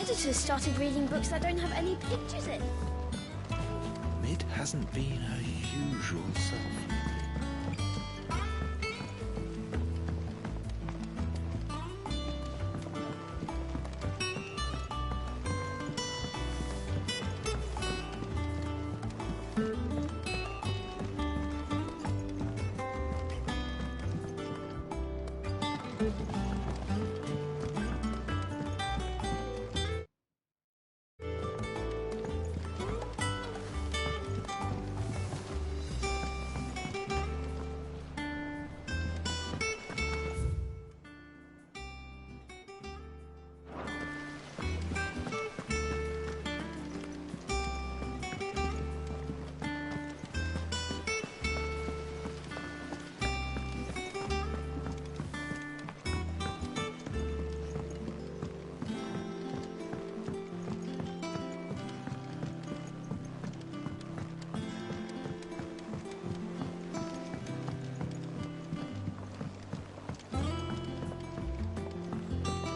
Editors started reading books that don't have any pictures in. Mid hasn't been her usual self.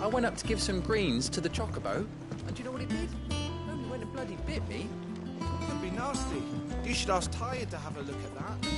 I went up to give some greens to the chocobo, and do you know what it did? Only went and bloody bit me. Could be nasty. You should ask Tired to have a look at that.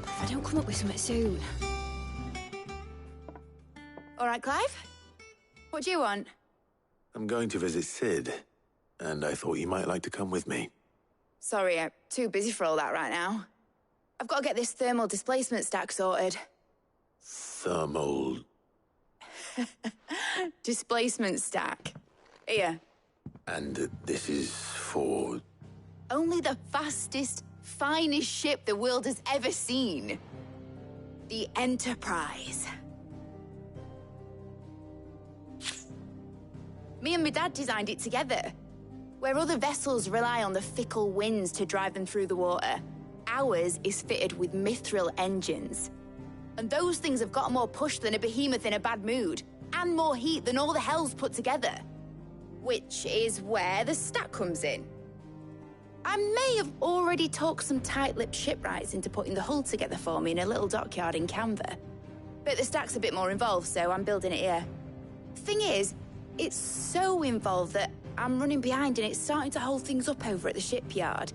If I don't come up with something soon. All right, Clive? What do you want? I'm going to visit Sid, and I thought you might like to come with me. Sorry, I'm too busy for all that right now. I've got to get this thermal displacement stack sorted. Thermal... Displacement stack. Here. And this is for... Only the fastest finest ship the world has ever seen. The Enterprise. Me and my dad designed it together. Where other vessels rely on the fickle winds to drive them through the water, ours is fitted with mithril engines. And those things have got more push than a behemoth in a bad mood, and more heat than all the hells put together. Which is where the stack comes in. I may have already talked some tight-lipped shipwrights into putting the hull together for me in a little dockyard in Canva. But the stack's a bit more involved, so I'm building it here. Thing is, it's so involved that I'm running behind and it's starting to hold things up over at the shipyard.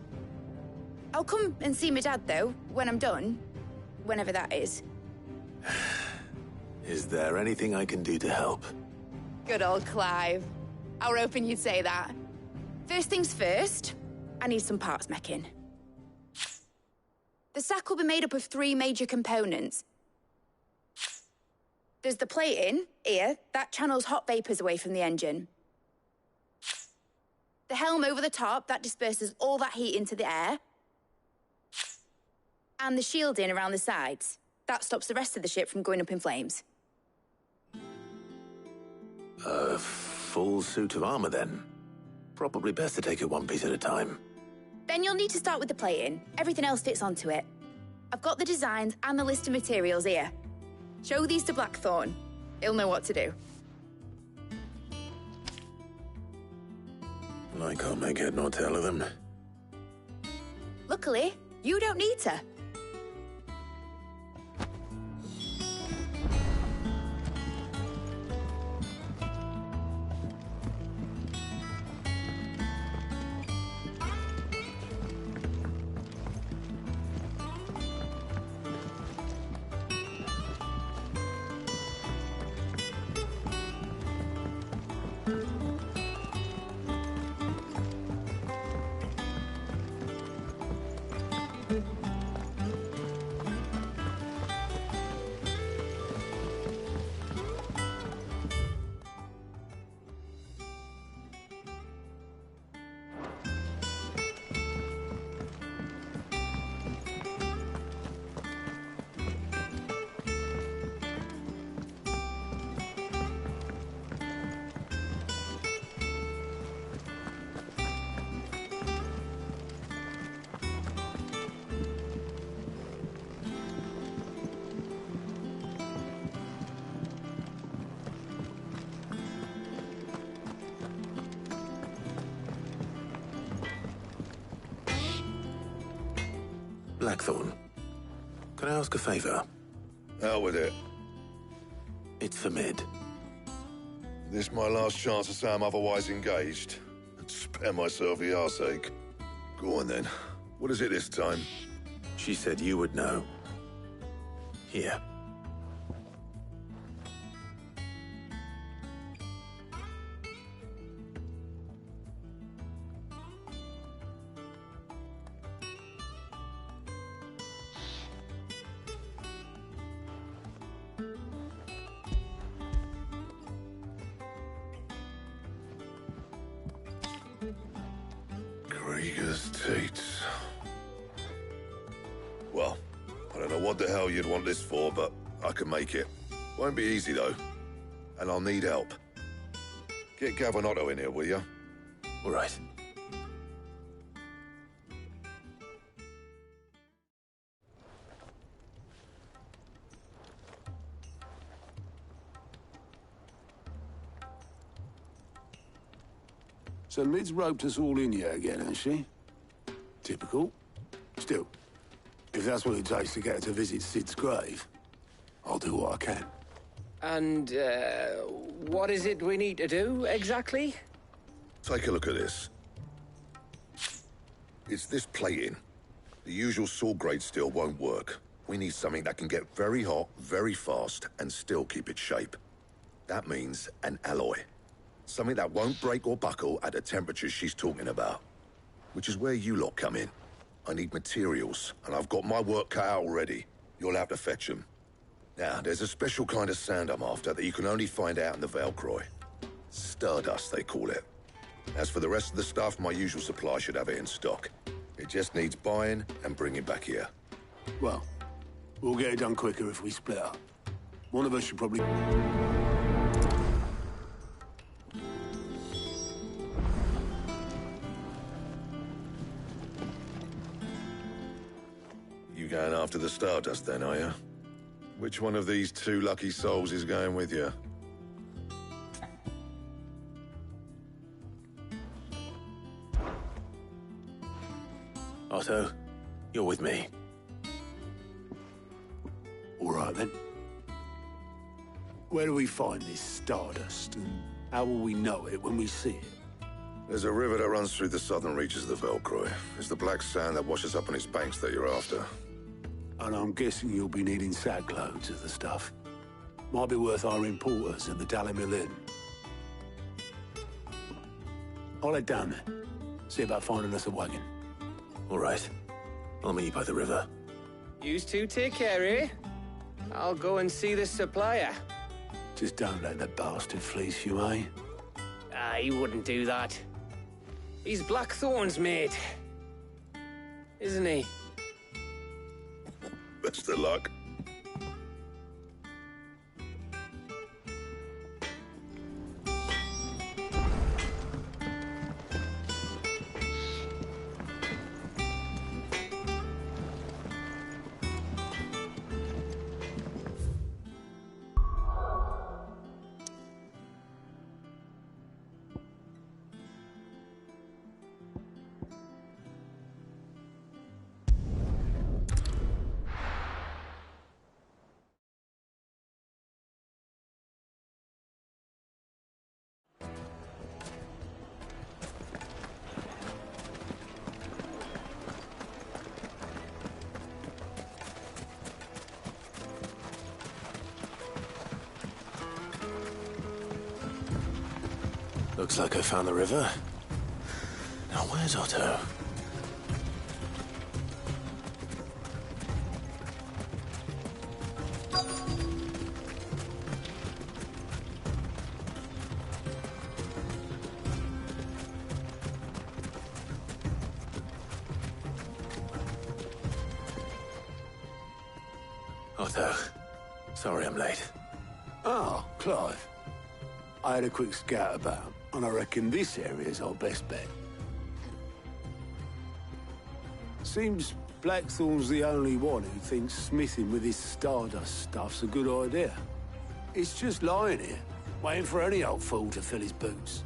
I'll come and see my dad, though, when I'm done. Whenever that is. Is there anything I can do to help? Good old Clive. I were hoping you'd say that. First things first, I need some parts meching. The stack will be made up of 3 major components. There's the plating, here, that channels hot vapors away from the engine. The helm over the top, that disperses all that heat into the air. And the shielding around the sides. That stops the rest of the ship from going up in flames. A full suit of armor, then. Probably best to take it one piece at a time. Then you'll need to start with the plating. Everything else fits onto it. I've got the designs and the list of materials here. Show these to Blackthorn. He'll know what to do. I can't make head nor tail of them. Luckily, you don't need to. Blackthorn, can I ask a favor? Out with it. It's for Mid. This my last chance to say I'm otherwise engaged. And spare myself the arseache. Go on then. What is it this time? She said you would know. Here. Krieger's teats. Well, I don't know what the hell you'd want this for, but I can make it. Won't be easy, though. And I'll need help. Get Gavinotto in here, will you? All right. So Mid's roped us all in here again, has she? Typical. Still, if that's what it takes to get her to visit Sid's grave, I'll do what I can. And, what is it we need to do, exactly? Take a look at this. It's this plating. The usual saw grade steel won't work. We need something that can get very hot, very fast, and still keep its shape. That means an alloy. Something that won't break or buckle at the temperatures she's talking about. Which is where you lot come in. I need materials, and I've got my work cut out already. You'll have to fetch them. Now, there's a special kind of sand I'm after that you can only find out in the Valcroy. Stardust, they call it. As for the rest of the stuff, my usual supply should have it in stock. It just needs buying and bringing back here. Well, we'll get it done quicker if we split up. One of us should probably... You going after the Stardust then, are you? Which one of these two lucky souls is going with you? Otto, you're with me. All right, then. Where do we find this Stardust, and how will we know it when we see it? There's a river that runs through the southern reaches of the Velcroy. It's the black sand that washes up on its banks that you're after. And I'm guessing you'll be needing sackloads of the stuff. Might be worth hiring porters at the Dalimil Inn. I'll head down there. See about finding us a wagon. All right. I'll meet you by the river. Yous two take care, eh? I'll go and see the supplier. Just don't let the bastard fleece you, eh? Ah, he wouldn't do that. He's Blackthorn's mate. Isn't he? Best of luck. Looks like I found the river. Now where's Otto? Otto, sorry I'm late. Oh, Clive. I had a quick scout about, and I reckon this area's our best bet. Seems Blackthorn's the only one who thinks smithing with his Stardust stuff's a good idea. It's just lying here, waiting for any old fool to fill his boots.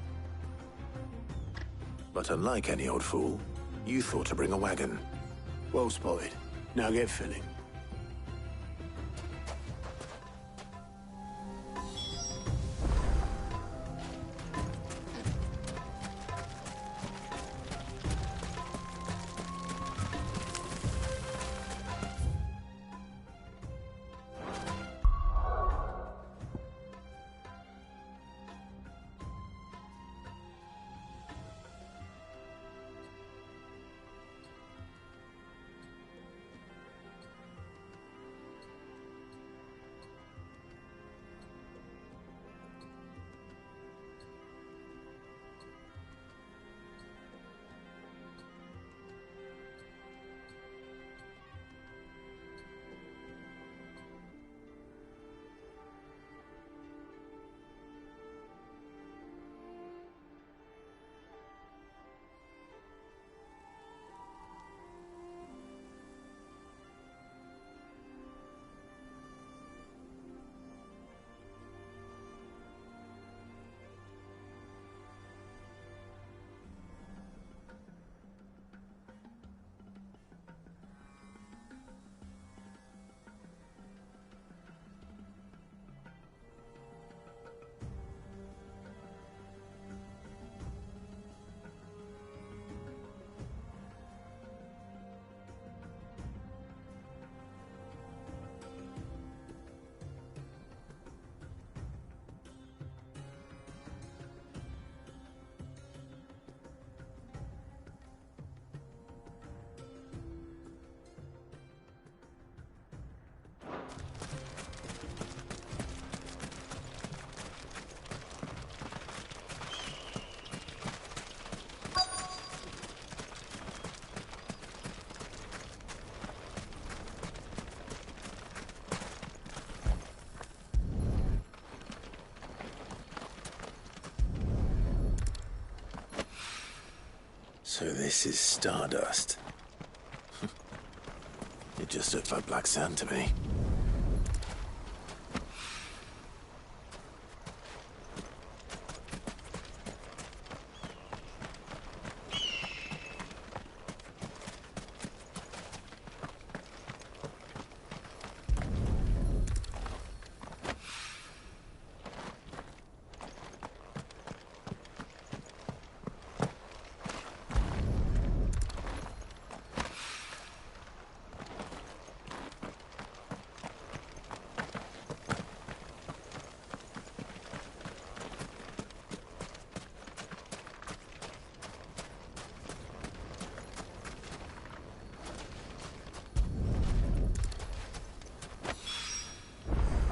But unlike any old fool, you thought to bring a wagon. Well spotted. Now get filling. So this is Stardust. It just looked like black sand to me.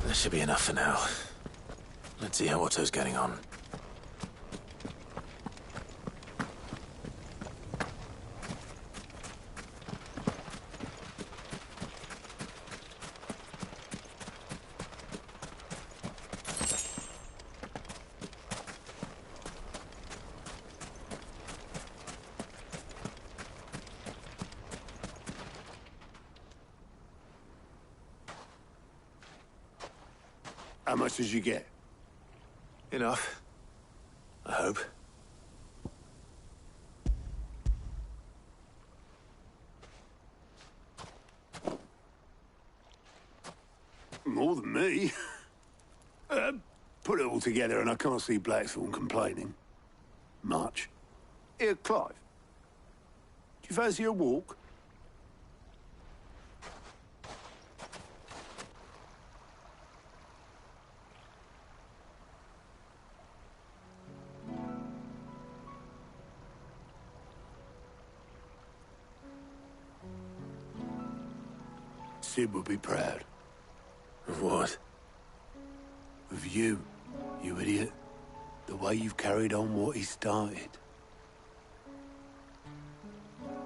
That should be enough for now. Let's see how Otto's getting on. How much did you get? Enough. I hope. More than me. Put it all together and I can't see Blackthorn complaining. Much. Here, Clive. Do you fancy a walk? Sid would be proud. Of what? Of you, you idiot. The way you've carried on what he started.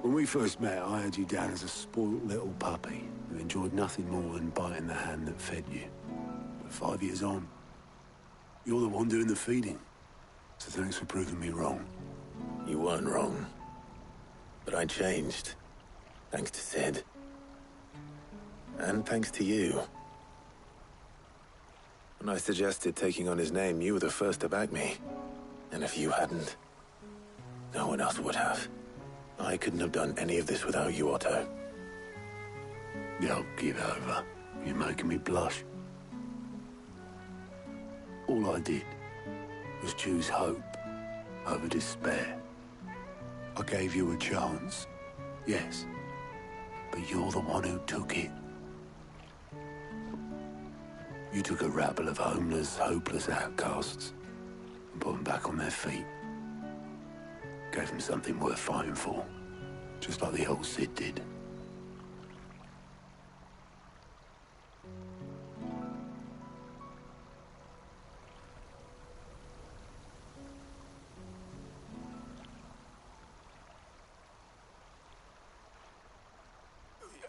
When we first met, I had you down as a spoilt little puppy who enjoyed nothing more than biting the hand that fed you. But 5 years on, you're the one doing the feeding. So thanks for proving me wrong. You weren't wrong. But I changed. Thanks to Sid. And thanks to you. When I suggested taking on his name, you were the first to back me. And if you hadn't, no one else would have. I couldn't have done any of this without you, Otto. Don't give over. You're making me blush. All I did was choose hope over despair. I gave you a chance, yes, but you're the one who took it. You took a rabble of homeless, hopeless outcasts and put them back on their feet. Gave them something worth fighting for, just like the old Sid did.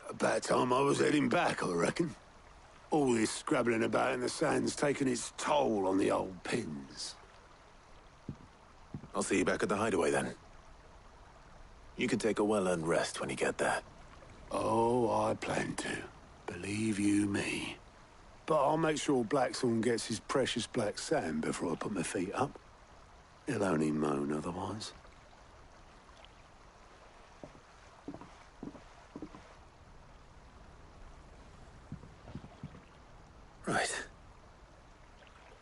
About time I was heading back, I reckon. All this scrabbling about in the sand's taken its toll on the old pins. I'll see you back at the hideaway then. You can take a well-earned rest when you get there. Oh, I plan to. Believe you me. But I'll make sure Blackthorn gets his precious black sand before I put my feet up. He'll only moan otherwise. Right.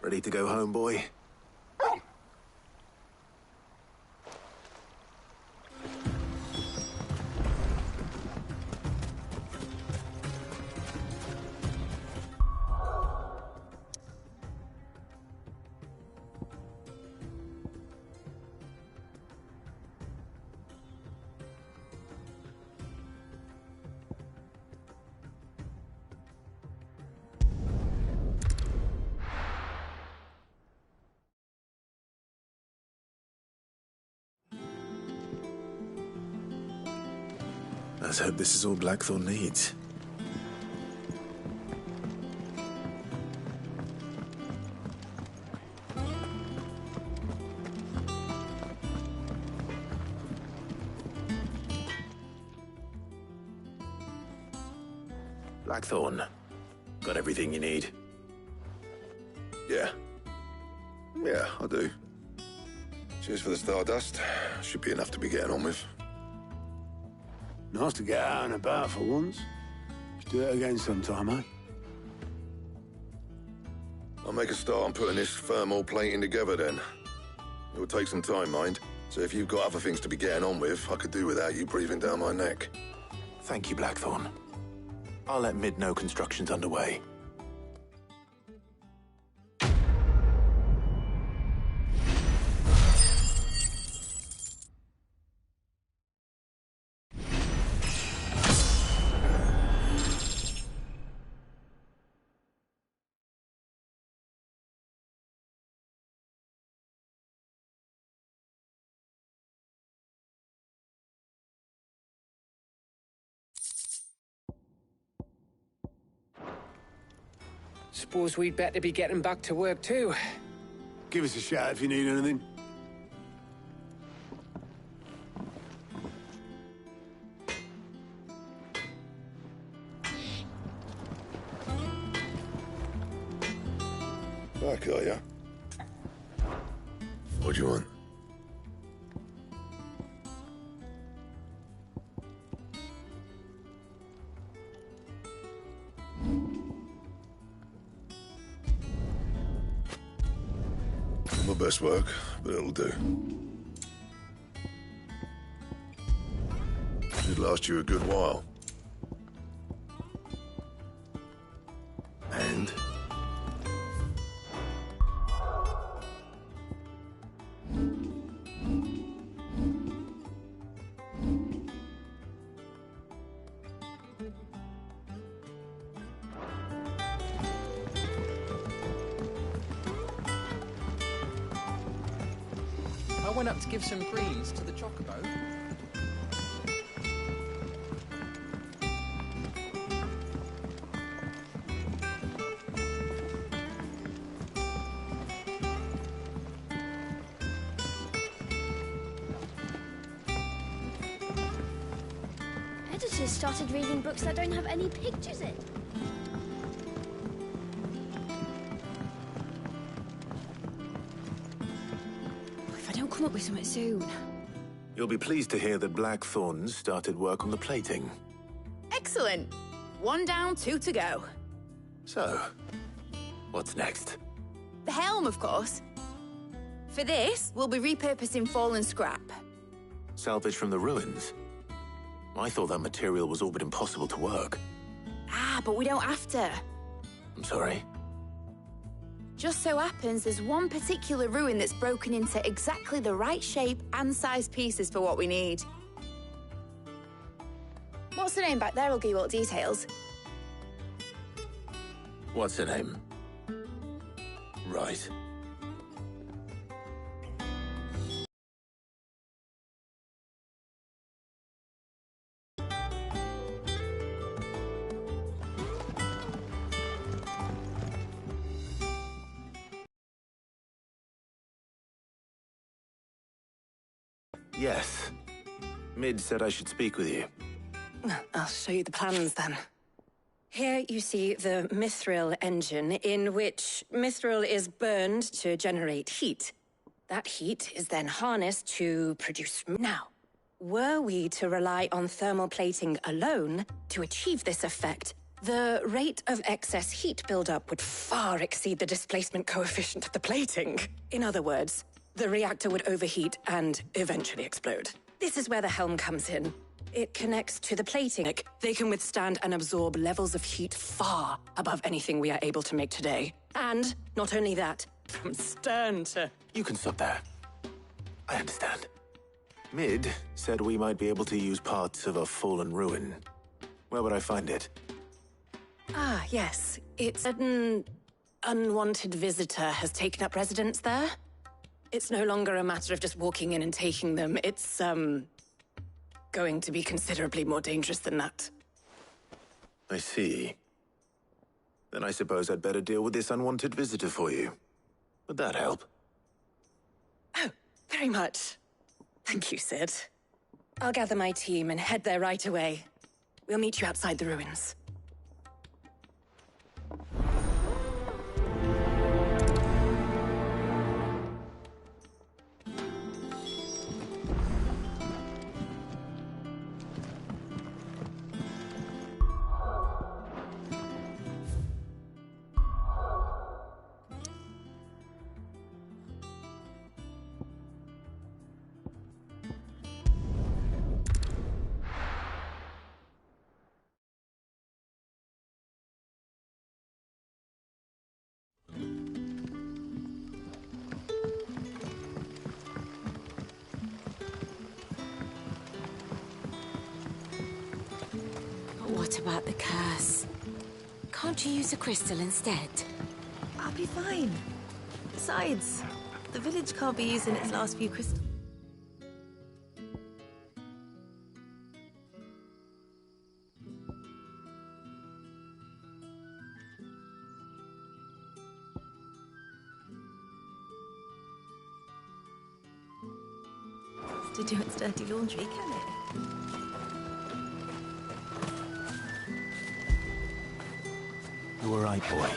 Ready to go home, boy? Let's hope this is all Blackthorn needs. Blackthorn, got everything you need? Yeah. Yeah, I do. Cheers for the Stardust. Should be enough to be getting on with. Nice to get out and about for once. Let's do it again sometime, eh? I'll make a start on putting this thermal plating together then. It will take some time, mind. So if you've got other things to be getting on with, I could do without you breathing down my neck. Thank you, Blackthorn. I'll let Mid know construction's underway. Suppose we'd better be getting back to work too. Give us a shout if you need anything. Back, are ya? What do you want? My best work, but it'll do. Should last you a good while. And? I went up to give some greens to the chocobo. Editors started reading books that don't have any pictures in. If I don't come up with something soon. You'll be pleased to hear that Blackthorn started work on the plating. Excellent. 1 down, 2 to go. So, what's next? The helm, of course. For this, we'll be repurposing fallen scrap. Salvage from the ruins? I thought that material was all but impossible to work. Ah, but we don't have to. I'm sorry. Just so happens there's one particular ruin that's broken into exactly the right shape and size pieces for what we need. What's the name back there? I'll give you all the details. What's her name? Right. Yes. Mid said I should speak with you. I'll show you the plans then. Here you see the mithril engine, in which mithril is burned to generate heat. That heat is then harnessed to produce... Now, were we to rely on thermal plating alone to achieve this effect, the rate of excess heat buildup would far exceed the displacement coefficient of the plating. In other words, the reactor would overheat and eventually explode. This is where the helm comes in. It connects to the plating. They can withstand and absorb levels of heat far above anything we are able to make today. And not only that, from stern to... You can stop there. I understand. Mid said we might be able to use parts of a fallen ruin. Where would I find it? Ah, yes. It's an unwanted visitor has taken up residence there. It's no longer a matter of just walking in and taking them. It's, going to be considerably more dangerous than that. I see. Then I suppose I'd better deal with this unwanted visitor for you. Would that help? Oh, very much. Thank you, Sid. I'll gather my team and head there right away. We'll meet you outside the ruins. What about the curse? Can't you use a crystal instead? I'll be fine. Besides, the village can't be using its last few crystals. To do its dirty laundry, can it? You were right, boy.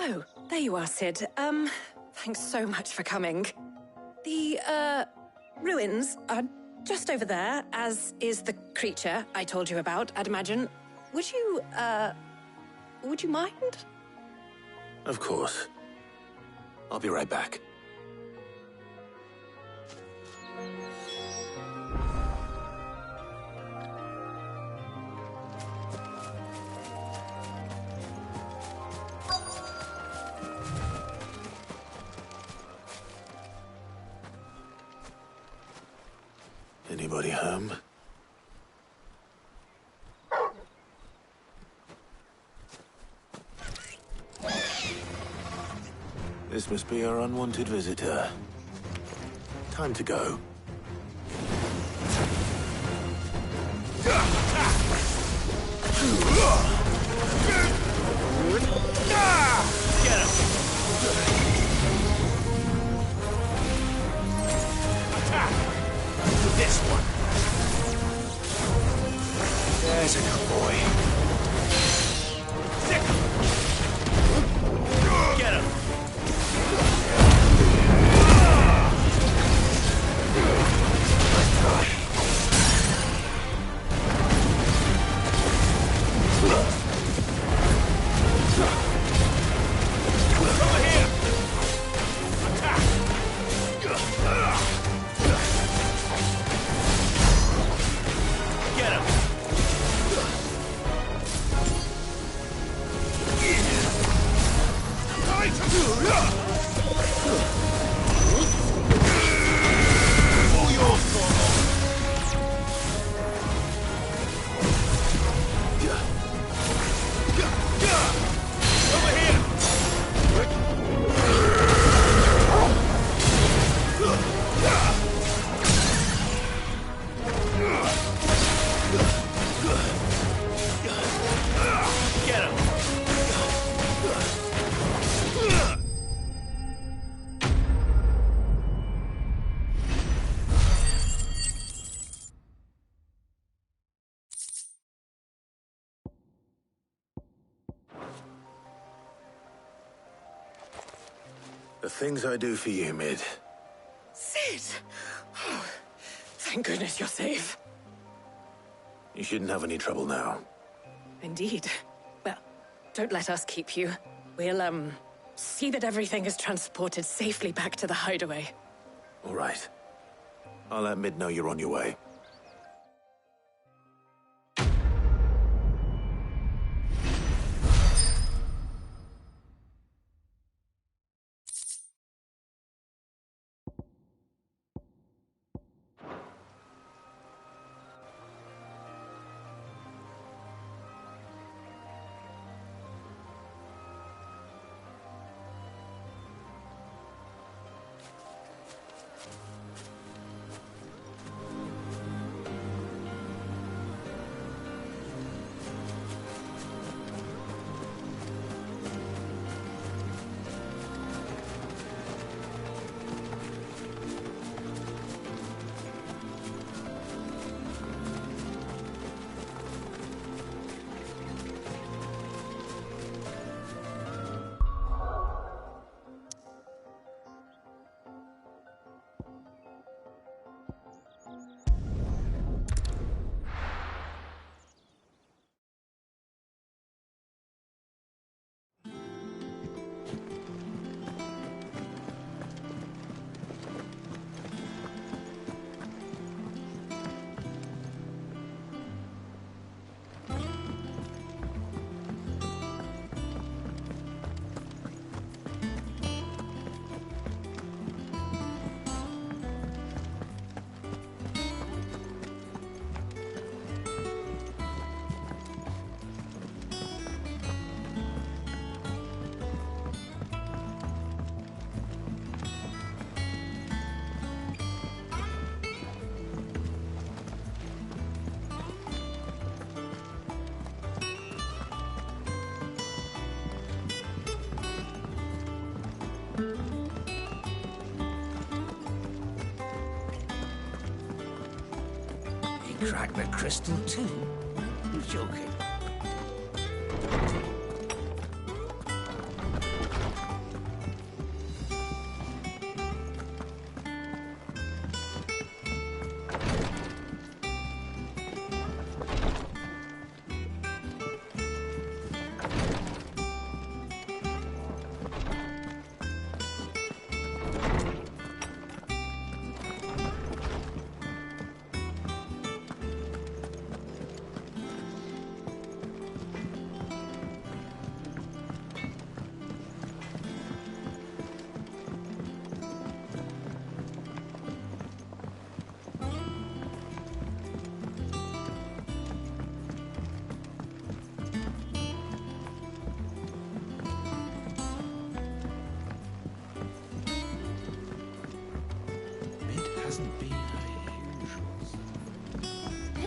Oh, there you are, Cid. Thanks so much for coming. The, ruins are just over there, as is the creature I told you about, I'd imagine. Would you mind? Of course. I'll be right back. Anybody home? This must be our unwanted visitor. Time to go. Get him! Attack! This one. There's a good boy. Sick him! Get him! The things I do for you, Mid. Cid! Oh, thank goodness you're safe. You shouldn't have any trouble now. Indeed. Well, don't let us keep you. We'll, see that everything is transported safely back to the hideaway. All right. I'll let Mid know you're on your way. Crack the crystal too? You're joking.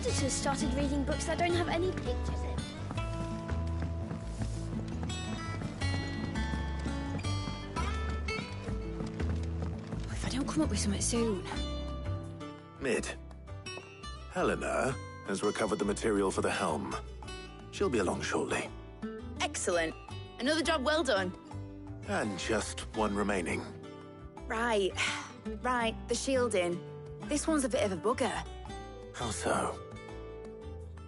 Editors started reading books that don't have any pictures in. If I don't come up with something soon. Mid. Helena has recovered the material for the helm. She'll be along shortly. Excellent. Another job well done. And just one remaining. Right. Right, the shielding. This one's a bit of a bugger. How so?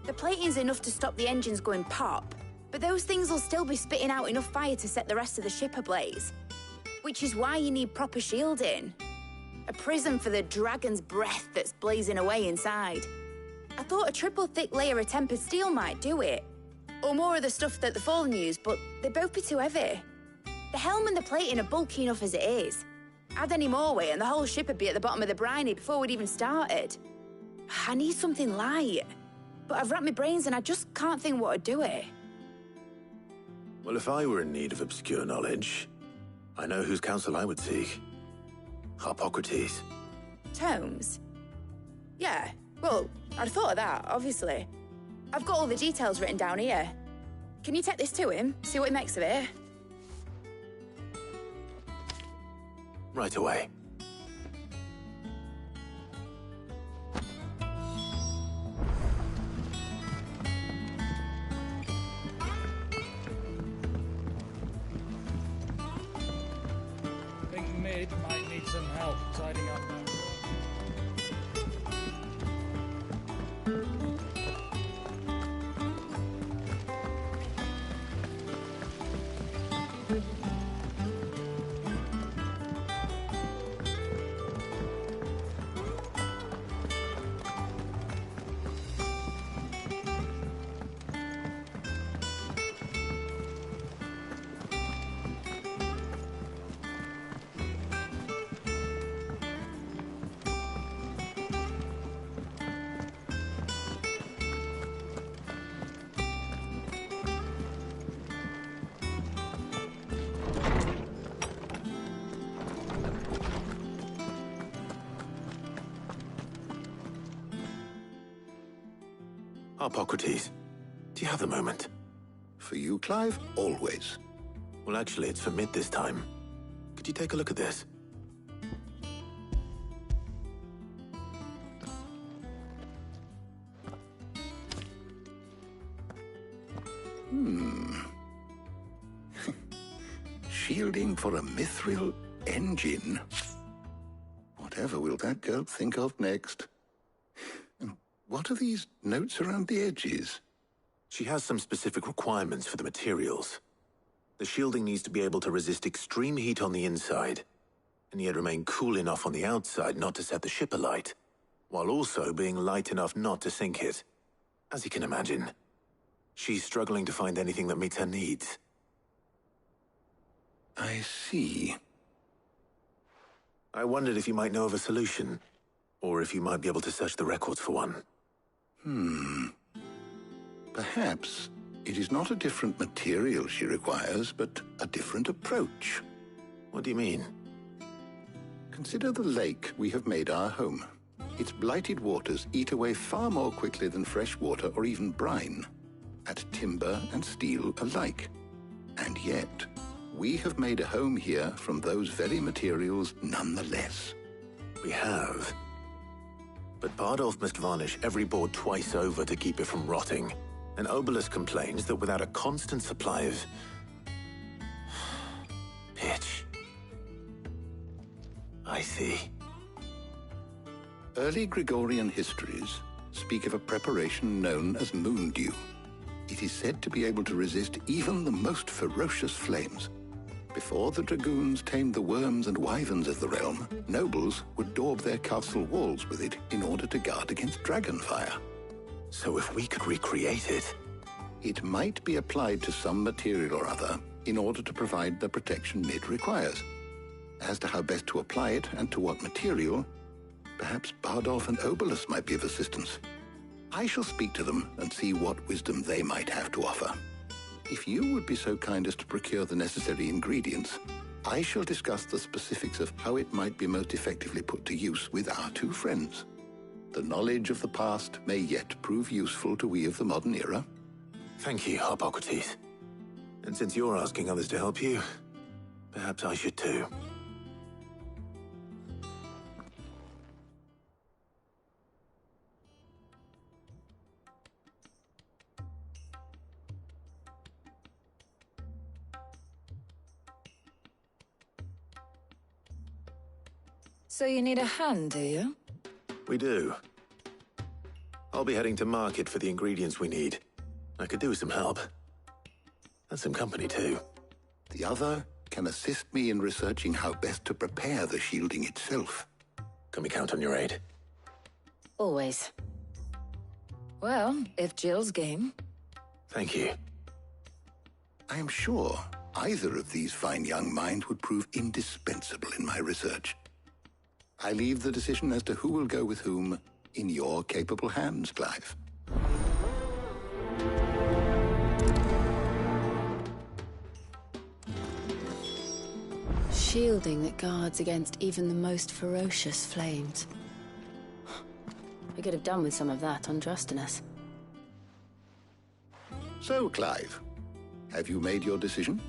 The plating's enough to stop the engines going pop, but those things will still be spitting out enough fire to set the rest of the ship ablaze. Which is why you need proper shielding. A prism for the dragon's breath that's blazing away inside. I thought a triple thick layer of tempered steel might do it. Or more of the stuff that the Fallen use, but they'd both be too heavy. The helm and the plating are bulky enough as it is. Add any more weight and the whole ship would be at the bottom of the briny before we'd even started. I need something light. But I've racked my brains and I just can't think what would do it. Well, if I were in need of obscure knowledge, I know whose counsel I would seek. Harpocrates. Tomes? Yeah, well, I'd thought of that, obviously. I've got all the details written down here. Can you take this to him, see what he makes of it? Right away. Cid might need some help tidying up that room. Hippocrates, do you have a moment? For you, Clive? Always. Well, actually, it's for Mid this time. Could you take a look at this? Shielding for a mithril engine. Whatever will that girl think of next? What are these notes around the edges? She has some specific requirements for the materials. The shielding needs to be able to resist extreme heat on the inside, and yet remain cool enough on the outside not to set the ship alight, while also being light enough not to sink it. As you can imagine, she's struggling to find anything that meets her needs. I see. I wondered if you might know of a solution, or if you might be able to search the records for one. Perhaps it is not a different material she requires, but a different approach. What do you mean? Consider the lake we have made our home. Its blighted waters eat away far more quickly than fresh water or even brine, at timber and steel alike. And yet, we have made a home here from those very materials nonetheless. We have. But Bardolph must varnish every board twice over to keep it from rotting. And Obelus complains that without a constant supply of pitch. I see. Early Gregorian histories speak of a preparation known as moon dew. It is said to be able to resist even the most ferocious flames. Before the dragoons tamed the worms and wyverns of the realm, nobles would daub their castle walls with it in order to guard against dragonfire. So if we could recreate it... It might be applied to some material or other in order to provide the protection Mid requires. As to how best to apply it and to what material, perhaps Bardolph and Obelus might be of assistance. I shall speak to them and see what wisdom they might have to offer. If you would be so kind as to procure the necessary ingredients, I shall discuss the specifics of how it might be most effectively put to use with our two friends. The knowledge of the past may yet prove useful to we of the modern era. Thank you, Hippocrates. And since you're asking others to help you, perhaps I should too. So you need a hand, do you? We do. I'll be heading to market for the ingredients we need. I could do with some help. And some company, too. The other can assist me in researching how best to prepare the shielding itself. Can we count on your aid? Always. Well, if Jill's game. Thank you. I am sure either of these fine young minds would prove indispensable in my research. I leave the decision as to who will go with whom in your capable hands, Clive. Shielding that guards against even the most ferocious flames. We could have done with some of that on Drustinus. So, Clive, have you made your decision?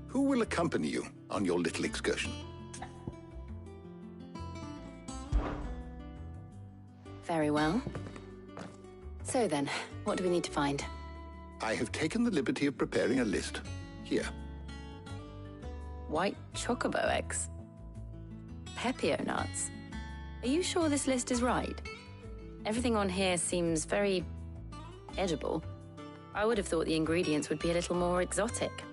Who will accompany you on your little excursion? Very well. So then, what do we need to find? I have taken the liberty of preparing a list. Here. White chocobo eggs. Pepio nuts? Are you sure this list is right? Everything on here seems very edible. I would have thought the ingredients would be a little more exotic.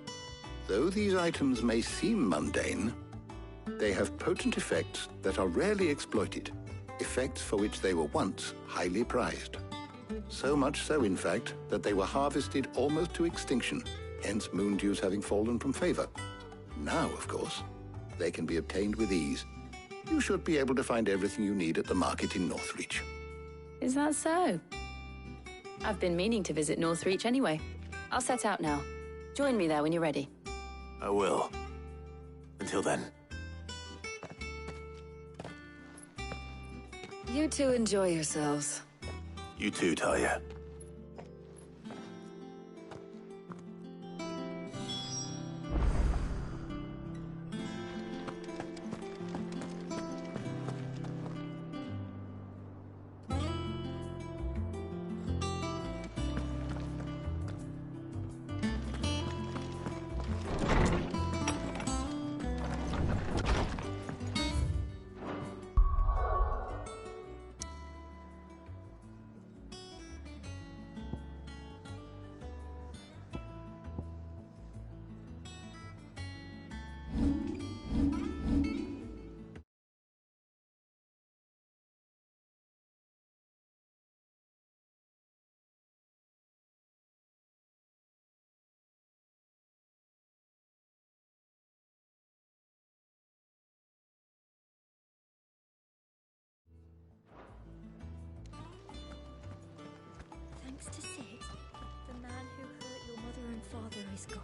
Though these items may seem mundane, they have potent effects that are rarely exploited, effects for which they were once highly prized. So much so, in fact, that they were harvested almost to extinction, hence moon dews having fallen from favor. Now, of course, they can be obtained with ease. You should be able to find everything you need at the market in Northreach. Is that so? I've been meaning to visit Northreach anyway. I'll set out now. Join me there when you're ready. I will. Until then. You two enjoy yourselves. You too, Talia. Thanks to Sid, the man who hurt your mother and father is gone.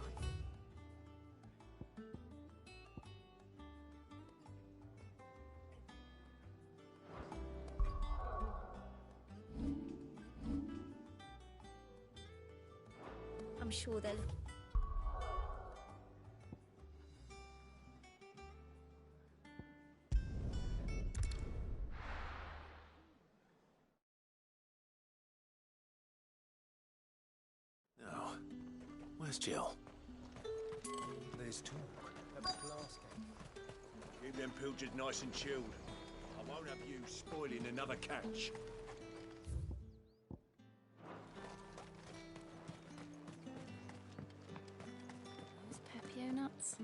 I'm sure they'll... Now, where's Jill? There's talk at the glass game. Keep them pilchards nice and chilled. I won't have you spoiling another catch. Those Pepio nuts?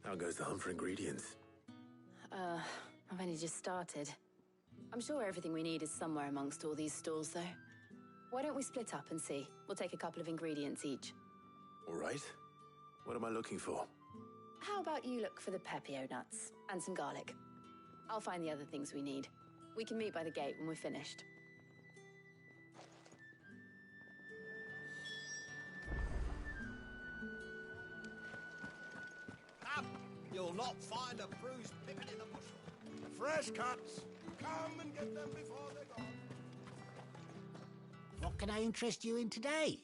How goes the hunt for ingredients? I've only just started. I'm sure everything we need is somewhere amongst all these stalls, though. Why don't we split up and see? We'll take a couple of ingredients each. All right. What am I looking for? How about you look for the Pepio nuts and some garlic? I'll find the other things we need. We can meet by the gate when we're finished. Up! You'll not find a bruised pippin in the bushel. Fresh cuts. Come and get them before they're gone. What can I interest you in today?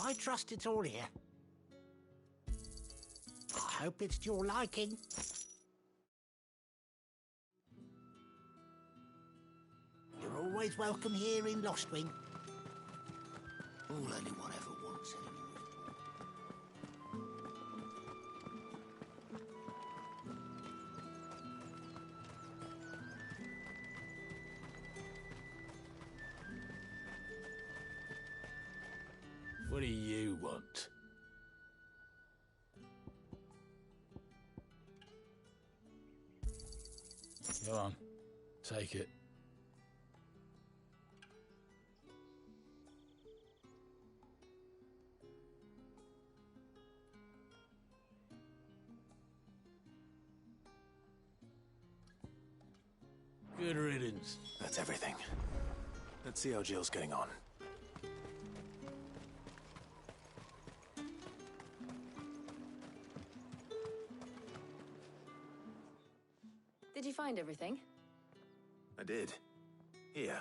I trust it's all here. I hope it's to your liking. You're always welcome here in Lostwing. All anyone ever wants anymore. What do you want? Go on, take it. Good riddance. That's everything. Let's see how Jill's getting on. Did you find everything? I did. Here.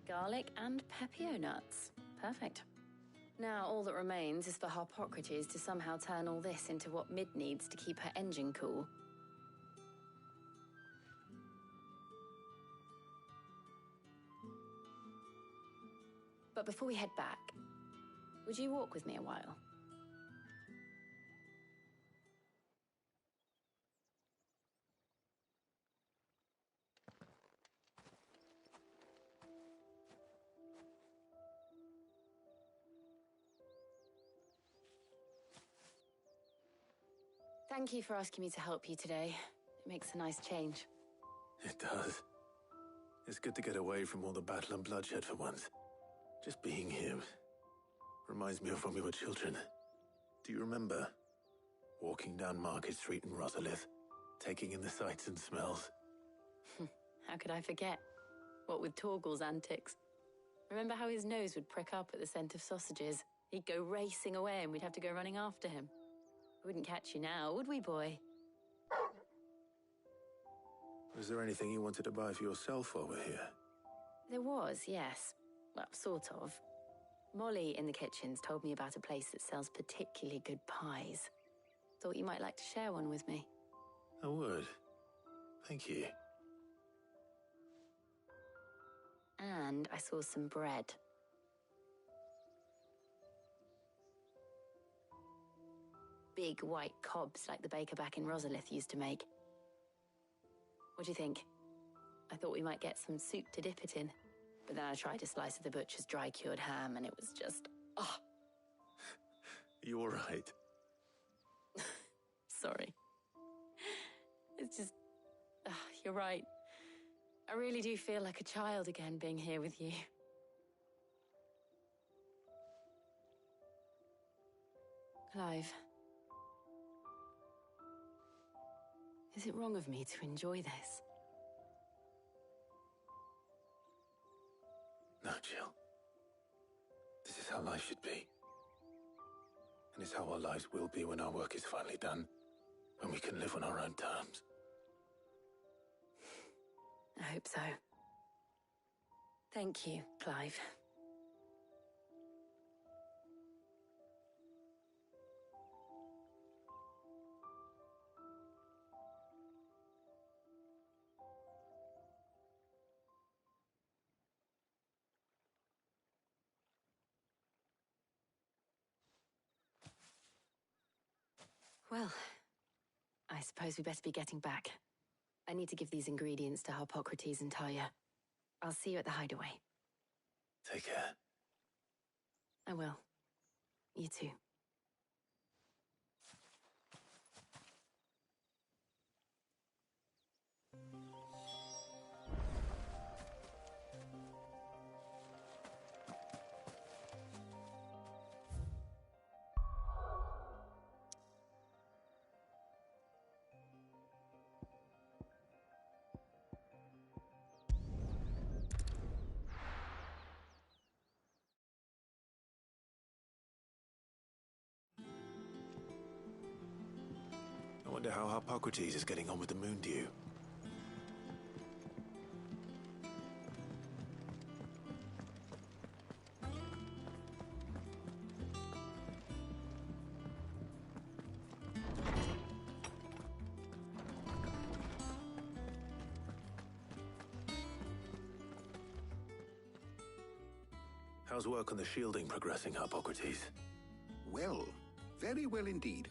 Garlic and pepio nuts. Perfect. Now all that remains is for Harpocrates to somehow turn all this into what Mid needs to keep her engine cool. But before we head back, would you walk with me a while? Thank you for asking me to help you today. It makes a nice change. It does. It's good to get away from all the battle and bloodshed for once. Just being here reminds me of when we were children. Do you remember? Walking down Market Street in Rosalith, taking in the sights and smells. How could I forget? What with Torgal's antics. Remember how his nose would prick up at the scent of sausages? He'd go racing away and we'd have to go running after him. We wouldn't catch you now, would we, boy? Was there anything you wanted to buy for yourself while we're here? There was, yes. Well, sort of. Molly in the kitchens told me about a place that sells particularly good pies. Thought you might like to share one with me. I would. Thank you. And I saw some bread. Big white cobs like the baker back in Rosalith used to make. What do you think? I thought we might get some soup to dip it in. But then I tried a slice of the butcher's dry-cured ham and it was just... oh. You all right? Sorry. It's just... you're right. I really do feel like a child again being here with you. Clive. Is it wrong of me to enjoy this? No, Jill. This is how life should be. And it's how our lives will be when our work is finally done. When we can live on our own terms. I hope so. Thank you, Clive. Well, I suppose we better be getting back. I need to give these ingredients to Harpocrates and Talia. I'll see you at the hideaway. Take care. I will. You too. I wonder how Harpocrates is getting on with the Moondew. How's work on the shielding progressing, Harpocrates? Well, very well indeed.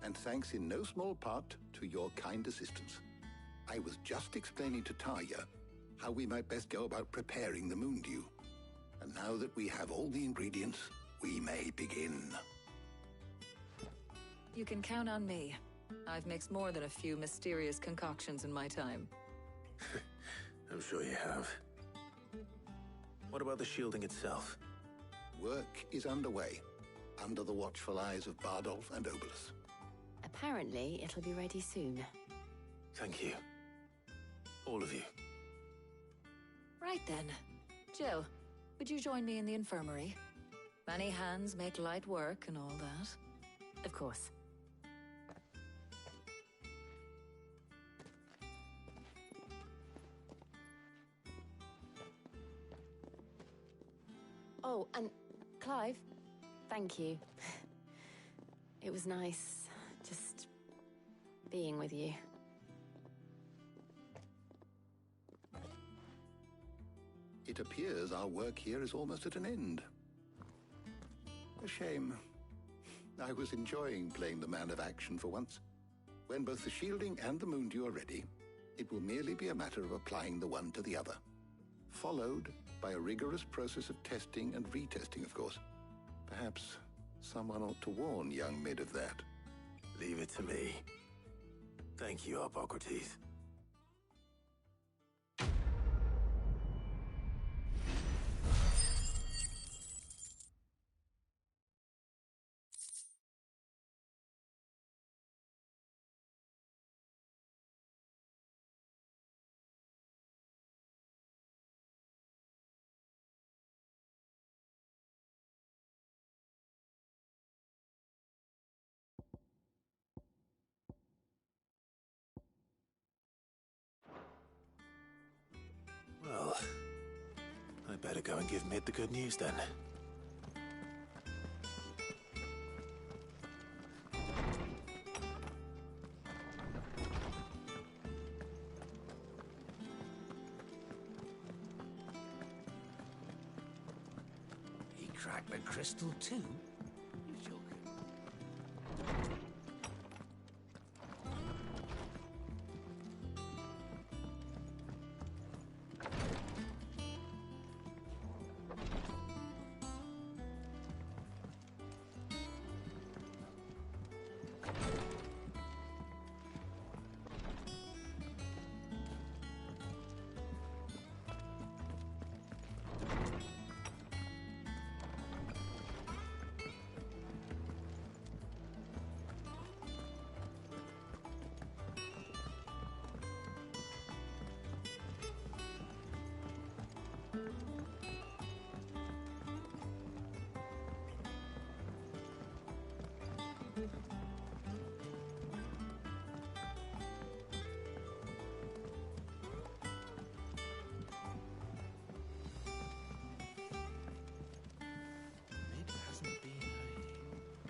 And thanks in no small part to your kind assistance. I was just explaining to Talia how we might best go about preparing the Moondew. And now that we have all the ingredients, we may begin. You can count on me. I've mixed more than a few mysterious concoctions in my time. I'm sure you have. What about the shielding itself? Work is underway, under the watchful eyes of Bardolph and Obolus. Apparently, it'll be ready soon. Thank you. All of you. Right then. Jill, Would you join me in the infirmary? Many hands make light work and all that. Of course. Oh, and Clive, thank you. It was nice just being with you. It appears our work here is almost at an end. A shame. I was enjoying playing the man of action for once. When both the shielding and the Moondew are ready, it will merely be a matter of applying the one to the other. Followed by a rigorous process of testing and retesting, of course. Perhaps someone ought to warn young Mid of that. Leave it to me. Thank you, Hippocrates. Well, I better go and give Mid the good news then. He cracked the crystal too? You joking?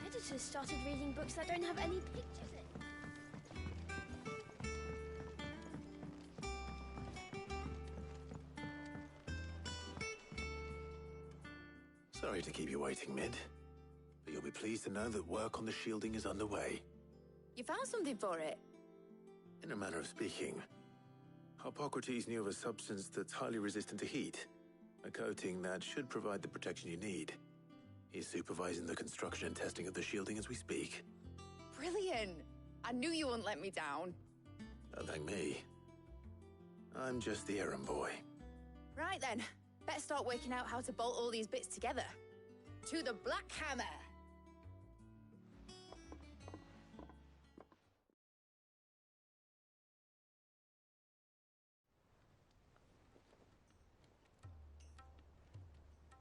Editors started reading books that don't have any pictures in. Sorry to keep you waiting, Mid. But you'll be pleased to know that work on the shielding is underway. You found something for it? In a manner of speaking, Hippocrates knew of a substance that's highly resistant to heat. A coating that should provide the protection you need. He's supervising the construction and testing of the shielding as we speak. Brilliant! I knew you wouldn't let me down. Don't thank me. I'm just the errand boy. Right then, better start working out how to bolt all these bits together. To the Black Hammer!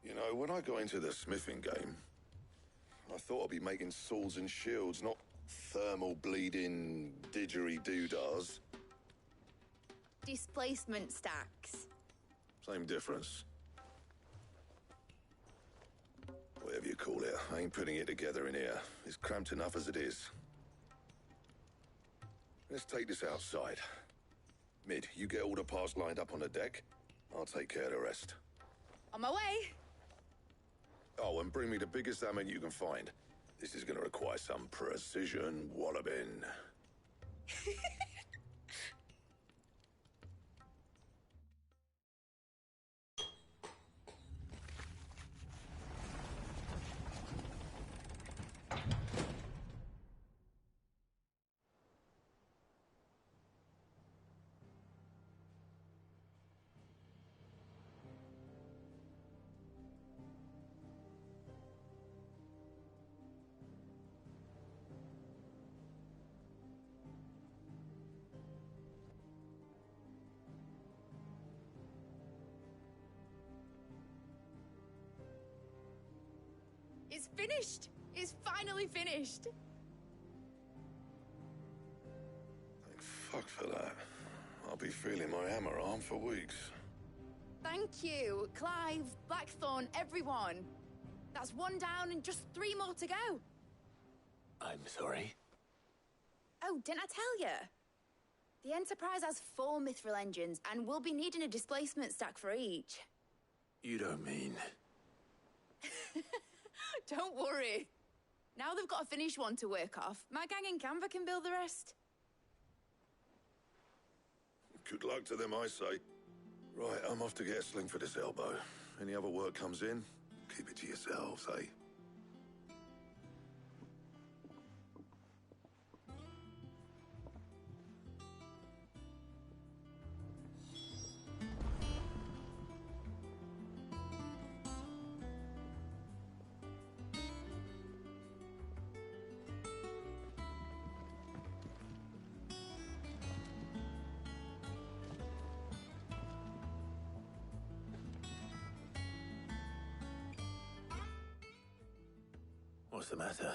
You know, when I got into the smithing game, I thought I'd be making swords and shields, not thermal bleeding didgeridoo-dahs. Displacement stacks. Same difference. Whatever you call it, I ain't putting it together in here. It's cramped enough as it is. Let's take this outside. Mid, you get all the parts lined up on the deck. I'll take care of the rest. On my way! Oh, and bring me the biggest hammer you can find. This is gonna require some precision walloping. finished! It's finally finished! Thank fuck for that. I'll be feeling my hammer arm for weeks. Thank you, Clive, Blackthorn, everyone. That's one down and just 3 more to go. I'm sorry. Oh, didn't I tell you? The Enterprise has 4 mithril engines, and we'll be needing a displacement stack for each. You don't mean... Don't worry. Now they've got a finished one to work off. My gang in Canva can build the rest. Good luck to them, I say. Right, I'm off to get a sling for this elbow. Any other work comes in, keep it to yourselves, eh? What's the matter?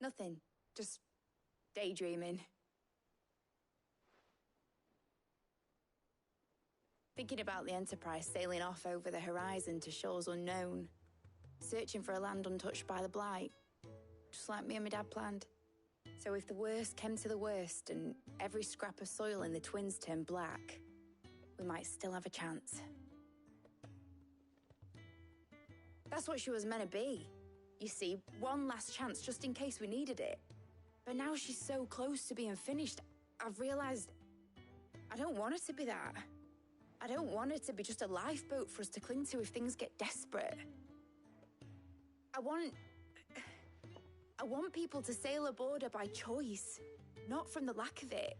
Nothing. Just daydreaming. Thinking about the Enterprise sailing off over the horizon to shores unknown. Searching for a land untouched by the Blight. Just like me and my dad planned. So if the worst came to the worst and every scrap of soil in the Twins turned black, we might still have a chance. That's what she was meant to be. You see, one last chance just in case we needed it. But now she's so close to being finished, I've realized I don't want it to be that. I don't want it to be just a lifeboat for us to cling to if things get desperate. I want people to sail aboard her by choice, not from the lack of it.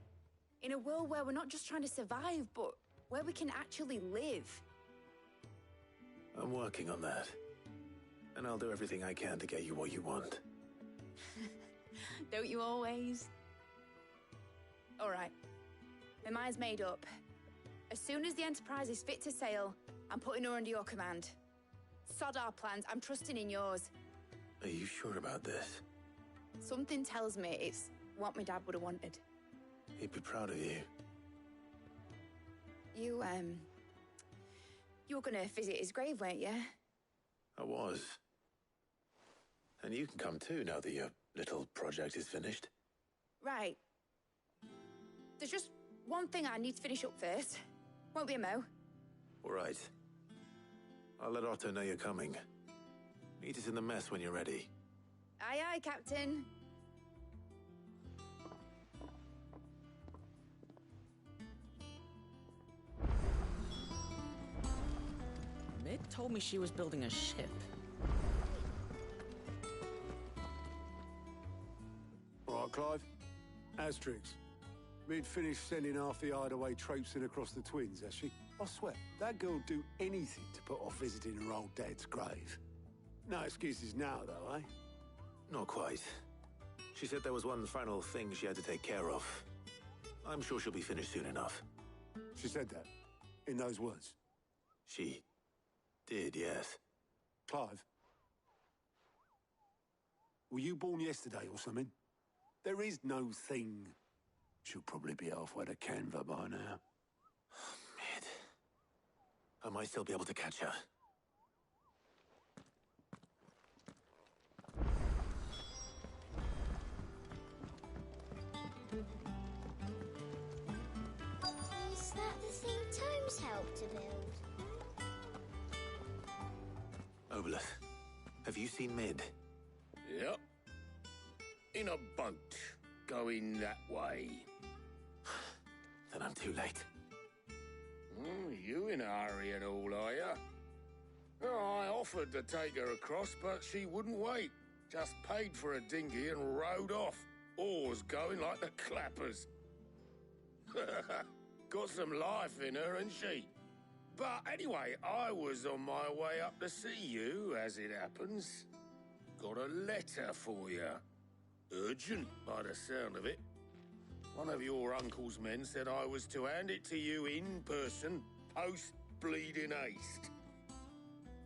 In a world where we're not just trying to survive, but where we can actually live. I'm working on that. And I'll do everything I can to get you what you want. Don't you always? All right. My mind's made up. As soon as the Enterprise is fit to sail, I'm putting her under your command. Sod our plans, I'm trusting in yours. Are you sure about this? Something tells me it's what my dad would have wanted. He'd be proud of you. You were gonna visit his grave, weren't you? I was. And you can come too now that your little project is finished. Right. There's just one thing I need to finish up first. Won't be a mo. All right. I'll let Otto know you're coming. Meet us in the mess when you're ready. Aye, aye, Captain. Mid told me she was building a ship. All right, Clive. Asterix. Mid finished sending half the hideaway traipsing across the Twins, has she? I swear, that girl'd do anything to put off visiting her old dad's grave. No excuses now, though, eh? Not quite. She said there was one final thing she had to take care of. I'm sure she'll be finished soon enough. She said that? In those words? She did, yes. Clive? Were you born yesterday or something? There is no thing. She'll probably be halfway to Canva by now. Mid. I might still be able to catch her. Is that the thing Tomes helped to build? Obolus, have you seen Mid? Yep. In a boat, going that way. Then I'm too late. You in a hurry and all, are ya? Oh, I offered to take her across, but she wouldn't wait. Just paid for a dinghy and rowed off. Oars going like the clappers. Got some life in her, ain't she? But anyway, I was on my way up to see you, as it happens. Got a letter for you. Urgent, by the sound of it. One of your uncle's men said I was to hand it to you in person, post-bleeding haste.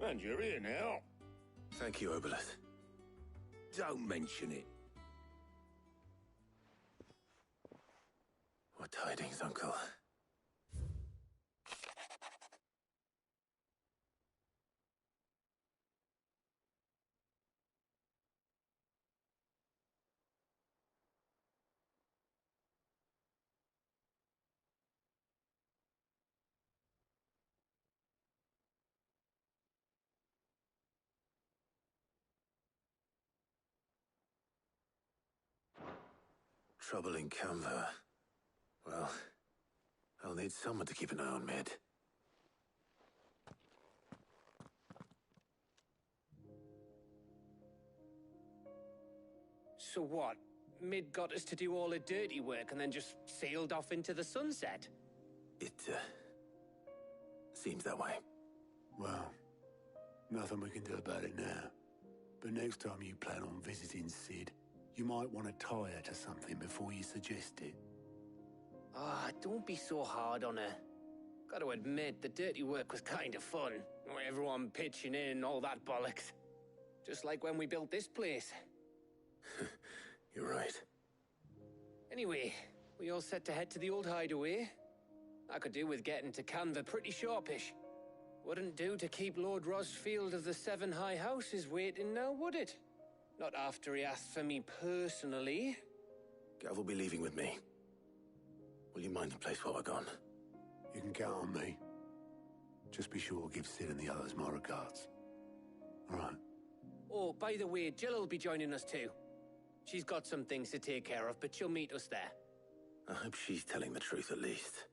And you're here now. Thank you, Obelith. Don't mention it. What tidings, Uncle? Trouble in Canva. Well, I'll need someone to keep an eye on Mid. So what? Mid got us to do all the dirty work and then just sailed off into the sunset? It, seems that way. Well, nothing we can do about it now. But next time you plan on visiting Sid, you might want to tie her to something before you suggest it. Ah, don't be so hard on her. Gotta admit, the dirty work was kind of fun. Everyone pitching in, all that bollocks. Just like when we built this place. You're right. Anyway, we all set to head to the old hideaway. I could do with getting to Canva pretty sharpish. Wouldn't do to keep Lord Rosfield of the Seven High Houses waiting now, would it? Not after he asked for me personally. Gav will be leaving with me. Will you mind the place while we're gone? You can count on me. Just be sure to give Sid and the others my regards. All right. Oh, by the way, Jill will be joining us too. She's got some things to take care of, but she'll meet us there. I hope she's telling the truth at least.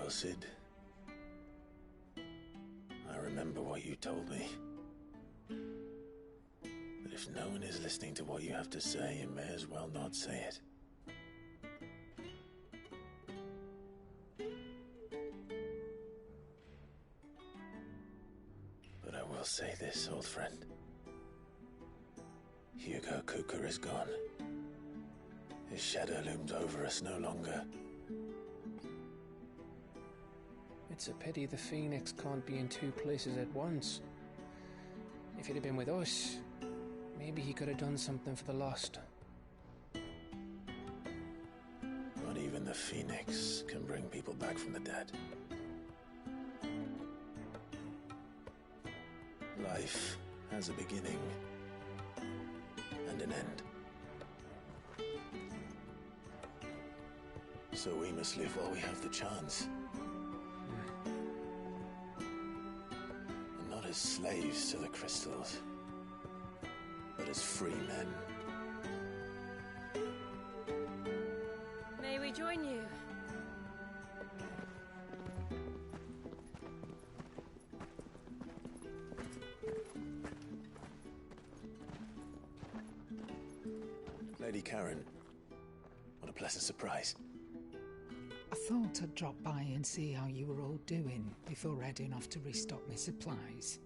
Well, Sid, I remember what you told me. But if no one is listening to what you have to say, you may as well not say it. But I will say this, old friend. Hugo Kuka is gone. His shadow looms over us no longer. It's a pity the Phoenix can't be in two places at once. If he'd have been with us, maybe he could have done something for the lost. Not even the Phoenix can bring people back from the dead. Life has a beginning and an end. So we must live while we have the chance. And not as slaves to the crystals, but as free men. May we join you? Lady Karen, what a pleasant surprise. I thought I'd drop by and see how you were all doing before heading off to restock my supplies.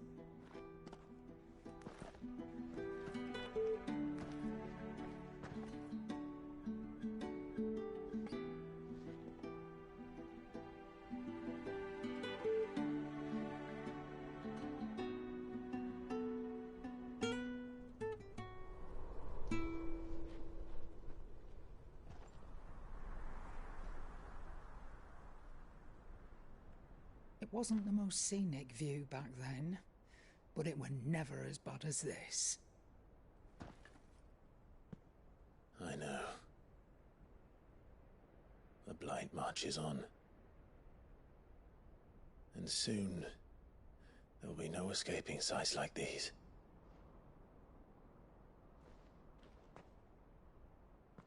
wasn't the most scenic view back then, but it were never as bad as this. I know. The Blight marches on. And soon, there'll be no escaping sights like these.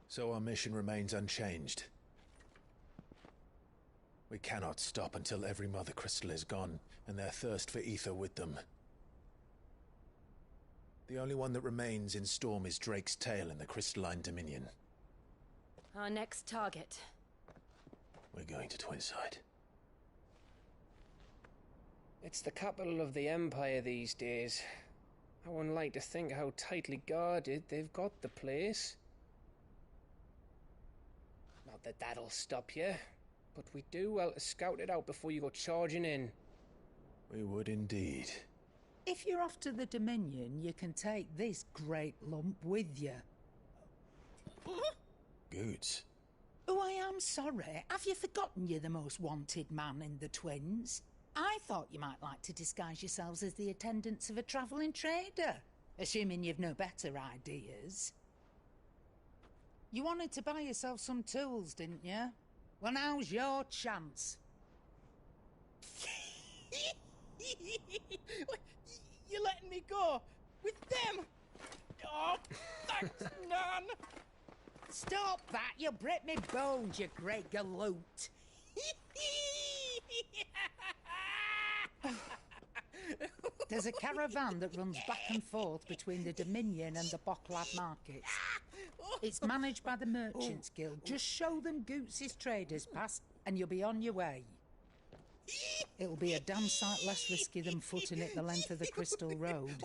So our mission remains unchanged. We cannot stop until every Mother Crystal is gone, and their thirst for ether with them. The only one that remains in Storm is Drake's Tail in the Crystalline Dominion. Our next target. We're going to Twinside. It's the capital of the Empire these days. I wouldn't like to think how tightly guarded they've got the place. Not that that'll stop you, but we do well to scout it out before you go charging in. We would indeed. If you're off to the Dominion, you can take this great lump with you. Goods. Oh, I am sorry. Have you forgotten you're the most wanted man in the Twins? I thought you might like to disguise yourselves as the attendants of a travelling trader, assuming you've no better ideas. You wanted to buy yourself some tools, didn't you? Well, now's your chance. You're letting me go? With them? Oh, thanks, Nan! Stop that! You'll break me bones, you great galoot! There's a caravan that runs back and forth between the Dominion and the Bocklad markets. It's managed by the Merchants Guild. Just show them Goots' traders pass and you'll be on your way. It'll be a damn sight less risky than footing it the length of the Crystal Road.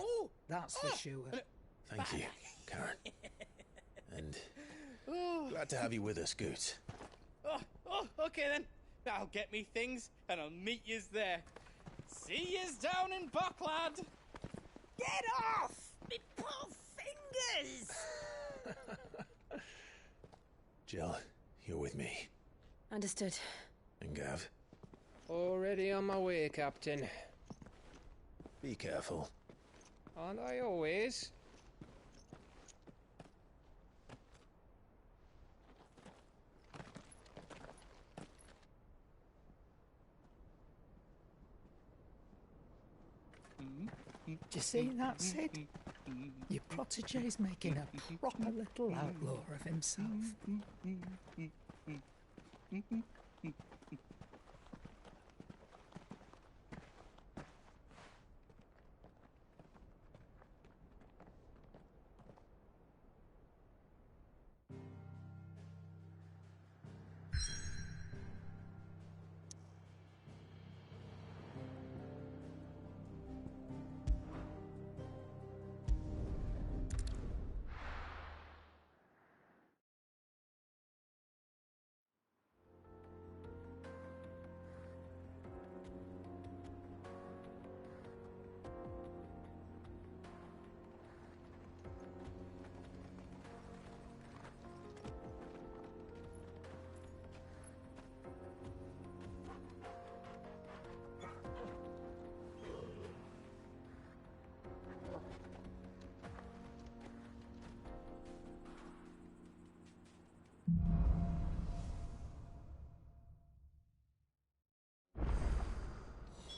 That's for sure. Thank you, Karen. And glad to have you with us, Goots. Okay then. I'll get me things and I'll meet yous there. See yous down in Bocklad. Get off! Me poor fingers! Jill, you're with me. Understood. And Gav? Already on my way, Captain. Be careful. Aren't I always? Do you see that, Sid? Your protege's making a proper little outlaw of himself.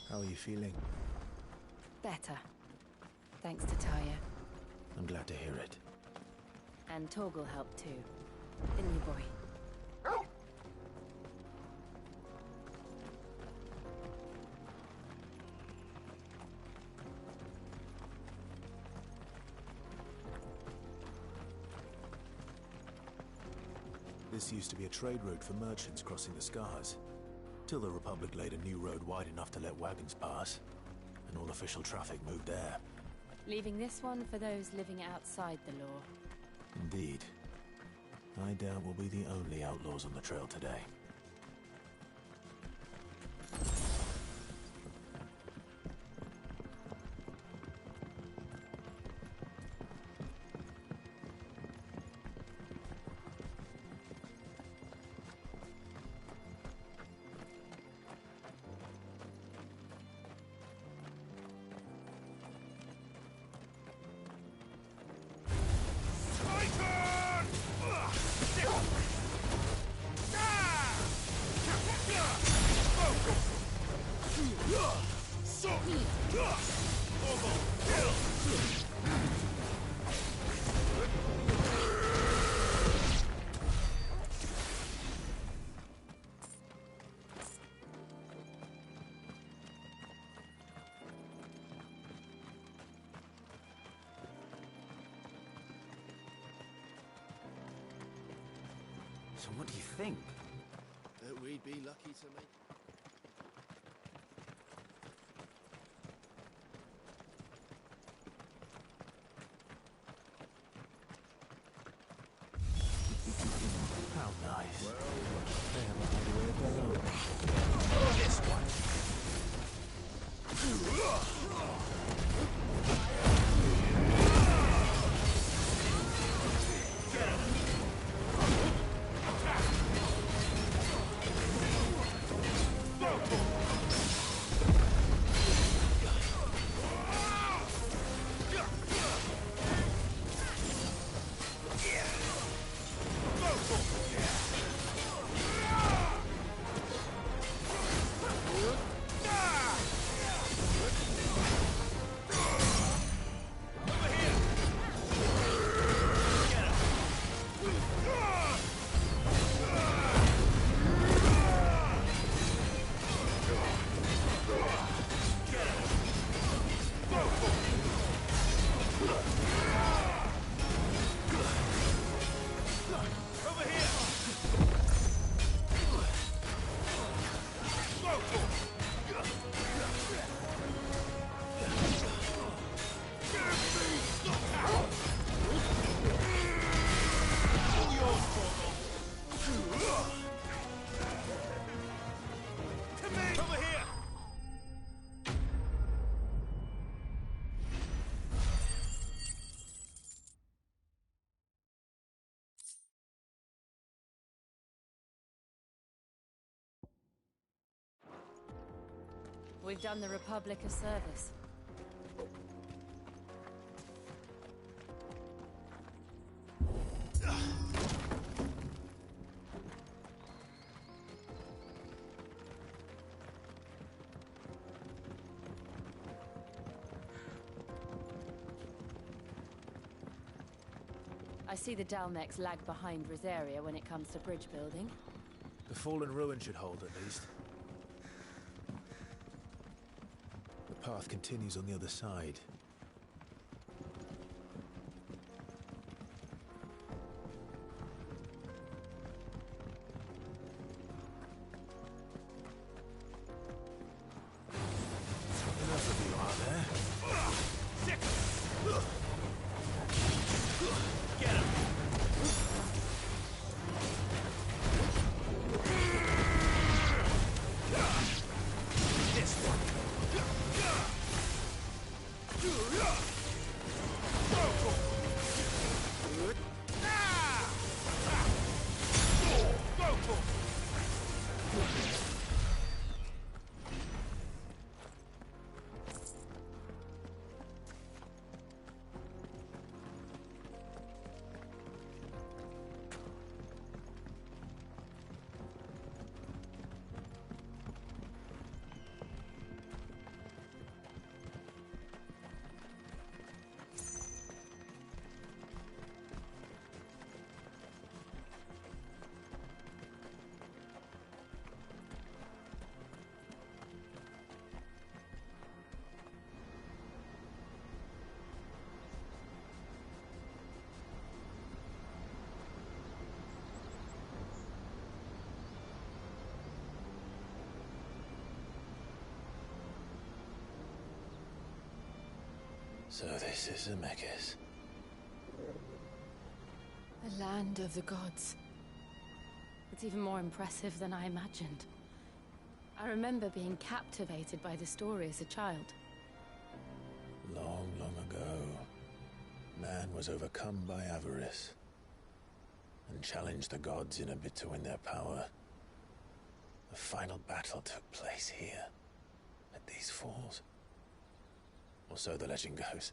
How are you feeling? Better. Thanks to Taya. I'm glad to hear it. And Torgal helped too. Didn't you, boy? This used to be a trade route for merchants crossing the Scars, till the Republic laid a new road wide enough to let wagons pass, and all official traffic moved there. Leaving this one for those living outside the law. Indeed. I doubt we'll be the only outlaws on the trail today. So what do you think? That we'd be lucky to make... How nice. They have a hideaway of their own. This one. We've done the Republic a service. I see the Dalmex lag behind Rosaria when it comes to bridge building. The fallen ruin should hold, at least. The path continues on the other side. Enough of you, are there? Get him! This one! So this is Zemeckis. The land of the gods. It's even more impressive than I imagined. I remember being captivated by the story as a child. Long, long ago, man was overcome by avarice and challenged the gods in a bid to win their power. The final battle took place here, at these falls. Or so the legend goes.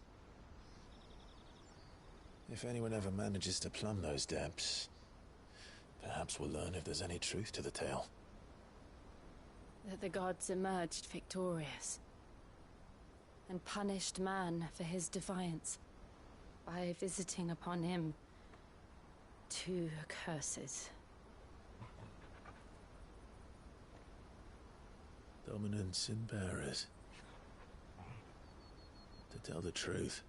If anyone ever manages to plumb those depths, perhaps we'll learn if there's any truth to the tale. That the gods emerged victorious and punished man for his defiance by visiting upon him 2 curses. Dominance in bearers. To tell the truth,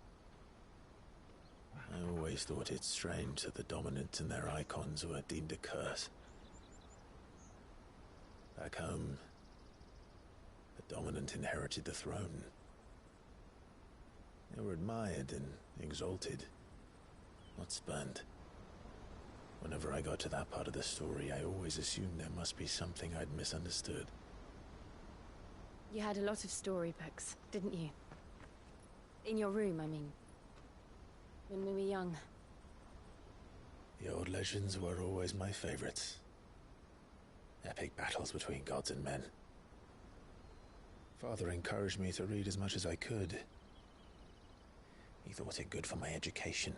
I always thought it strange that the dominant and their icons were deemed a curse. Back home, the dominant inherited the throne. They were admired and exalted, not spurned. Whenever I got to that part of the story, I always assumed there must be something I'd misunderstood. You had a lot of storybooks, didn't you? In your room, I mean. When we were young. The old legends were always my favorites. Epic battles between gods and men. Father encouraged me to read as much as I could. He thought it good for my education.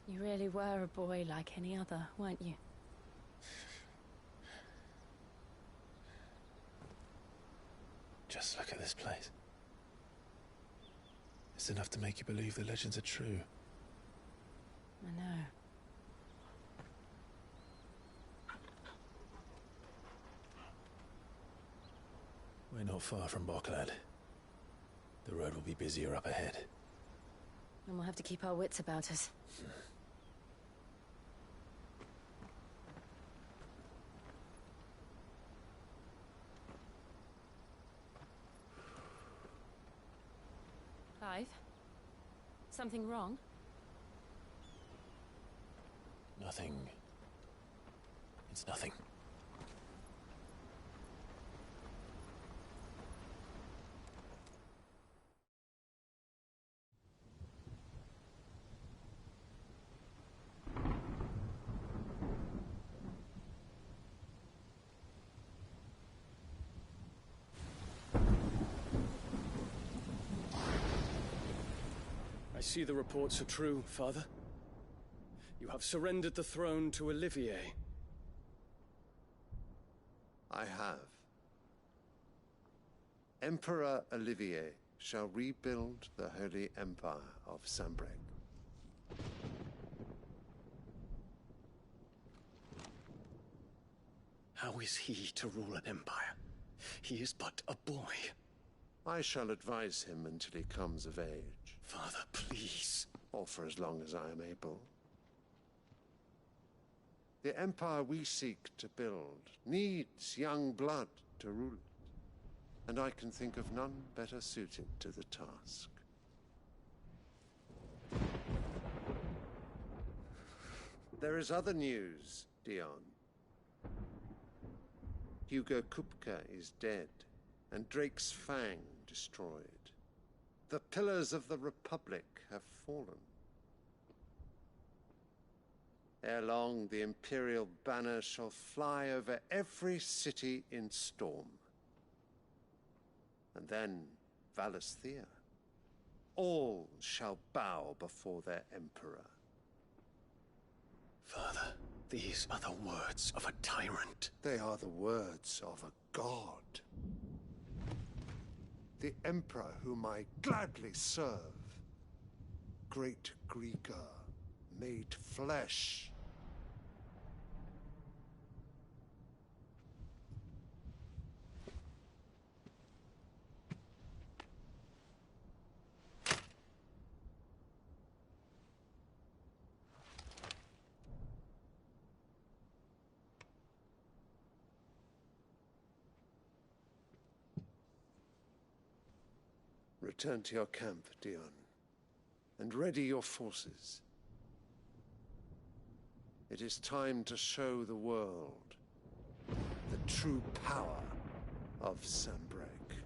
You really were a boy like any other, weren't you? Just look at this place. It's enough to make you believe the legends are true. I know. We're not far from Boklad. The road will be busier up ahead. And we'll have to keep our wits about us. Clive? Something wrong? Nothing. It's nothing. I see the reports are true, Father. You have surrendered the throne to Olivier. I have. Emperor Olivier shall rebuild the Holy Empire of Sanbreque. How is he to rule an empire? He is but a boy. I shall advise him until he comes of age. Father, please. Or for as long as I am able. The empire we seek to build needs young blood to rule it, and I can think of none better suited to the task. There is other news, Dion. Hugo Kupka is dead, and Drake's Fang destroyed. The pillars of the Republic have fallen. Ere long, the Imperial banner shall fly over every city in Storm. And then Valisthea. All shall bow before their Emperor. Father, these are the words of a tyrant. They are the words of a god. The Emperor whom I gladly serve. Great Greagor, made flesh. Return to your camp, Dion, and ready your forces. It is time to show the world the true power of Sanbreque.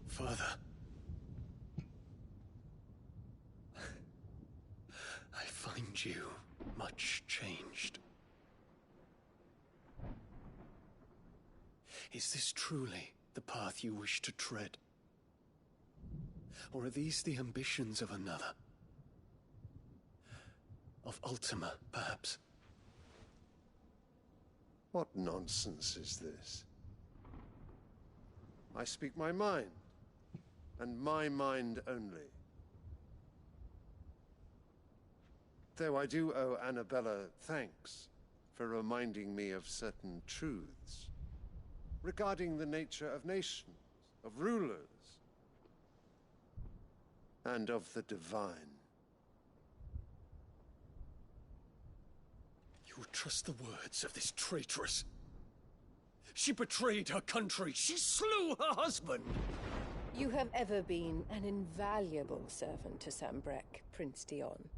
Father. I find you much changed. Is this truly the path you wish to tread? Or are these the ambitions of another? Of Ultima, perhaps? What nonsense is this? I speak my mind, and my mind only. Though I do owe Annabella thanks for reminding me of certain truths regarding the nature of nations, of rulers, and of the divine. You would trust the words of this traitress? She betrayed her country. She slew her husband. You have ever been an invaluable servant to Sambrek, Prince Dion.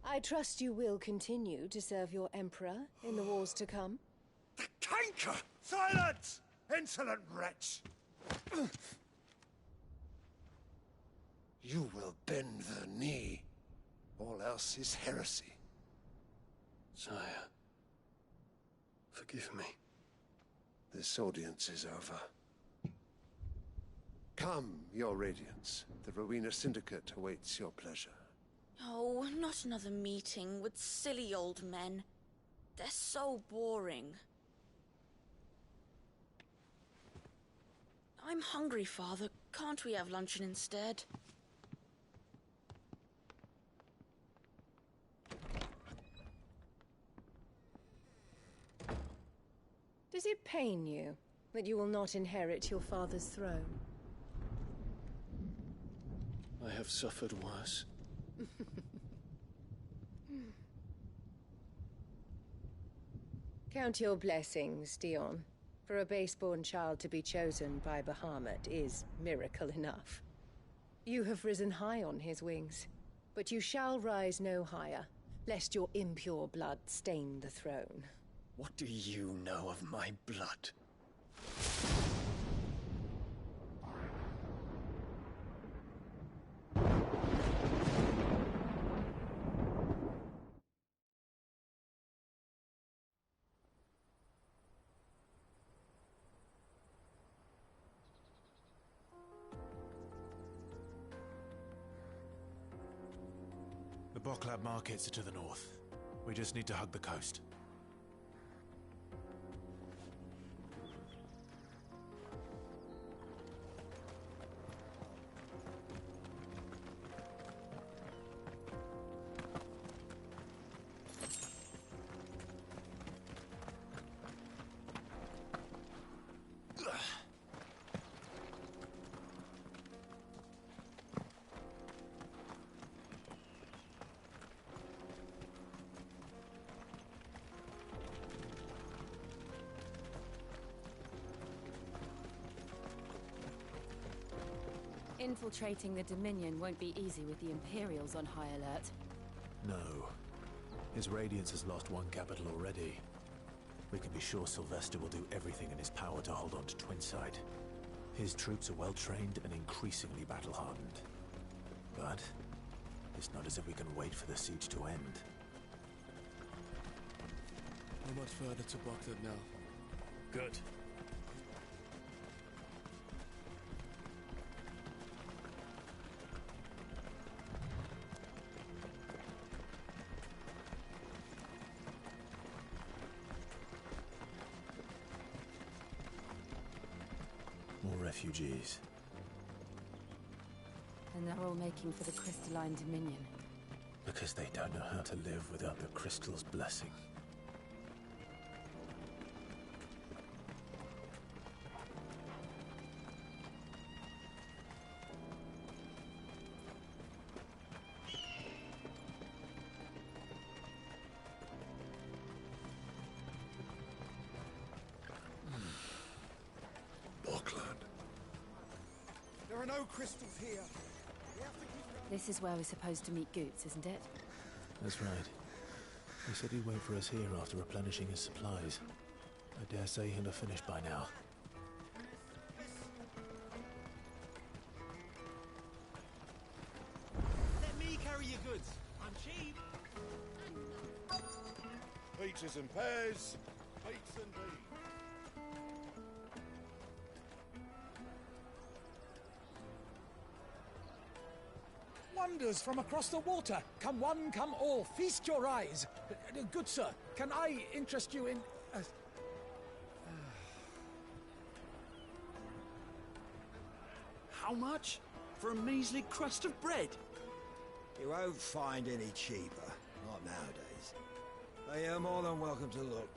I trust you will continue to serve your Emperor in the wars to come. The canker! Silence! Insolent wretch! You will bend the knee. All else is heresy. Sire, forgive me. This audience is over. Come, your Radiance. The Rowena Syndicate awaits your pleasure. Oh, not another meeting with silly old men. They're so boring. I'm hungry, Father. Can't we have luncheon instead? Does it pain you that you will not inherit your father's throne? I have suffered worse. Count your blessings, Dion. For a base-born child to be chosen by Bahamut is miracle enough. You have risen high on his wings, but you shall rise no higher, lest your impure blood stain the throne. What do you know of my blood? The Boklab markets are to the north. We just need to hug the coast. Infiltrating the Dominion won't be easy with the Imperials on high alert. No. His Radiance has lost one capital already. We can be sure Sylvester will do everything in his power to hold on to Twinside. His troops are well-trained and increasingly battle-hardened. But it's not as if we can wait for the siege to end. How much further to Boklab now? Good. More refugees. And they're all making for the Crystalline Dominion. Because they don't know how to live without the Crystal's blessing. There are no crystals here. This is where we're supposed to meet Goots, isn't it? That's right. He said he'd wait for us here after replenishing his supplies. I dare say he'll have finished by now. Let me carry your goods. I'm cheap. Peaches and pears, peats and beans. Wonders from across the water. Come one, come all. Feast your eyes. Good sir, can I interest you in... How much? For a measly crust of bread? You won't find any cheaper. Not nowadays. But you're more than welcome to look.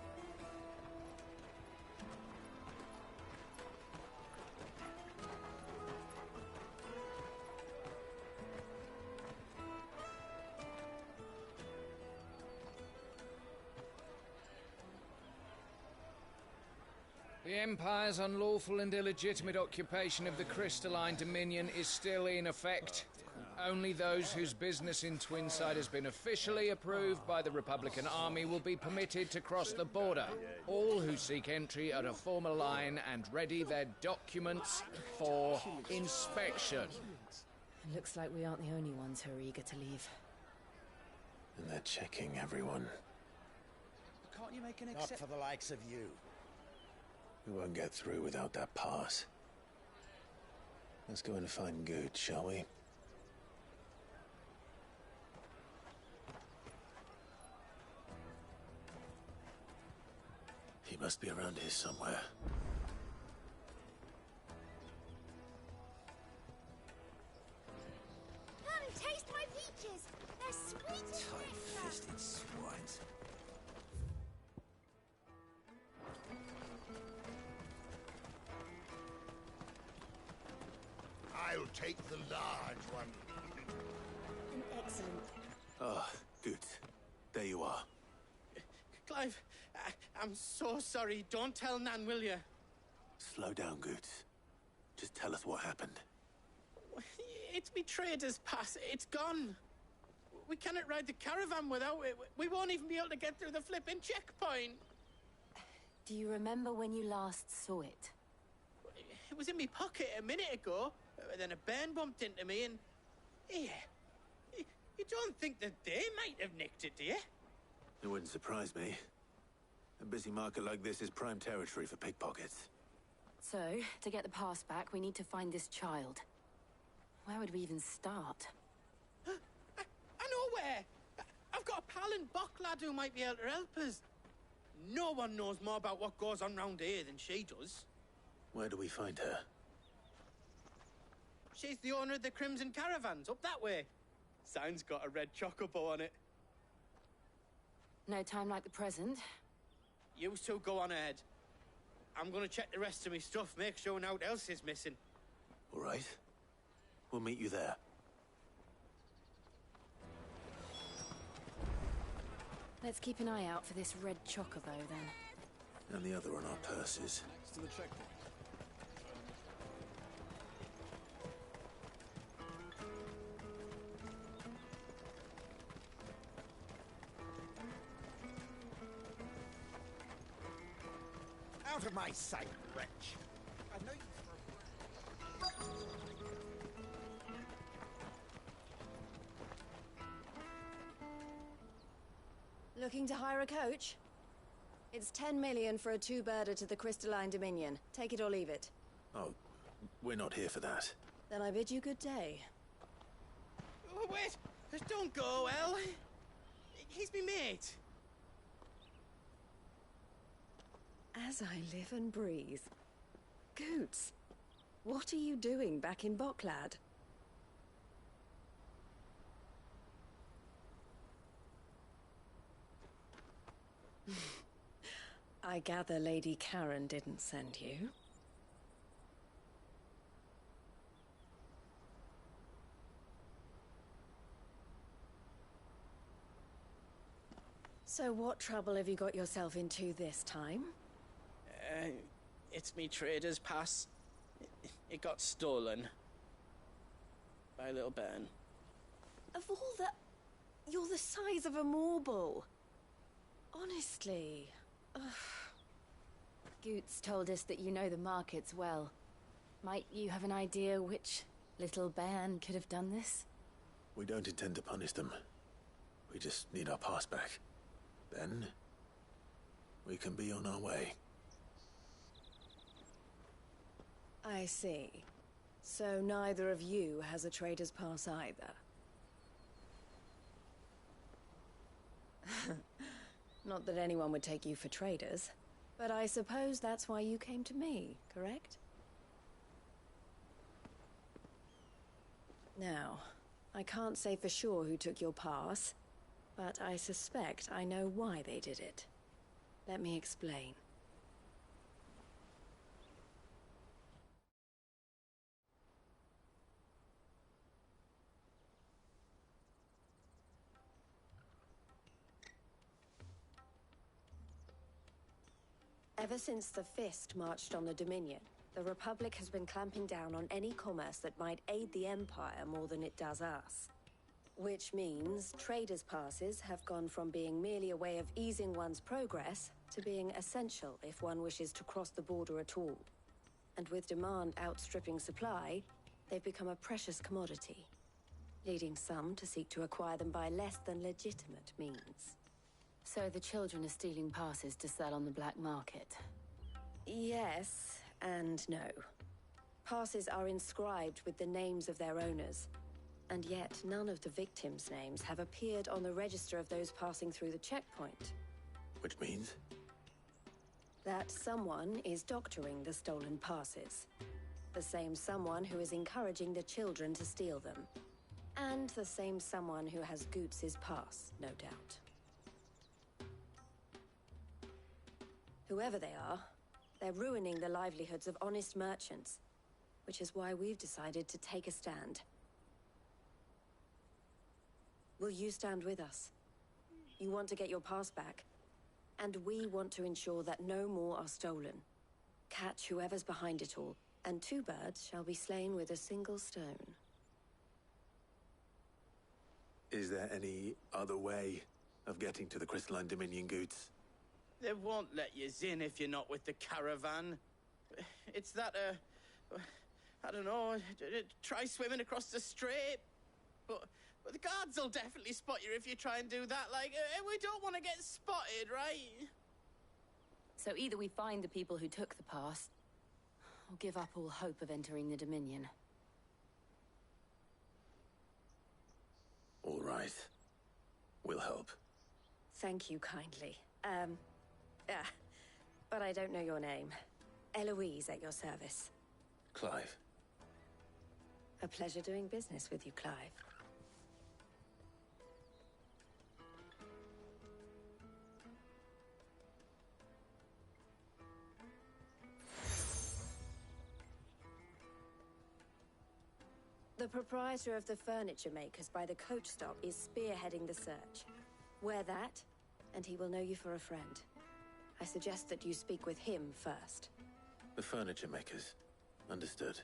The Empire's unlawful and illegitimate occupation of the Crystalline Dominion is still in effect. Only those whose business in Twinside has been officially approved by the Republican Army will be permitted to cross the border. All who seek entry are to form a line and ready their documents for inspection. Looks like we aren't the only ones who are eager to leave. And they're checking everyone. Can't you make an Not for the likes of you. We won't get through without that pass. Let's go and find Good, shall we? He must be around here somewhere. Come, taste my peaches! They're sweet as Tight-fisted swines. I'll take the large one. Excellent. Ah, good. There you are. Clive, I'm so sorry. Don't tell Nan, will you? Slow down, Goots. Just tell us what happened. It's me trader's pass. It's gone. We cannot ride the caravan without it. We won't even be able to get through the flipping checkpoint. Do you remember when you last saw it? It was in my pocket a minute ago. Then a bairn bumped into me and... Yeah. You don't think that they might have nicked it, do you? It wouldn't surprise me. A busy market like this is prime territory for pickpockets. So, to get the pass back, we need to find this child. Where would we even start? I know where! I've got a pal in Bocklad who might be able to help us. No one knows more about what goes on round here than she does. Where do we find her? She's the owner of the Crimson Caravans, up that way. Sign's got a red chocobo on it. No time like the present. You two go on ahead. I'm gonna check the rest of my stuff, make sure naught else is missing. All right. We'll meet you there. Let's keep an eye out for this red chocobo, then. And the other on our purses. Next to the checkpoint. Out of my sight, wretch. I know you Looking to hire a coach? It's 10 million for a two-birder to the Crystalline Dominion. Take it or leave it. Oh, we're not here for that. Then I bid you good day. Oh, wait! Don't go, El. He's me mate. As I live and breathe. Goots, what are you doing back in Bocklad? I gather Lady Karen didn't send you. So what trouble have you got yourself into this time? It's me trader's pass. It got stolen. By a little bairn. Of all the... You're the size of a marble. Honestly. Ugh. Goots told us that you know the markets well. Might you have an idea which little bairn could have done this? We don't intend to punish them. We just need our pass back. Then, we can be on our way. I see. So neither of you has a trader's pass either. Not that anyone would take you for traders, but I suppose that's why you came to me, correct? Now, I can't say for sure who took your pass, but I suspect I know why they did it. Let me explain. Ever since the Fist marched on the Dominion, the Republic has been clamping down on any commerce that might aid the Empire more than it does us. Which means traders' passes have gone from being merely a way of easing one's progress to being essential if one wishes to cross the border at all. And with demand outstripping supply, they've become a precious commodity, leading some to seek to acquire them by less than legitimate means. So the children are stealing passes to sell on the black market? Yes and no. Passes are inscribed with the names of their owners, and yet none of the victims' names have appeared on the register of those passing through the checkpoint. Which means? That someone is doctoring the stolen passes. The same someone who is encouraging the children to steal them. And the same someone who has Goots' pass, no doubt. Whoever they are, they're ruining the livelihoods of honest merchants, which is why we've decided to take a stand. Will you stand with us? You want to get your pass back, and we want to ensure that no more are stolen. Catch whoever's behind it all, and 2 birds shall be slain with a single stone. Is there any other way of getting to the Crystalline Dominion, Goots? They won't let you in if you're not with the caravan. It's that, I don't know, try swimming across the strait. But the guards will definitely spot you if you try and do that. Like, we don't want to get spotted, right? So either we find the people who took the pass, or give up all hope of entering the Dominion. All right. We'll help. Thank you kindly. But I don't know your name. Eloise at your service. Clive. A pleasure doing business with you, Clive. The proprietor of the furniture makers by the coach stop is spearheading the search. Wear that, and he will know you for a friend. I suggest that you speak with him first. The furniture makers. Understood.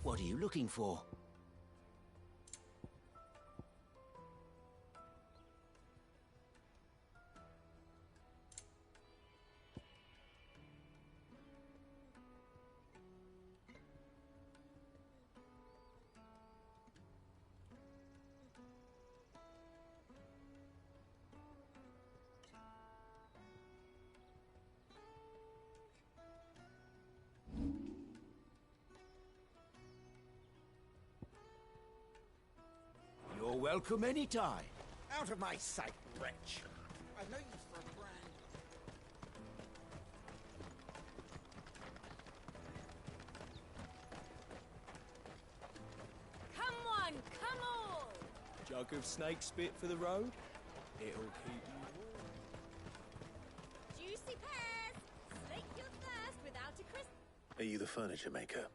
What are you looking for? You're welcome anytime. Out of my sight, wretch. I've no use for a brand. Come on, come all! Jug of snake spit for the road? It'll keep you warm. Juicy pears! Slake your thirst without a crisp... Are you the furniture maker?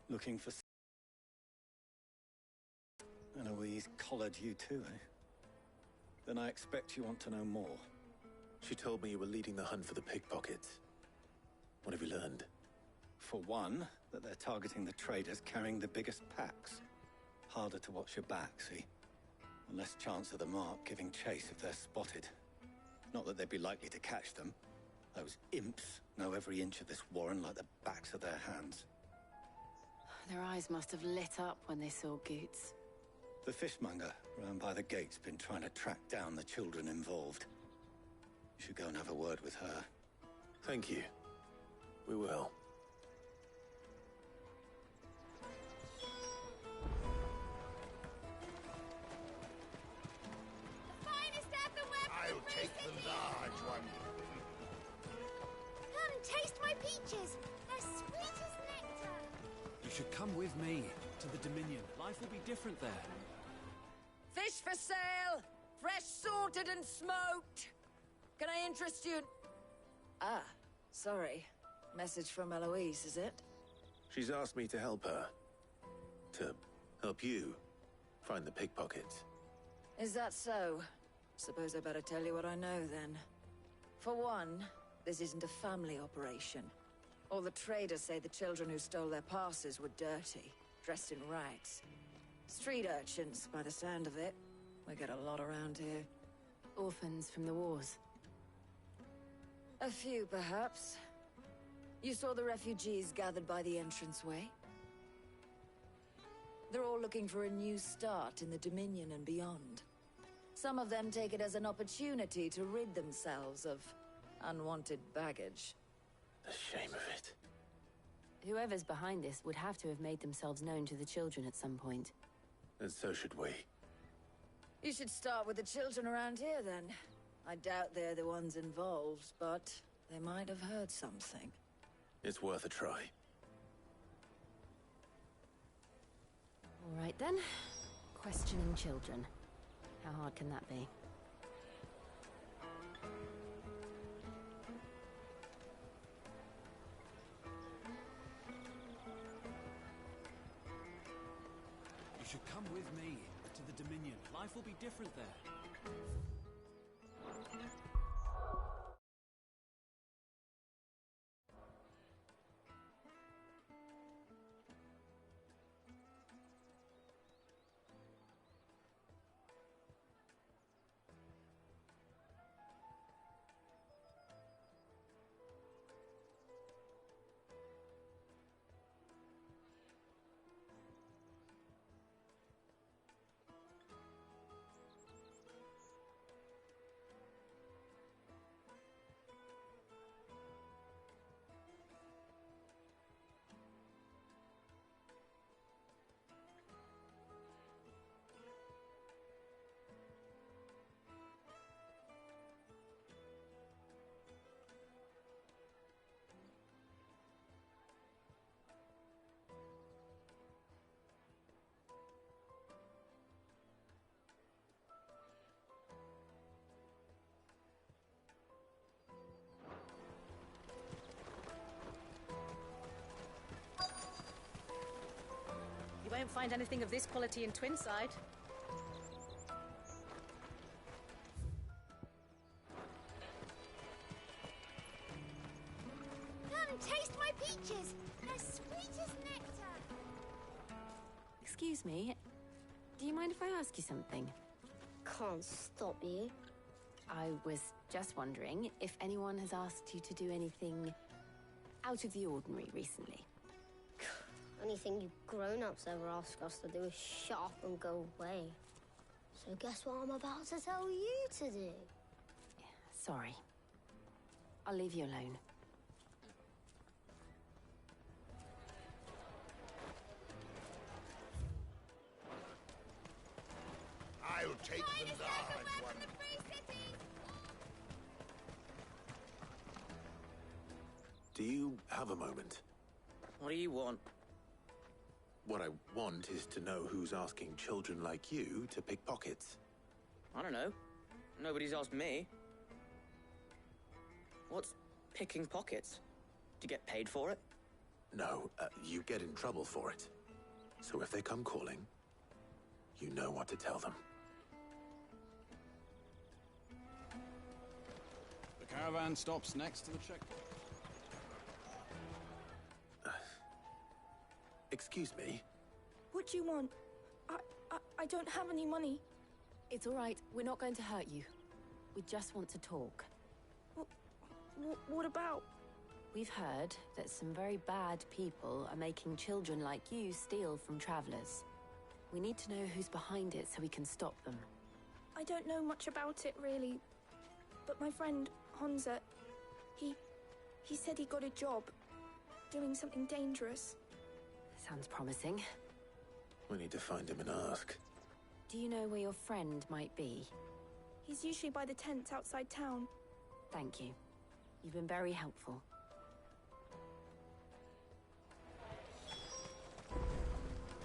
Looking for... Eloise collared you too, eh? Then I expect you want to know more. She told me you were leading the hunt for the pickpockets. What have you learned? For one, that they're targeting the traders carrying the biggest packs. Harder to watch your back, see? And less chance of the mark giving chase if they're spotted. Not that they'd be likely to catch them. Those imps know every inch of this warren like the backs of their hands. Their eyes must have lit up when they saw Goots. The fishmonger round by the gate's been trying to track down the children involved. You should go and have a word with her. Thank you. We will. I'll take the large one. Come, taste my peaches. They're sweet as nectar. You should come with me to the Dominion. Life will be different there. Fish for sale! Fresh sorted and smoked! Can I interest you in... Ah, sorry. Message from Eloise, is it? She's asked me to help her. To help you find the pickpockets. Is that so? Suppose I better tell you what I know, then. For one, this isn't a family operation. All the traders say the children who stole their passes were dirty, dressed in rags. Street urchins, by the sound of it. We get a lot around here. Orphans from the wars. A few, perhaps. You saw the refugees gathered by the entranceway? They're all looking for a new start in the Dominion and beyond. Some of them take it as an opportunity to rid themselves of unwanted baggage. The shame of it. Whoever's behind this would have to have made themselves known to the children at some point. And so should we. You should start with the children around here, then. I doubt they're the ones involved, but they might have heard something. It's worth a try. All right, then. Questioning children. How hard can that be? You should come with me to the Dominion. Life will be different there. You won't find anything of this quality in Twinside. Come, taste my peaches. They're sweet as nectar. Excuse me. Do you mind if I ask you something? Can't stop you. I was just wondering if anyone has asked you to do anything out of the ordinary recently. Anything you grown-ups ever ask us to do is shut up and go away. So guess what I'm about to tell you to do? Sorry. I'll leave you alone. I'll take the large one. Do you have a moment? What do you want? What I want is to know who's asking children like you to pick pockets. I don't know. Nobody's asked me. What's picking pockets? Do you get paid for it? No, you get in trouble for it. So if they come calling, you know what to tell them. The caravan stops next to the checkpoint. Excuse me? What do you want? I don't have any money. It's all right. We're not going to hurt you. We just want to talk. What about? We've heard that some very bad people are making children like you steal from travelers. We need to know who's behind it so we can stop them. I don't know much about it, really. But my friend, Honza, he said he got a job doing something dangerous. Sounds promising. We need to find him and ask. Do you know where your friend might be? He's usually by the tents outside town. Thank you. You've been very helpful.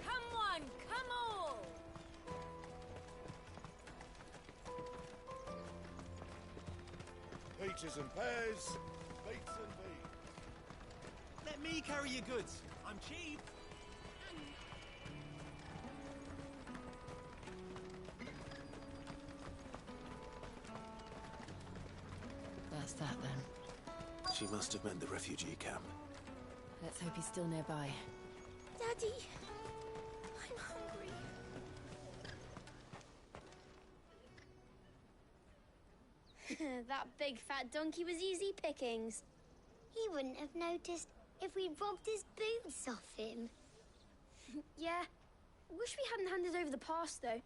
Come on, come all! Peaches and pears, beets and beans. Let me carry your goods. I'm cheap. That's that then. She must have meant the refugee camp. Let's hope he's still nearby. Daddy, I'm hungry. That big fat donkey was easy pickings. He wouldn't have noticed if we'd robbed his boots off him. Yeah. Wish we hadn't handed over the pass, though.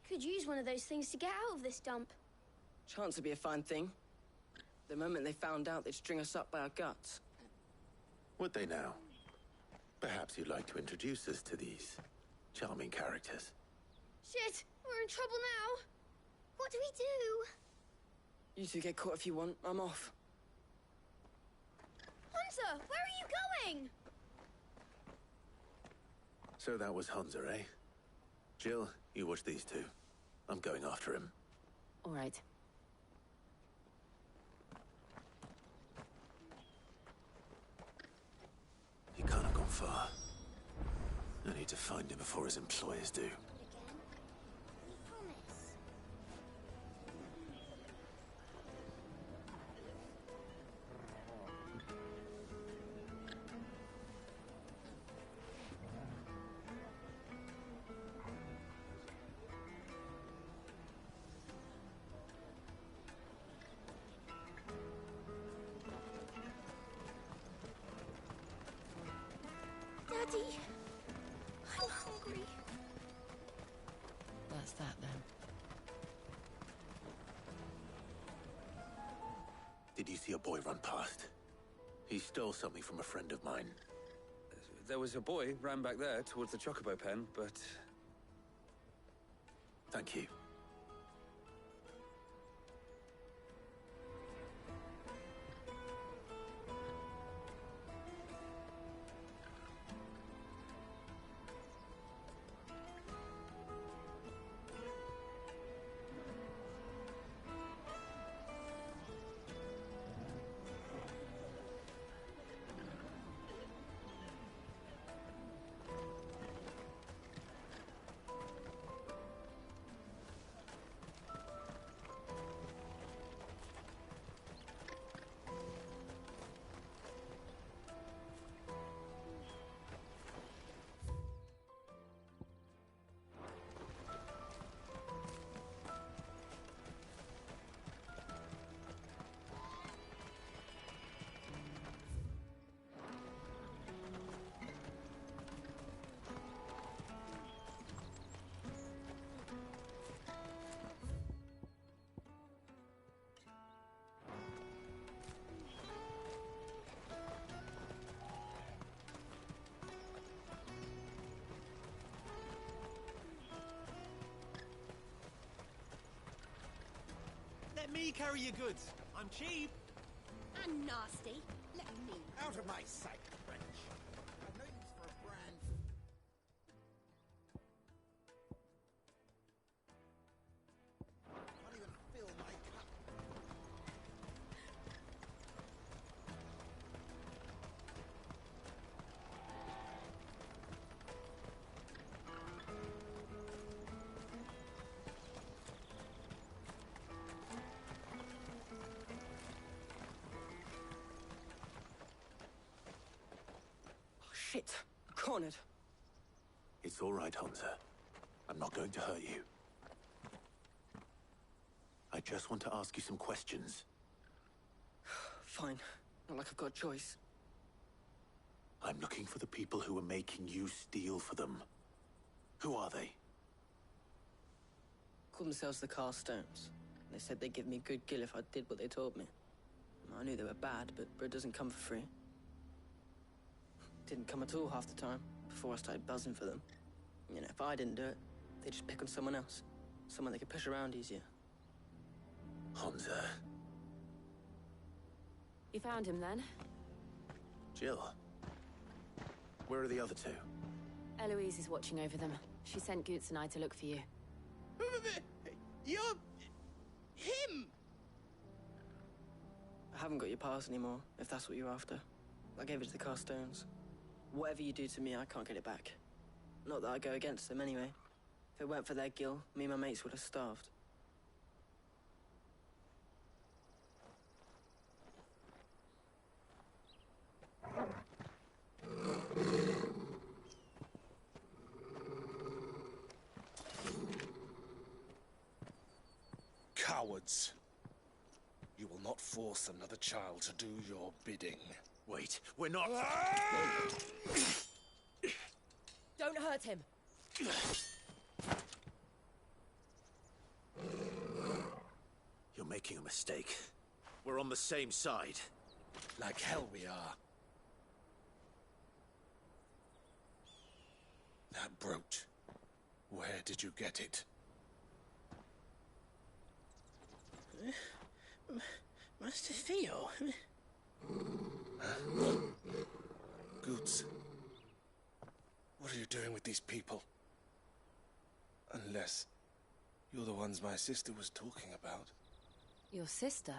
Could use one of those things to get out of this dump. Chance would be a fine thing. The moment they found out, they'd string us up by our guts. Would they now? Perhaps you'd like to introduce us to these charming characters. Shit, we're in trouble now. What do we do? You two get caught if you want. I'm off. Hunter, where are you going? So that was Hunter, eh? Jill, you watch these two. I'm going after him. All right. He can't have gone far. I need to find him before his employers do. Daddy, I'm hungry. That's that then. Did you see a boy run past? He stole something from a friend of mine. There was a boy ran back there towards the Chocobo pen, but... Thank you. Let me carry your goods. I'm cheap. And nasty. Let me. Out of my sight, French. I've no use for a brand. Can't even fill my cup. Shit. Cornered. It's all right, Hunter. I'm not going to hurt you. I just want to ask you some questions. Fine. Not like I've got a choice. I'm looking for the people who are making you steal for them. Who are they? Called themselves the Carstones. They said they'd give me a good gill if I did what they told me. I knew they were bad, but bread doesn't come for free. Didn't come at all half the time, before I started buzzing for them. You know, if I didn't do it, they'd just pick on someone else. Someone they could push around easier. Honza. You found him then? Jill. Where are the other two? Eloise is watching over them. She sent Goots and I to look for you. You're... him! I haven't got your pass anymore, if that's what you're after. I gave it to the Carstones. Whatever you do to me, I can't get it back. Not that I go against them anyway. If it weren't for their gill, me and my mates would have starved. Cowards. You will not force another child to do your bidding. Wait, we're not... Don't hurt him! You're making a mistake. We're on the same side. Like hell we are. That brooch. Where did you get it? Master Theo? Goots. What are you doing with these people? Unless you're the ones my sister was talking about. Your sister?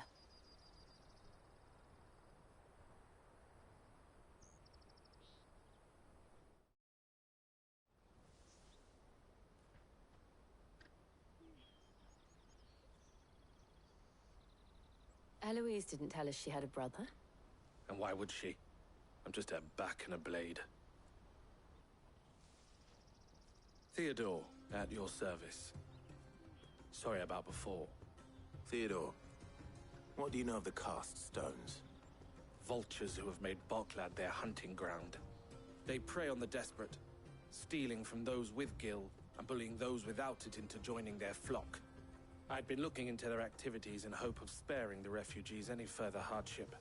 Eloise didn't tell us she had a brother. And why would she? I'm just a back and a blade. Theodore, at your service. Sorry about before. Theodore, what do you know of the Cast Stones? Vultures who have made Boklad their hunting ground. They prey on the desperate, stealing from those with gil and bullying those without it into joining their flock. I'd been looking into their activities in hope of sparing the refugees any further hardship.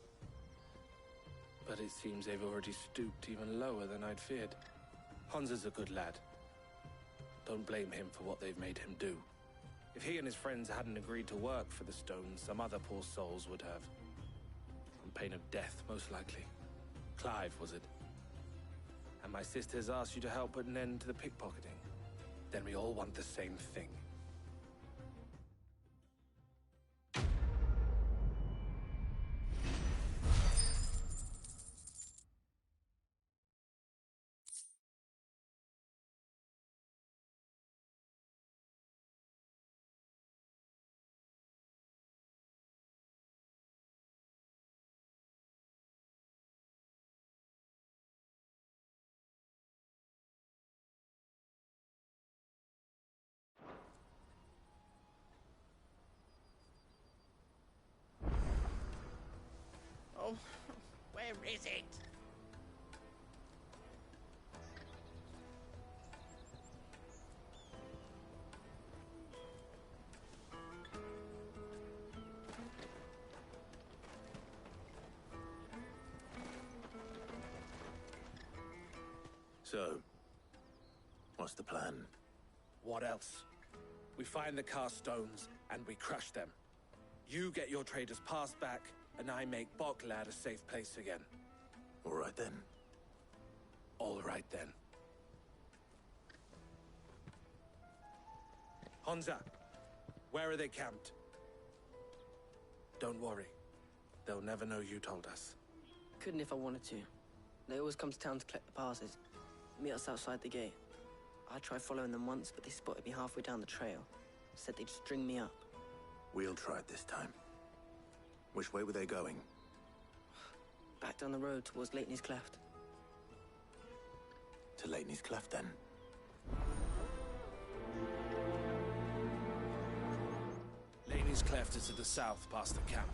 But it seems they've already stooped even lower than I'd feared. Honza's a good lad. Don't blame him for what they've made him do. If he and his friends hadn't agreed to work for the Stones, some other poor souls would have. On pain of death, most likely. Clive, was it? And my sisters asked you to help put an end to the pickpocketing. Then we all want the same thing. Oh, where is it? So, what's the plan? What else? We find the Carstones and we crush them. You get your trader's pass back, and I make Boklad a safe place again. All right then. All right then. Honza, where are they camped? Don't worry. They'll never know you told us. Couldn't if I wanted to. They always come to town to collect the passes. Meet us outside the gate. I tried following them once, but they spotted me halfway down the trail. Said they'd string me up. We'll try it this time. Which way were they going? Back down the road towards Leitney's Cleft. To Leitney's Cleft, then? Leitney's Cleft is to the south, past the camp.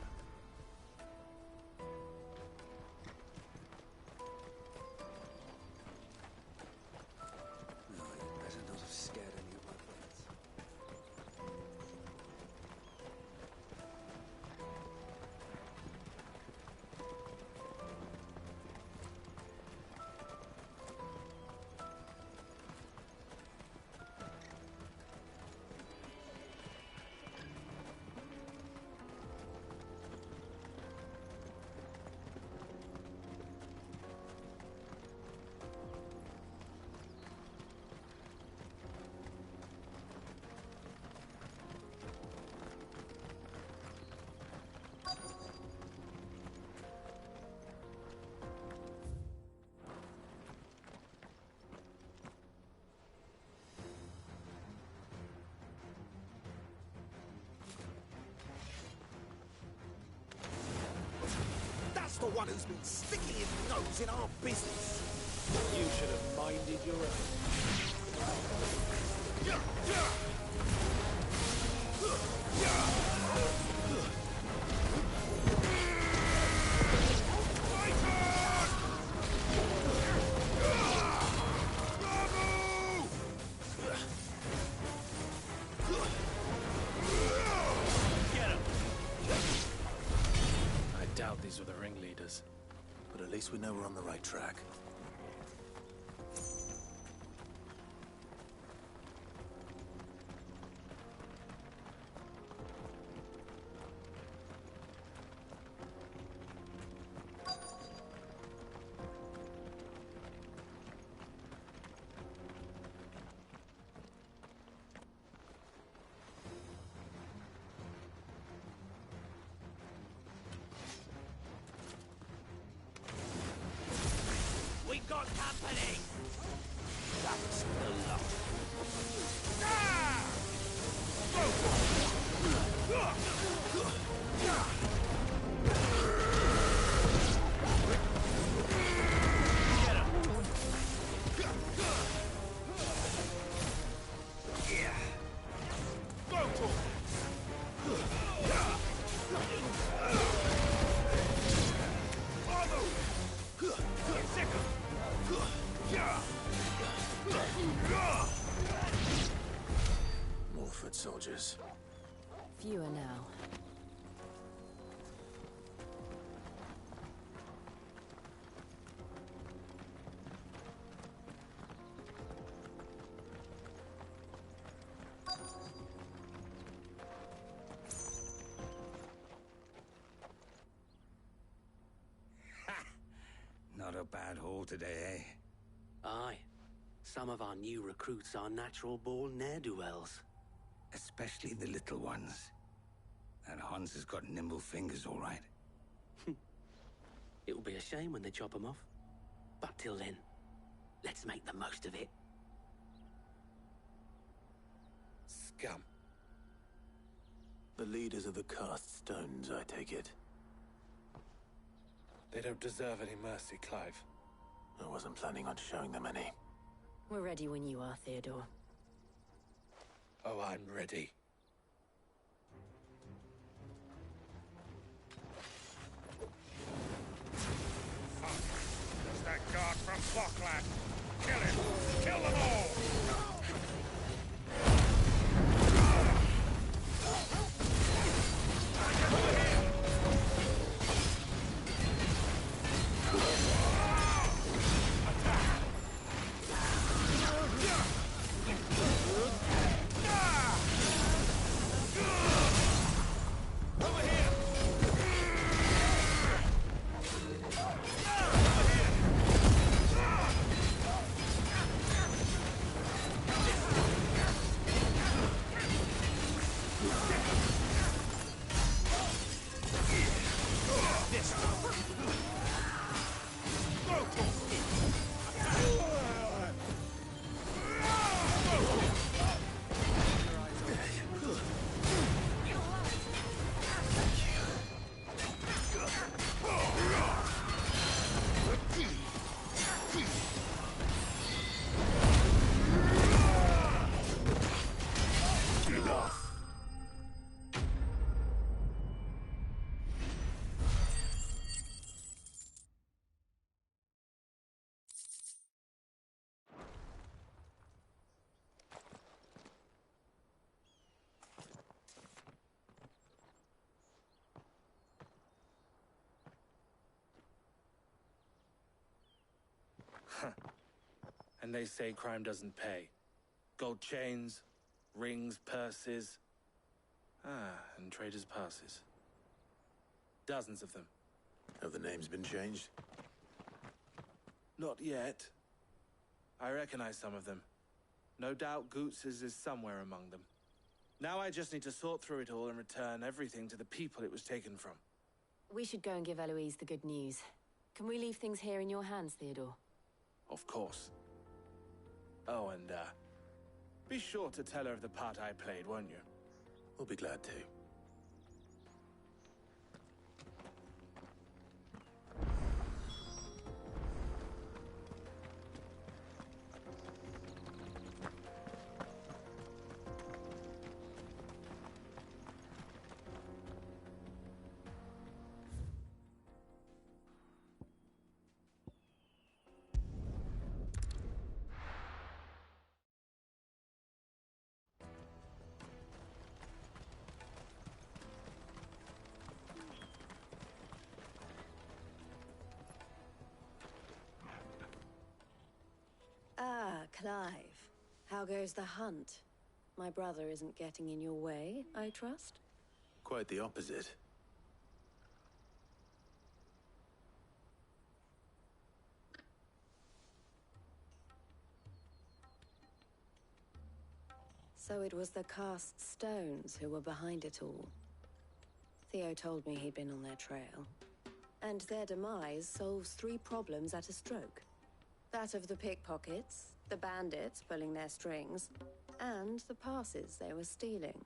You're one who's been sticking his nose in our business. You should have minded your own. I doubt these were the ringleaders, but at least we know we're on the right track. We've got company! That's the lot. More foot soldiers. Fewer now. Not a bad haul today, eh? Aye. Some of our new recruits are natural-born ne'er-do-wells. Especially the little ones. That Hans has got nimble fingers, all right. It'll be a shame when they chop them off. But till then, let's make the most of it. Scum. The leaders of the cast stones, I take it. They don't deserve any mercy, Clive. I wasn't planning on showing them any. We're ready when you are, Theodore. Oh, I'm ready. There's that guard from Boklat. Kill him! Kill them all! And they say crime doesn't pay. Gold chains, rings, purses. And traders' passes. Dozens of them. Have the names been changed? Not yet. I recognize some of them. No doubt Goots's is somewhere among them. Now I just need to sort through it all and return everything to the people it was taken from. We should go and give Eloise the good news. Can we leave things here in your hands, Theodore? Of course. Oh, and, be sure to tell her of the part I played, won't you? We'll be glad to. Clive, how goes the hunt? My brother isn't getting in your way, I trust? Quite the opposite. So it was the cast stones who were behind it all. Theo told me he'd been on their trail. And their demise solves 3 problems at a stroke. That of the pickpockets, the bandits pulling their strings, and the passes they were stealing.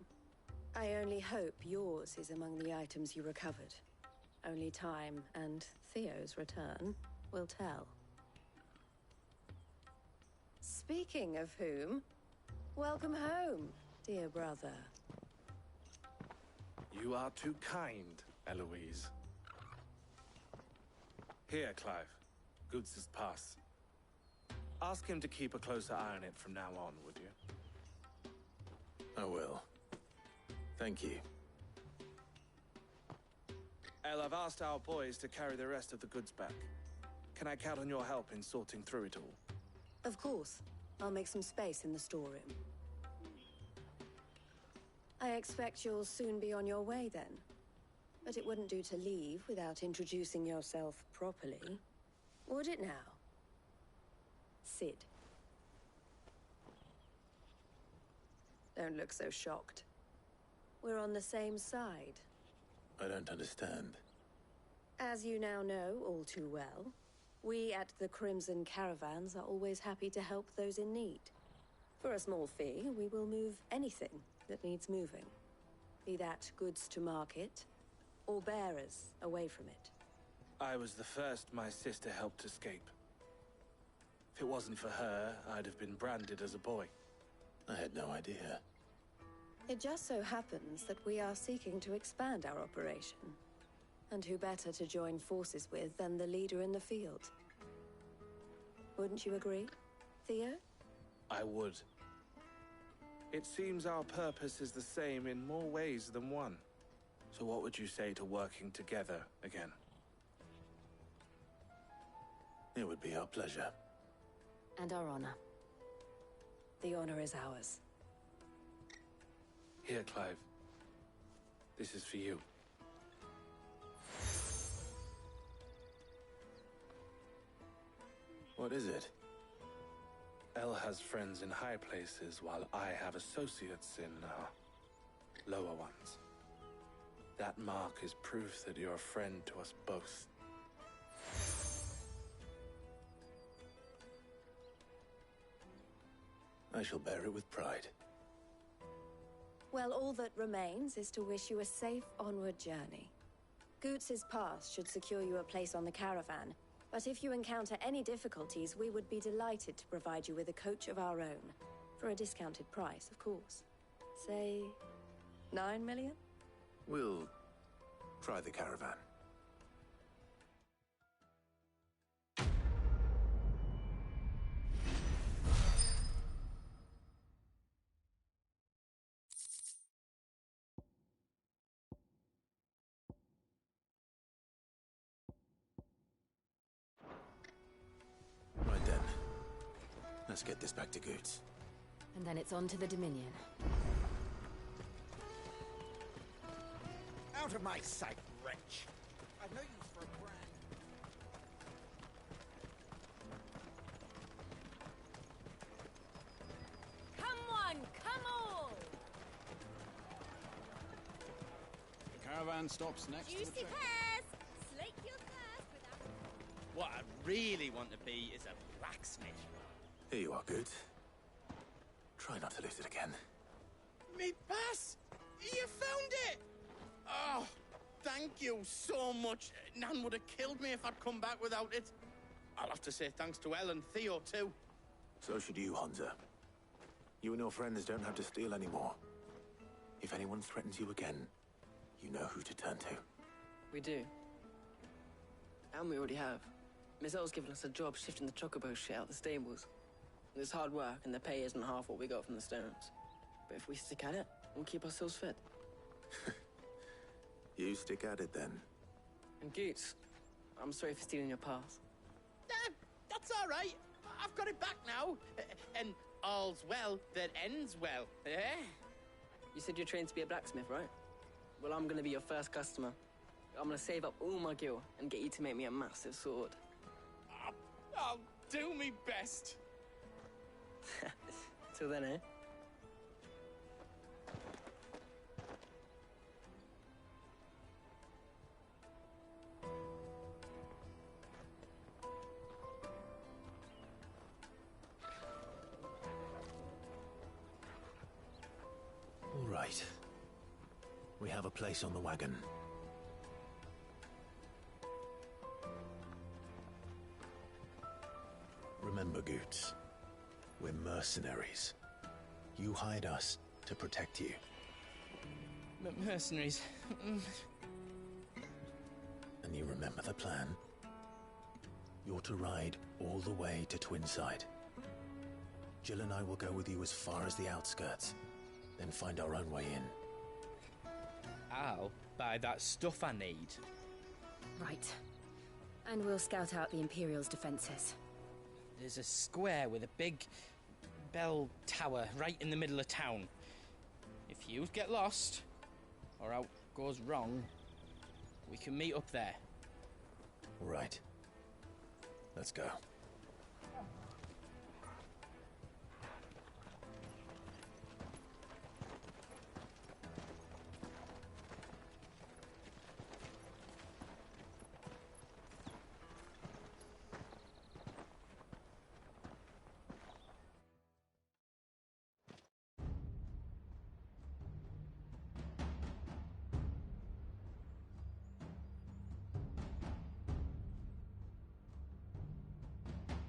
I only hope yours is among the items you recovered. Only time and Theo's return will tell. Speaking of whom, welcome home, dear brother. You are too kind, Eloise. Here, Clive. Goods' pass. Ask him to keep a closer eye on it from now on, would you? I will. Thank you. El, I've asked our boys to carry the rest of the goods back. Can I count on your help in sorting through it all? Of course. I'll make some space in the storeroom. I expect you'll soon be on your way then. But it wouldn't do to leave without introducing yourself properly. Would it now? Sid. Don't look so shocked. We're on the same side. I don't understand. As you now know all too well, we at the Crimson Caravans are always happy to help those in need. For a small fee, we will move anything that needs moving. Be that goods to market, or bearers away from it. I was the first my sister helped escape. If it wasn't for her, I'd have been branded as a boy. I had no idea. It just so happens that we are seeking to expand our operation. And who better to join forces with than the leader in the field? Wouldn't you agree, Theo? I would. It seems our purpose is the same in more ways than one. So what would you say to working together again? It would be our pleasure. And our honor. The honor is ours. Here, Clive. This is for you. What is it? El has friends in high places, while I have associates in, lower ones. That mark is proof that you're a friend to us both. I shall bear it with pride. Well, all that remains is to wish you a safe onward journey. Goots' pass should secure you a place on the caravan, but if you encounter any difficulties, we would be delighted to provide you with a coach of our own. For a discounted price, of course. Say, 9 million? We'll try the caravan. Right then. Let's get this back to Goots. And then it's on to the Dominion. Out of my sight, wretch! I've no use for a brand. Come on, come all! The caravan stops next to the Juicy train. pears! Slake your thirst without... What I really want to be is a blacksmith. Here you are, Goots. Try not to lose it again. Me pass! You found it! Oh, thank you so much. Nan would have killed me if I'd come back without it. I'll have to say thanks to El and Theo, too. So should you, Honza. You and your friends don't have to steal anymore. If anyone threatens you again, you know who to turn to. We do. And we already have. Miss Elle's given us a job shifting the chocobo shit out the stables. It's hard work, and the pay isn't half what we got from the stones. But if we stick at it, we'll keep ourselves fed. You stick at it, then. And Goots, I'm sorry for stealing your pass. That's all right. I've got it back now. And all's well that ends well, eh? You said you're trained to be a blacksmith, right? Well, I'm gonna be your first customer. I'm gonna save up all my gil and get you to make me a massive sword. I'll do me best. Till then, eh? All right. We have a place on the wagon. Remember, Goots, we're mercenaries. You hired us to protect you. Mercenaries. And you remember the plan? You're to ride all the way to Twinside. Jill and I will go with you as far as the outskirts, then find our own way in. I'll buy that stuff I need. Right. And we'll scout out the Imperial's defenses. There's a square with a big bell tower right in the middle of town. If you get lost, or out goes wrong, we can meet up there. All right. Let's go.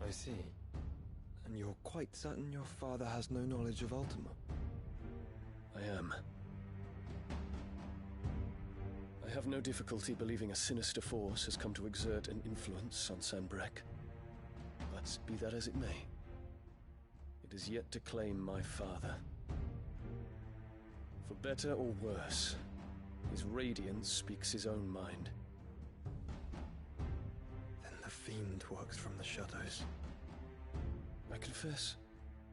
I see. And you're quite certain your father has no knowledge of Ultima? I am. I have no difficulty believing a sinister force has come to exert an influence on Sanbreque. But be that as it may, it is yet to claim my father. For better or worse, his radiance speaks his own mind. Then the fiend works from the shadows. I confess,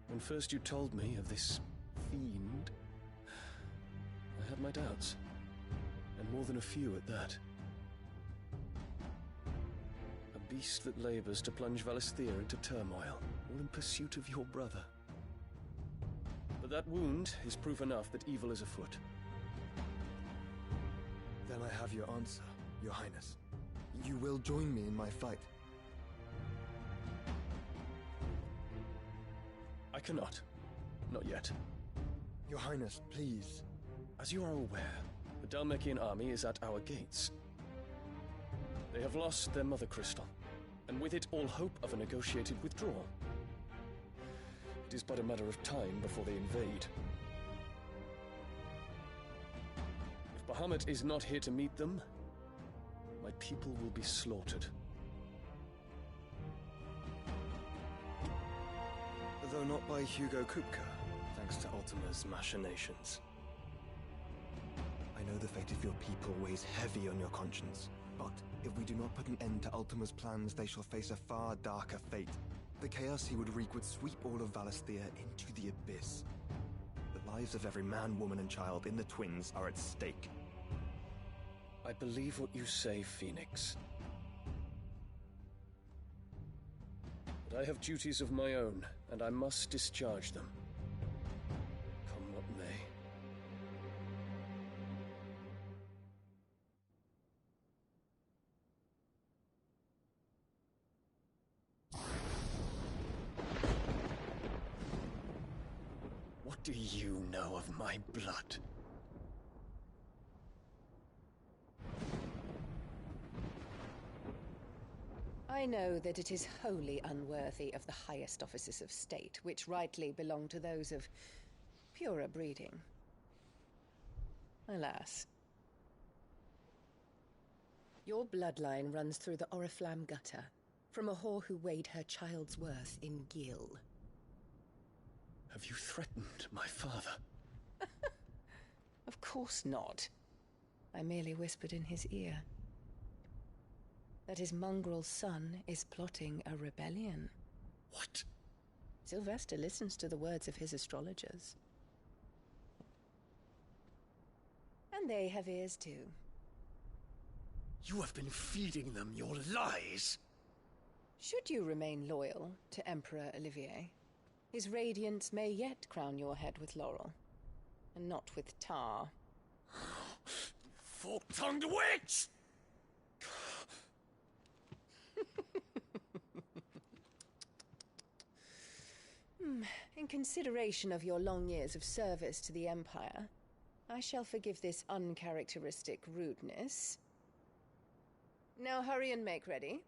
when first you told me of this fiend, I had my doubts, and more than a few at that. A beast that labors to plunge Valisthea into turmoil, all in pursuit of your brother. But that wound is proof enough that evil is afoot. Then I have your answer, Your Highness. You will join me in my fight. I cannot. Not yet. Your Highness, please. As you are aware, the Dhalmekian army is at our gates. They have lost their mother crystal, and with it all hope of a negotiated withdrawal. It is but a matter of time before they invade. If Bahamut is not here to meet them, my people will be slaughtered. Though not by Hugo Kupka, thanks to Ultima's machinations. I know the fate of your people weighs heavy on your conscience, but if we do not put an end to Ultima's plans, they shall face a far darker fate. The chaos he would wreak would sweep all of Valisthea into the abyss. The lives of every man, woman, and child in the Twins are at stake. I believe what you say, Phoenix. But I have duties of my own, and I must discharge them. Come what may. What do you know of my blood? I know that it is wholly unworthy of the highest offices of state, which rightly belong to those of purer breeding. Alas. Your bloodline runs through the Oriflamme gutter, from a whore who weighed her child's worth in gil. Have you threatened my father? Of course not. I merely whispered in his ear that his mongrel son is plotting a rebellion. What? Sylvester listens to the words of his astrologers. And they have ears too. You have been feeding them your lies! Should you remain loyal to Emperor Olivier, his radiance may yet crown your head with laurel, and not with tar. Fork-tongued witch! In consideration of your long years of service to the Empire, I shall forgive this uncharacteristic rudeness. Now hurry and make ready,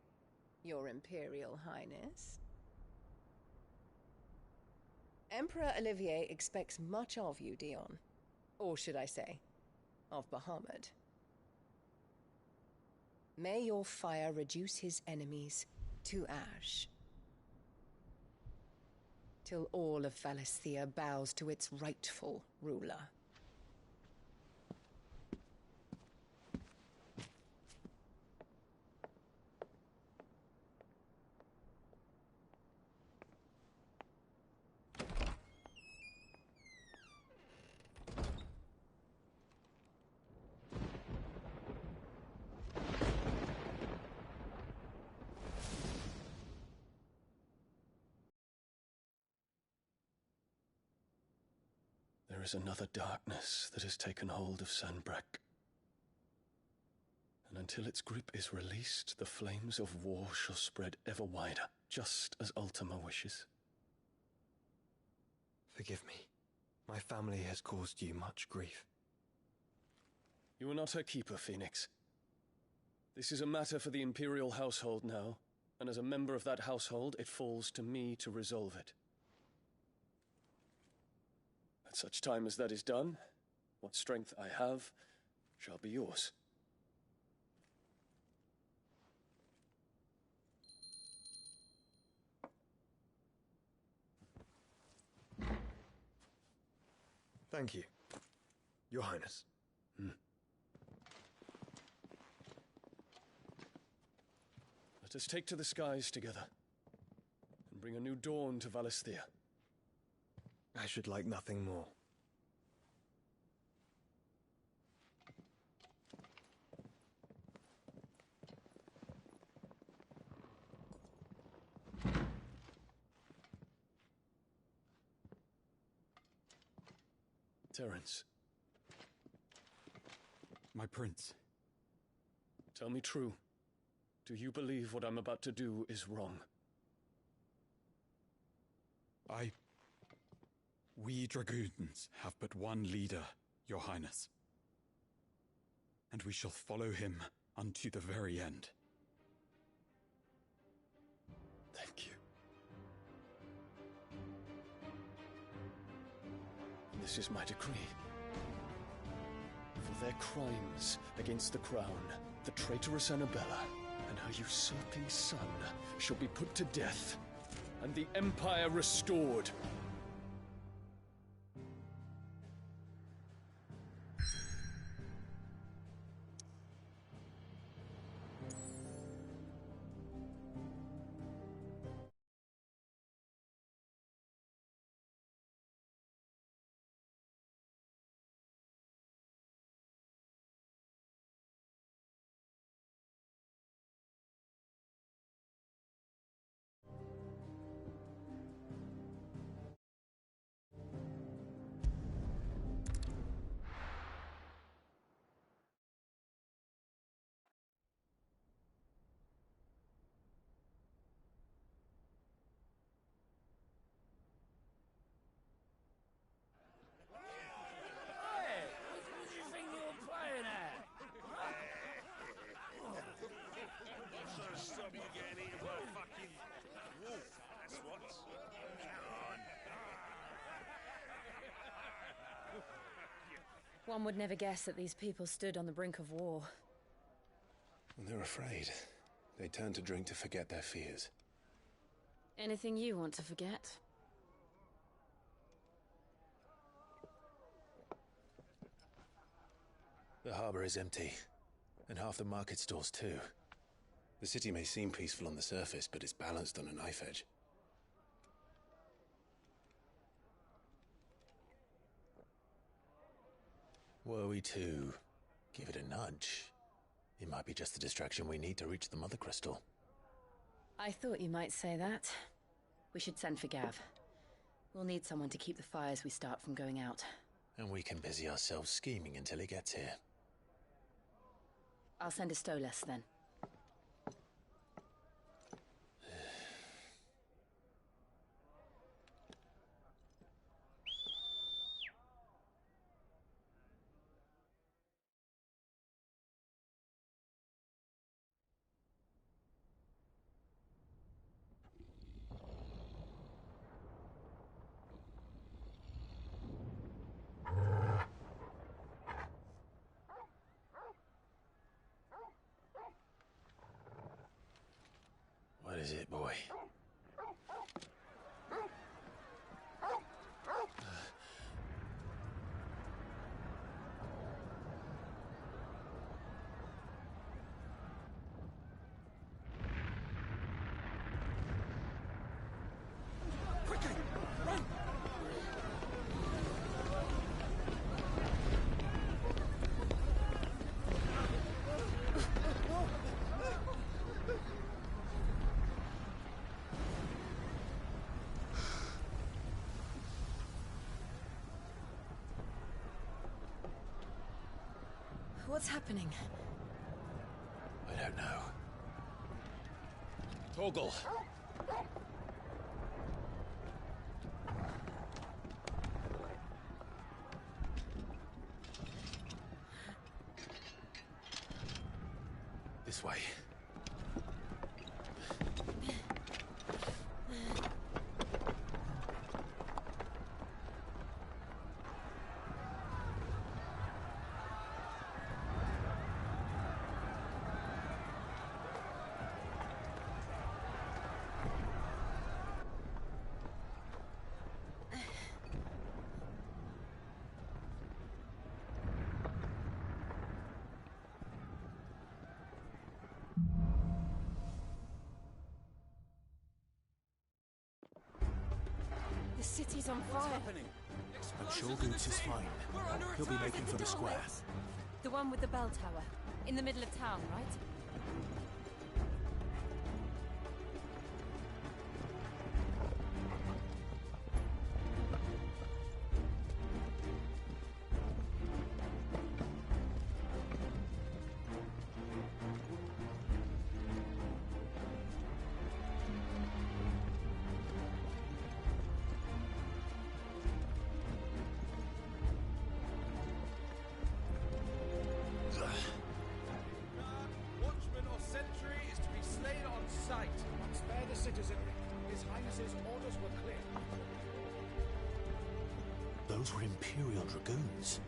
Your Imperial Highness. Emperor Olivier expects much of you, Dion. Or should I say, of Bahamut. May your fire reduce his enemies to ash, till all of Valisthea bows to its rightful ruler. There is another darkness that has taken hold of Sanbreque. And until its grip is released, the flames of war shall spread ever wider, just as Ultima wishes. Forgive me. My family has caused you much grief. You are not her keeper, Phoenix. This is a matter for the Imperial household now, and as a member of that household, it falls to me to resolve it. At such time as that is done, what strength I have shall be yours. Thank you, Your Highness. Let us take to the skies together, and bring a new dawn to Valisthea. I should like nothing more. Terence. My prince. Tell me true. Do you believe what I'm about to do is wrong? We Dragoons have but one leader, Your Highness. And we shall follow him unto the very end. Thank you. This is my decree. For their crimes against the crown, the traitorous Annabella and her usurping son shall be put to death, and the Empire restored. One would never guess that these people stood on the brink of war. Well, they're afraid. They turn to drink to forget their fears. Anything you want to forget? The harbor is empty, and half the market stalls too. The city may seem peaceful on the surface, but it's balanced on a knife edge. Were we to give it a nudge, it might be just the distraction we need to reach the Mother Crystal. I thought you might say that. We should send for Gav. We'll need someone to keep the fires we start from going out. And we can busy ourselves scheming until he gets here. I'll send a Stolas then. What is it, boy? Quickly! Run! What's happening? I don't know. Torgal! This way. The city's on fire. What's happening? I'm sure Goots is fine. He'll be making for the square. The one with the bell tower. In the middle of town, right? Watchman or sentry is to be slain on sight. Spare the citizenry. His Highness's orders were clear. Those were Imperial Dragoons.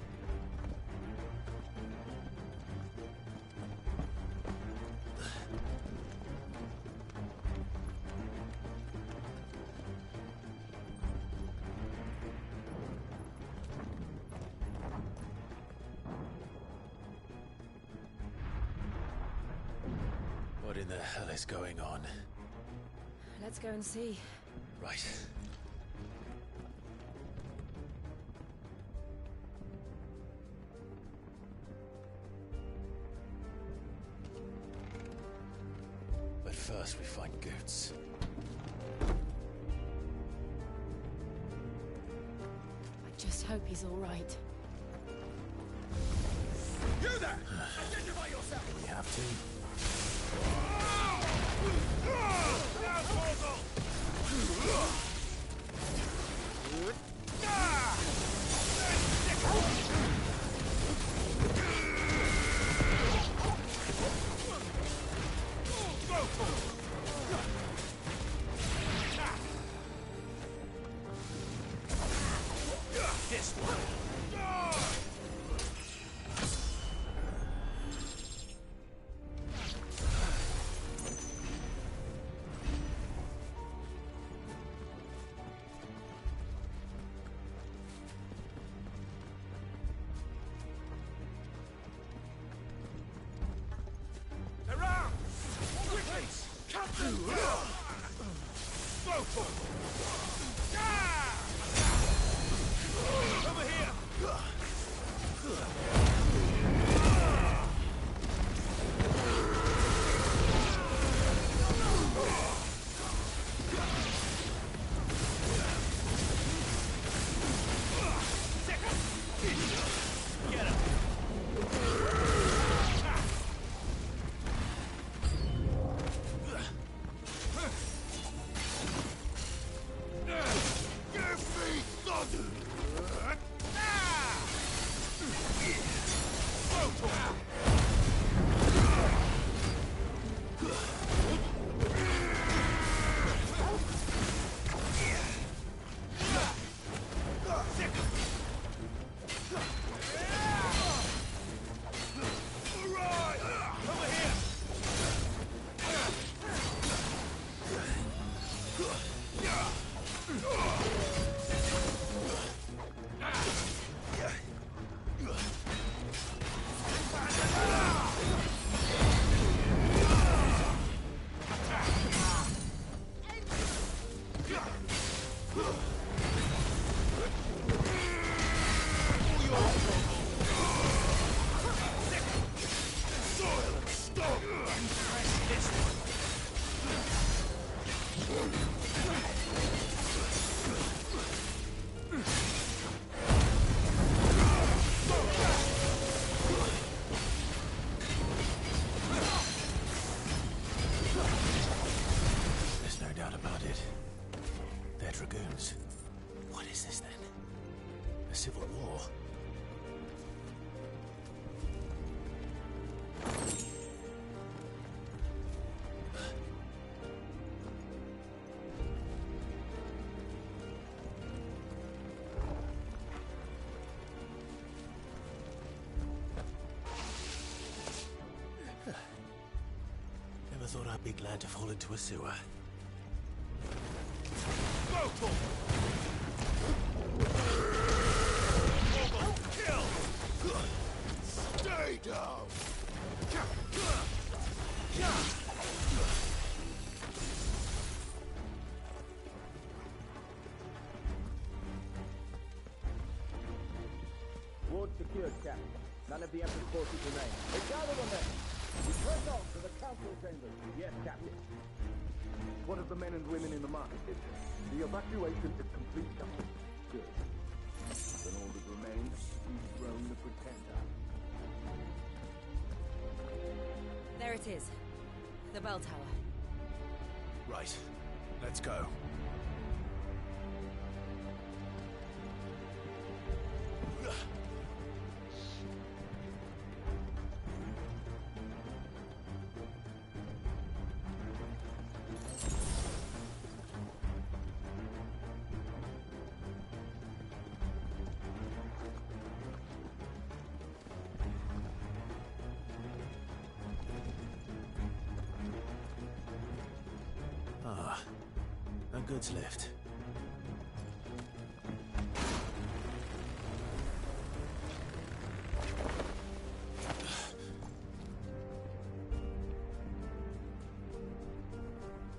What in the hell is going on? Let's go and see. Right. But first we find Goots. I just hope he's all right. You there! Identify yourself! We have to. This one! There's no doubt about it. They're Dragoons. What is this then? A civil war? Never thought I'd be glad to fall into a sewer. Stay down! Ward secured, Captain. None of the Emperor's forces remain. They gather them then! We press on to the council chambers. Yes, Captain. What of the men and women in the market district? The evacuation is complete, Captain. Good. Then all that remains is to dethrone the Pretender. There it is. The bell tower. Right. Let's go. Ah, no goods left.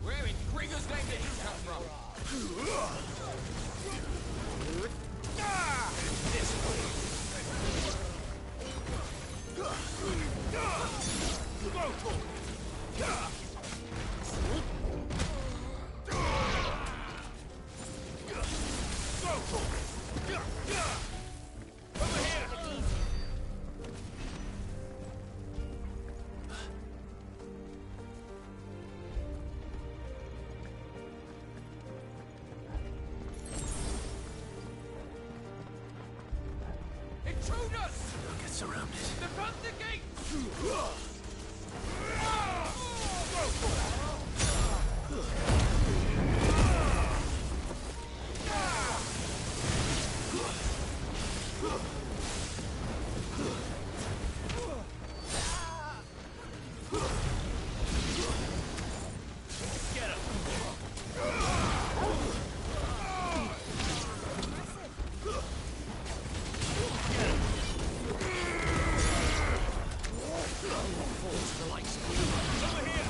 Where in Gringo's name did he come from? This way. Intruders! Don't get surrounded. Defend the gate! Get him! Over here!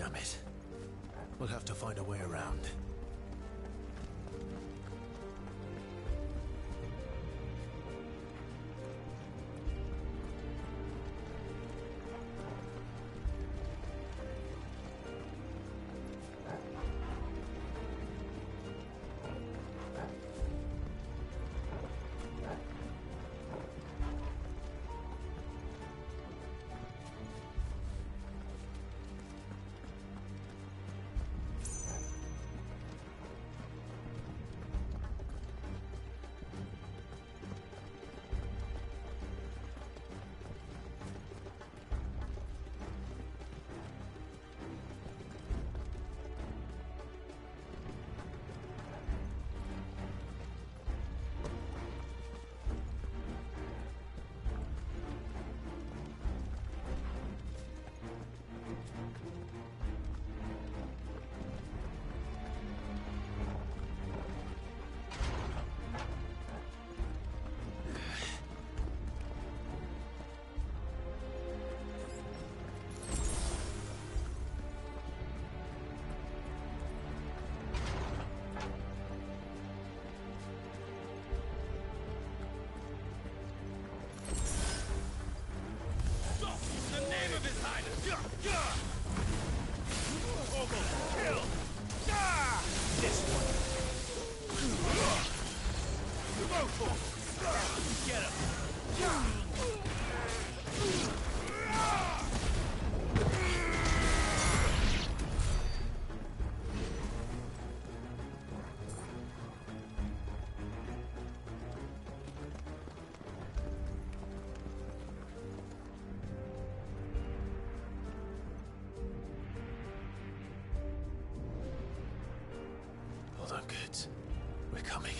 Damn it. We'll have to find a way around. Hold on, kids. We're coming.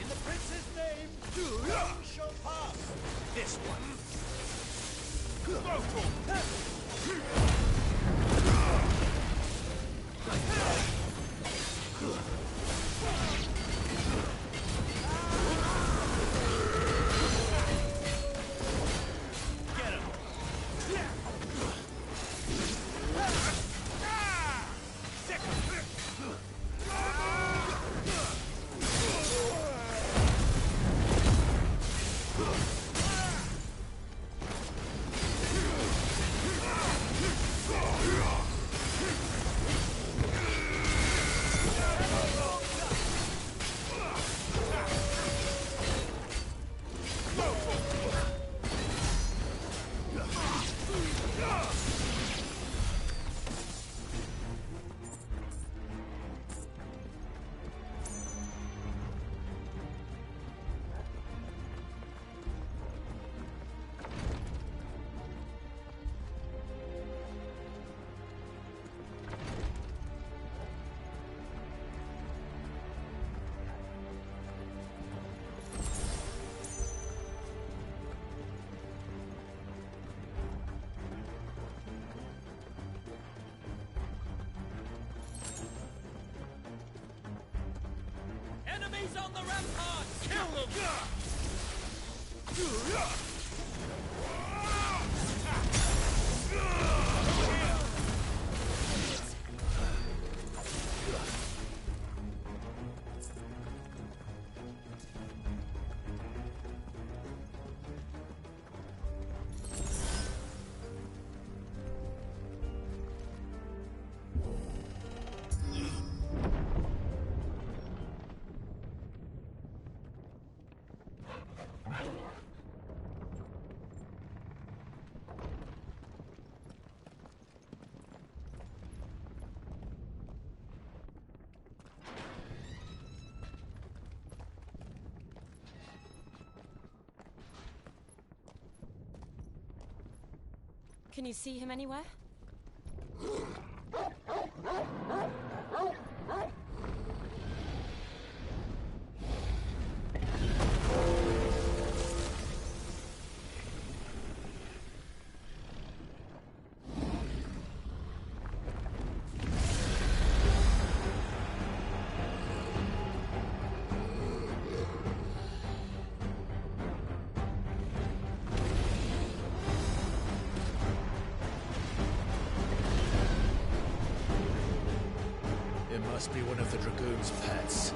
In the prince's name, none shall pass. This one. Enemies on the ramparts! Kill them! Can you see him anywhere? Must be one of the Dragoon's pets.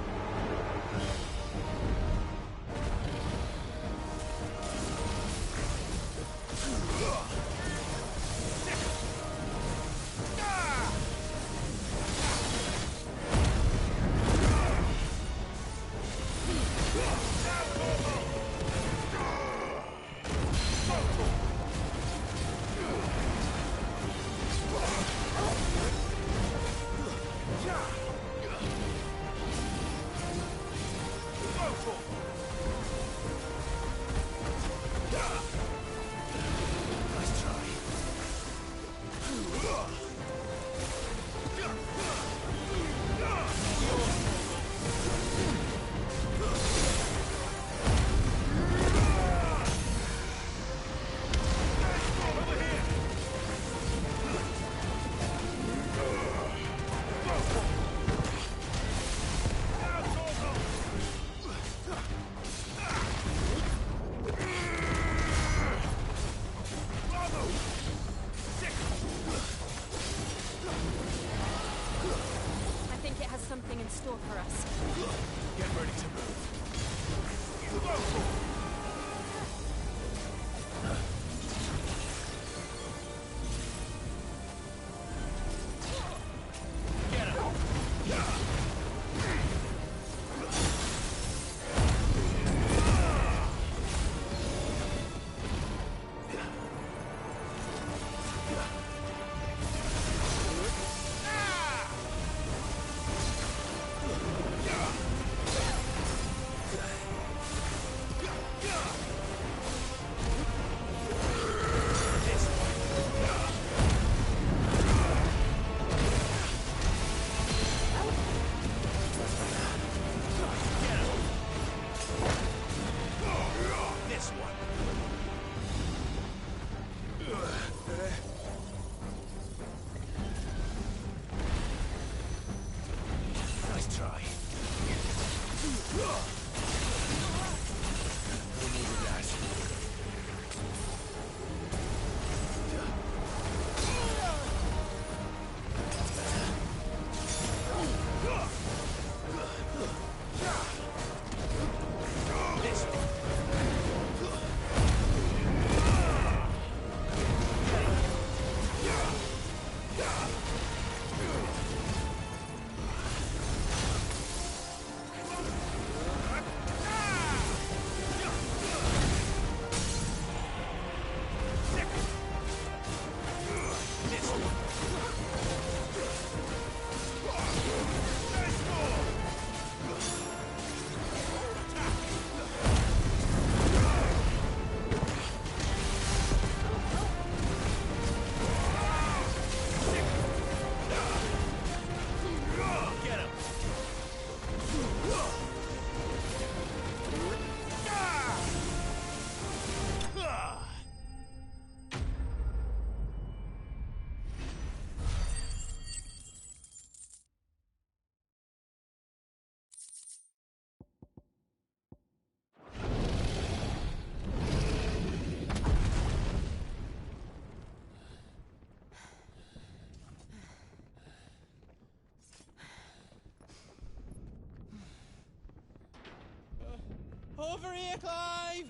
Over here, Clive!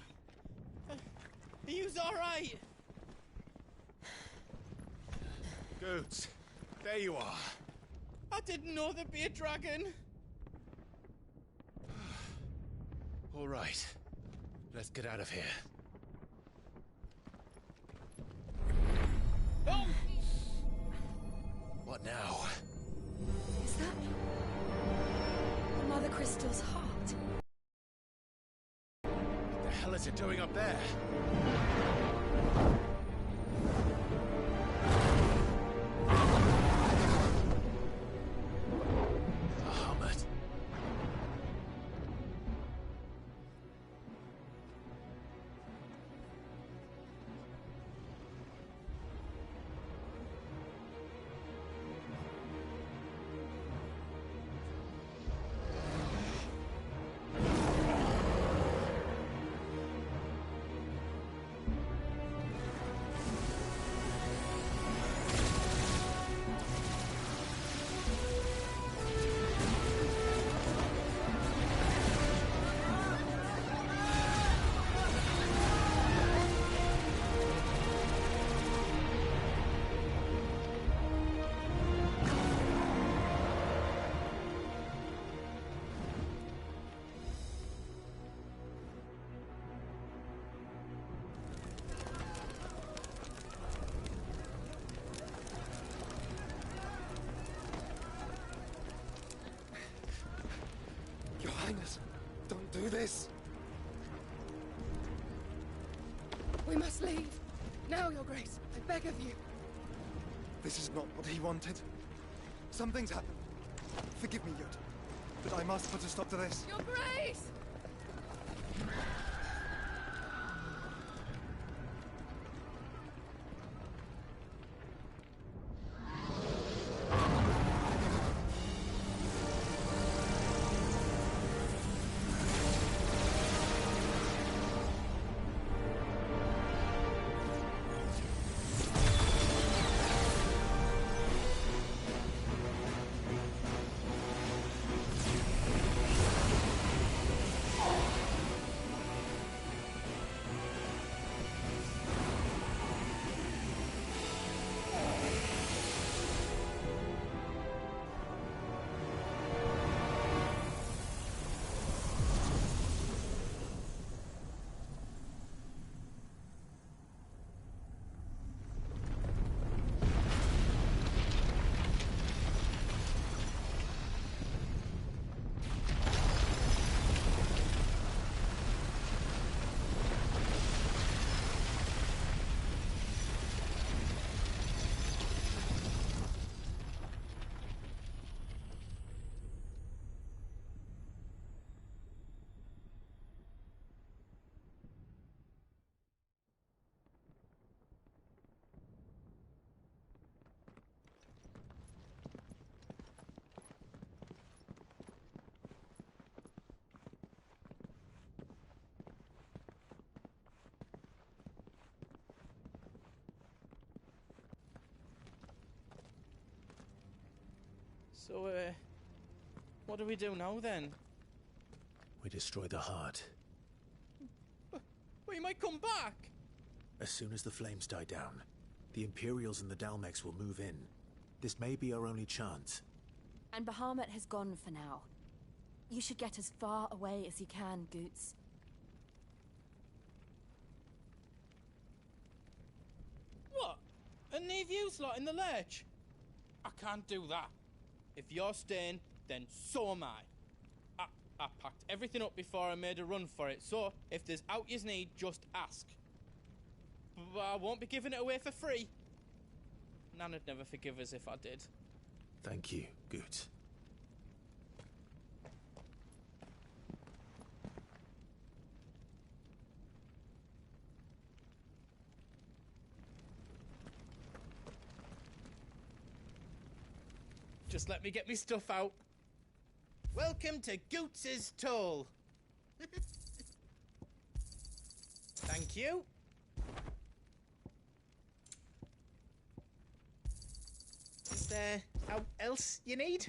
Are you alright? Goats, there you are. I didn't know there'd be a dragon. All right, let's get out of here. Oh! What now? Is that Mother Crystal's heart? What the hell is it doing up there? Bahamut. Highness, don't do this. We must leave. Now, Your Grace. I beg of you. This is not what he wanted. Something's happened. Forgive me, Yud, but I must put a stop to this. Your Grace! So, what do we do now, then? We destroy the heart. Well, he might come back! As soon as the flames die down, the Imperials and the Dalmex will move in. This may be our only chance. And Bahamut has gone for now. You should get as far away as you can, Goots. What? And leave you lot in the lurch? I can't do that. If you're staying, then so am I. I packed everything up before I made a run for it, so if there's out yous need, just ask. But I won't be giving it away for free. Nana'd never forgive us if I did. Thank you, Goots. Just let me get me stuff out. Welcome to Goots's Toll. Thank you. Is there out else you need?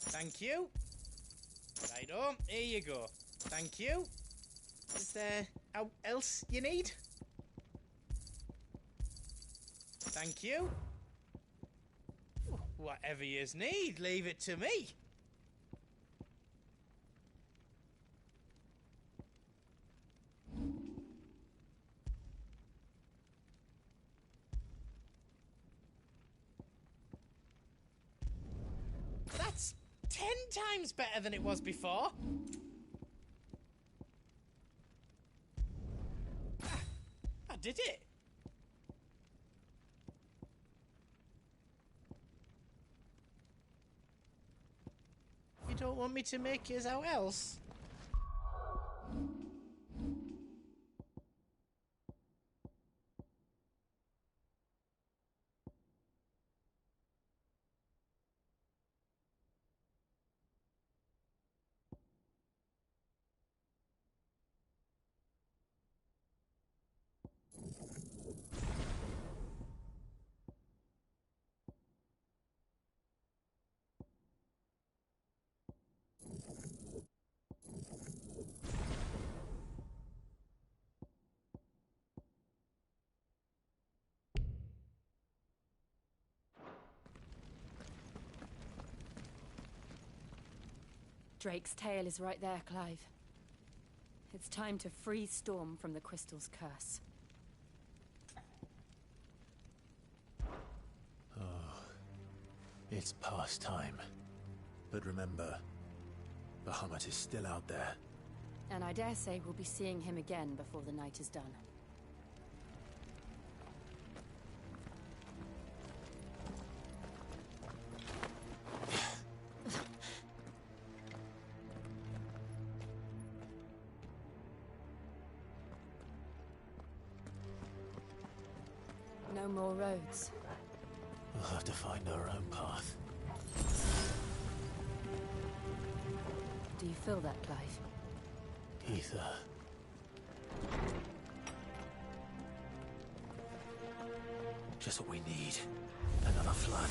Thank you. Right on, here you go. Thank you. Is there out else you need? Thank you. Whatever yous need, leave it to me. That's 10 times better than it was before. I did it. You don't want me to make yours out else? Drake's tail is right there, Clive. It's time to free Storm from the Crystal's curse. Oh, it's past time. But remember, Bahamut is still out there. And I dare say we'll be seeing him again before the night is done. No more roads. We'll have to find our own path. Do you feel that, Clive? Ether. Just what we need. Another flood.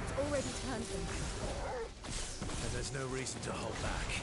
It's already turned them. And there's no reason to hold back.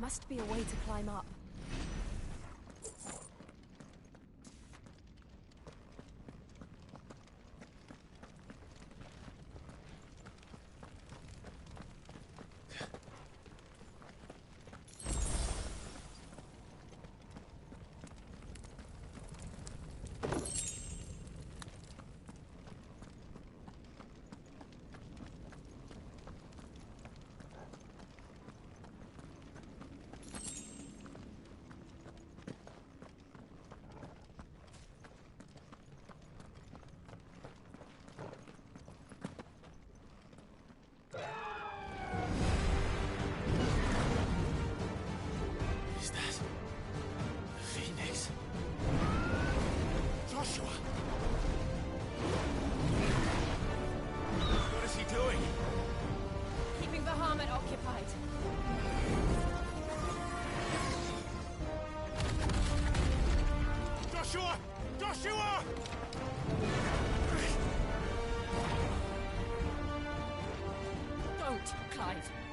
Must be a way to climb up.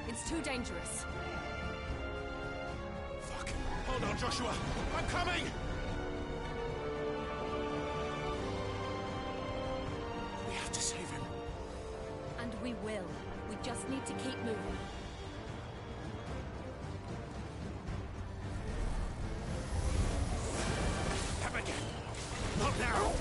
It's too dangerous. Fuck. Hold on, Joshua. I'm coming! We have to save him. And we will. We just need to keep moving. Abigail! Not now!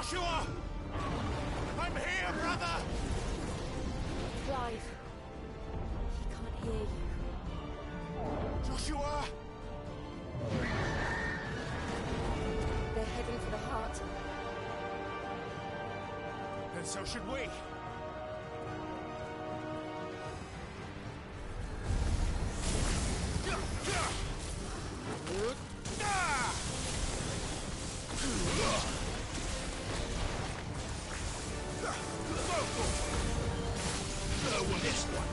Joshua! I'm here, brother! Clive. He can't hear you. Joshua! They're heading for the heart. And so should we. This one.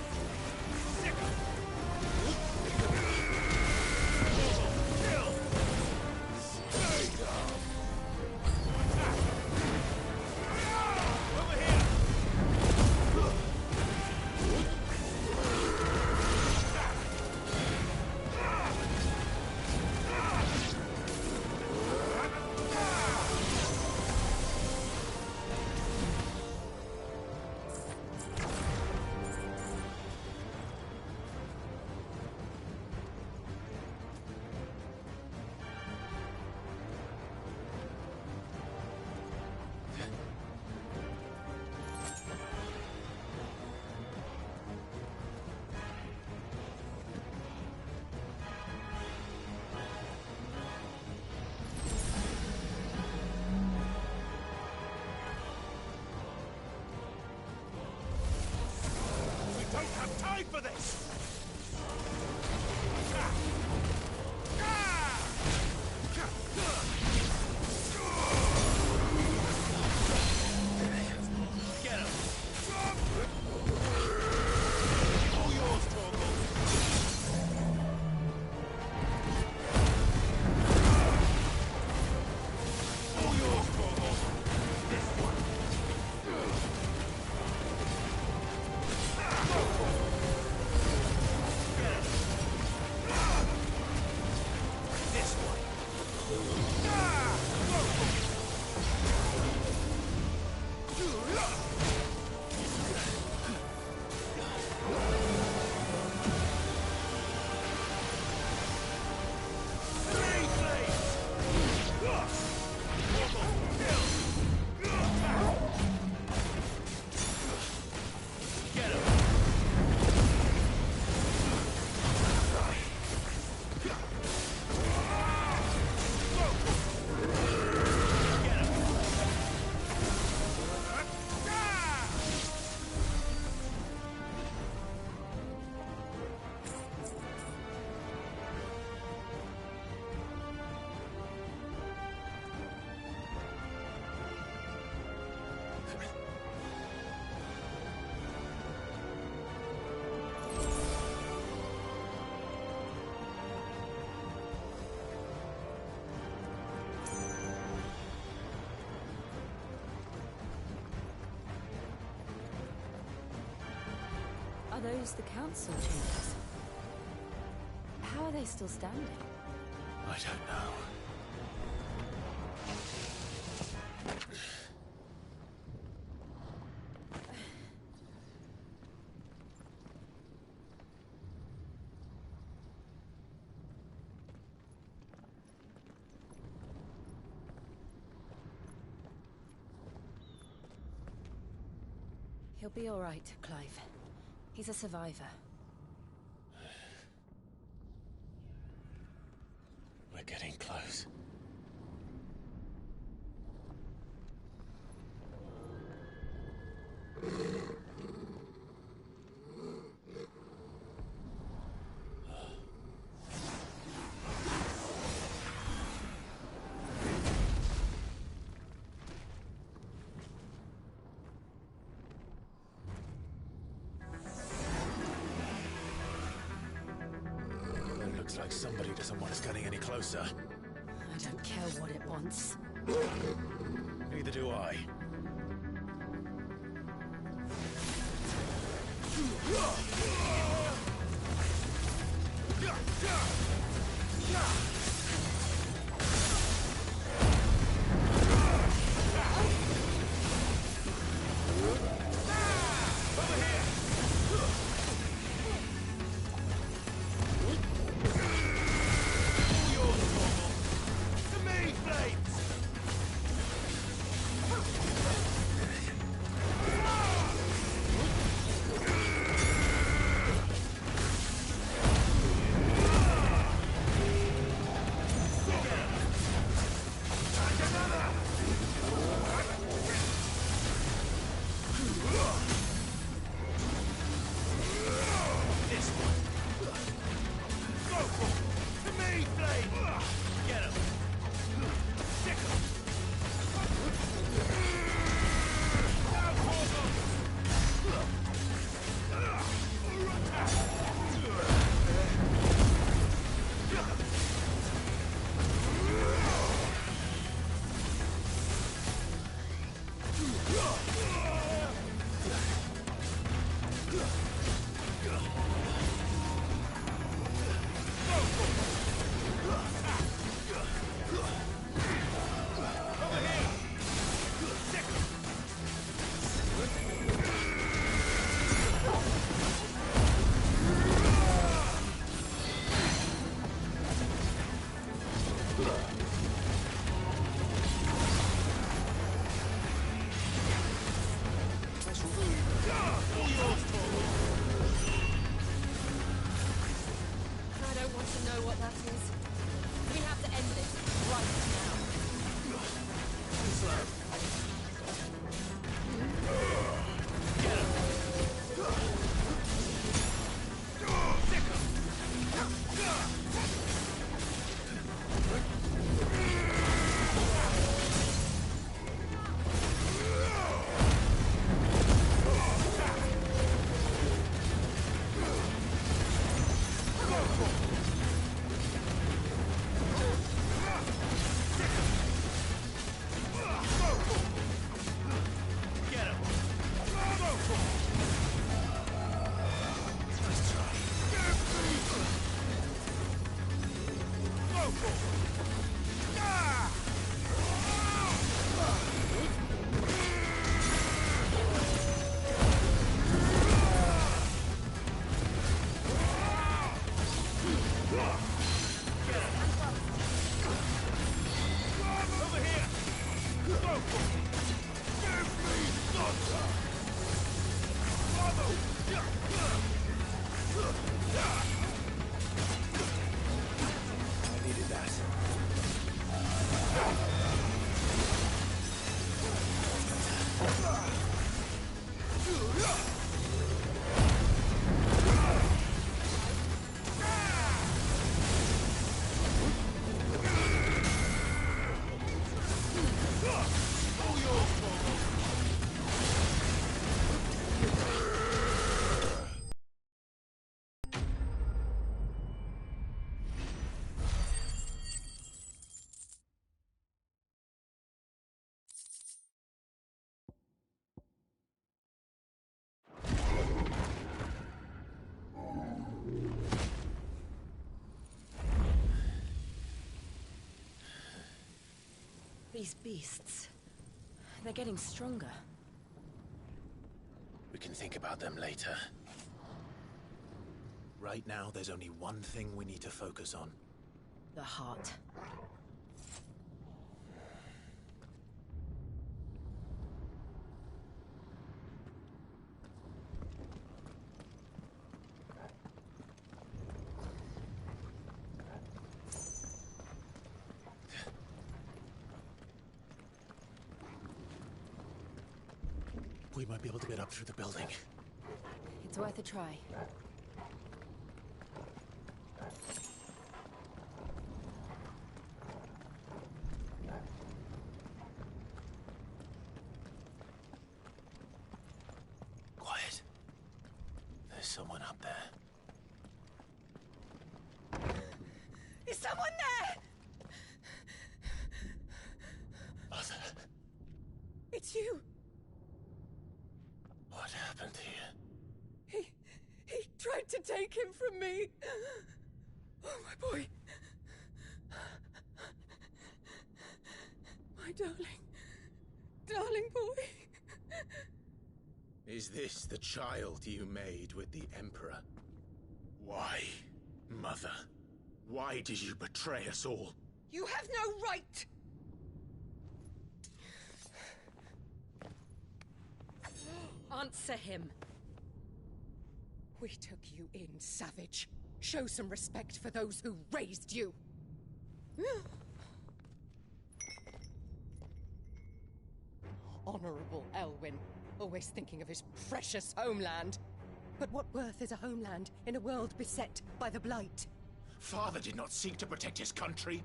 For this! Get him! All yours, Torgal! All yours, Torgal! This one! Are those the council chambers? How are they still standing? I don't know. He'll be all right, Clive. He's a survivor. We're getting close. Looks like somebody doesn't want us getting any closer. I don't care what it wants. Neither do I. Flame! Get him! Stick him! Now, These beasts, they're getting stronger. We can think about them later. Right now, there's only one thing we need to focus on. The heart. We might be able to get up through the building. It's worth a try. Quiet. There's someone up there. Is someone there? Mother. It's you. What happened here? He tried to take him from me. Oh, my boy. My darling boy. Is this the child you made with the Emperor? Why, Mother? Why did you betray us all? You have no right. Answer him. We took you in, savage. Show some respect for those who raised you. Honorable Elwyn, always thinking of his precious homeland. But what worth is a homeland in a world beset by the Blight? father did not seek to protect his country.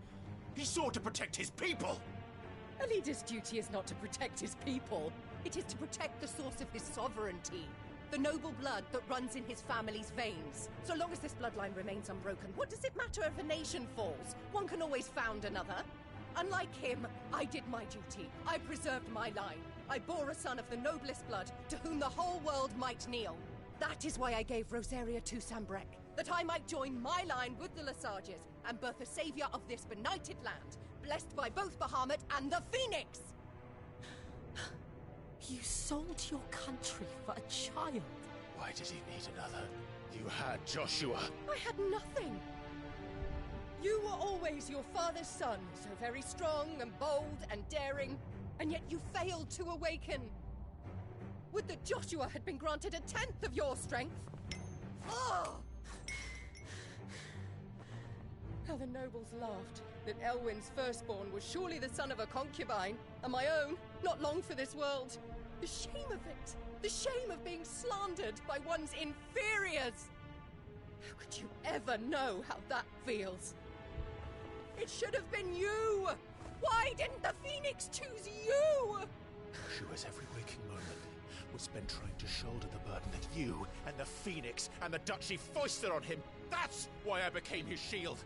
He sought to protect his people. A leader's duty is not to protect his people. It is to protect the source of his sovereignty. The noble blood that runs in his family's veins. So long as this bloodline remains unbroken, what does it matter if a nation falls? One can always found another. Unlike him, I did my duty. I preserved my line. I bore a son of the noblest blood, to whom the whole world might kneel. That is why I gave Rosaria to Sanbreque, that I might join my line with the Lesages and birth a savior of this benighted land, blessed by both Bahamut and the Phoenix! You sold your country for a child. Why did he need another? You had Joshua. I had nothing. You were always your father's son, so very strong and bold and daring, and yet you failed to awaken. Would that Joshua had been granted 1/10 of your strength? Oh! How the nobles laughed that Elwyn's firstborn was surely the son of a concubine, and my own, not long for this world. The shame of it! The shame of being slandered by one's inferiors! How could you ever know how that feels? It should have been you! Why didn't the Phoenix choose you? Joshua's every waking moment was spent trying to shoulder the burden that you and the Phoenix and the Duchy foisted on him. That's why I became his shield.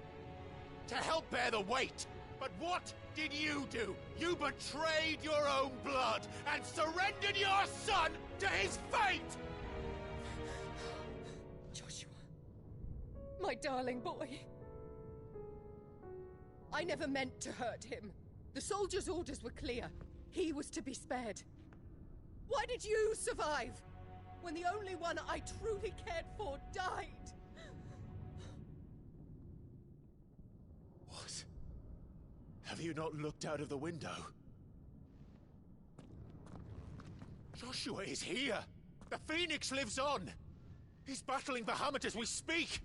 To help bear the weight. But what did you do? You betrayed your own blood and surrendered your son to his fate! Joshua. My darling boy. I never meant to hurt him. The soldiers' orders were clear. He was to be spared. Why did you survive? When the only one I truly cared for died? What? Have you not looked out of the window? Joshua is here! The Phoenix lives on! He's battling Bahamut as we speak!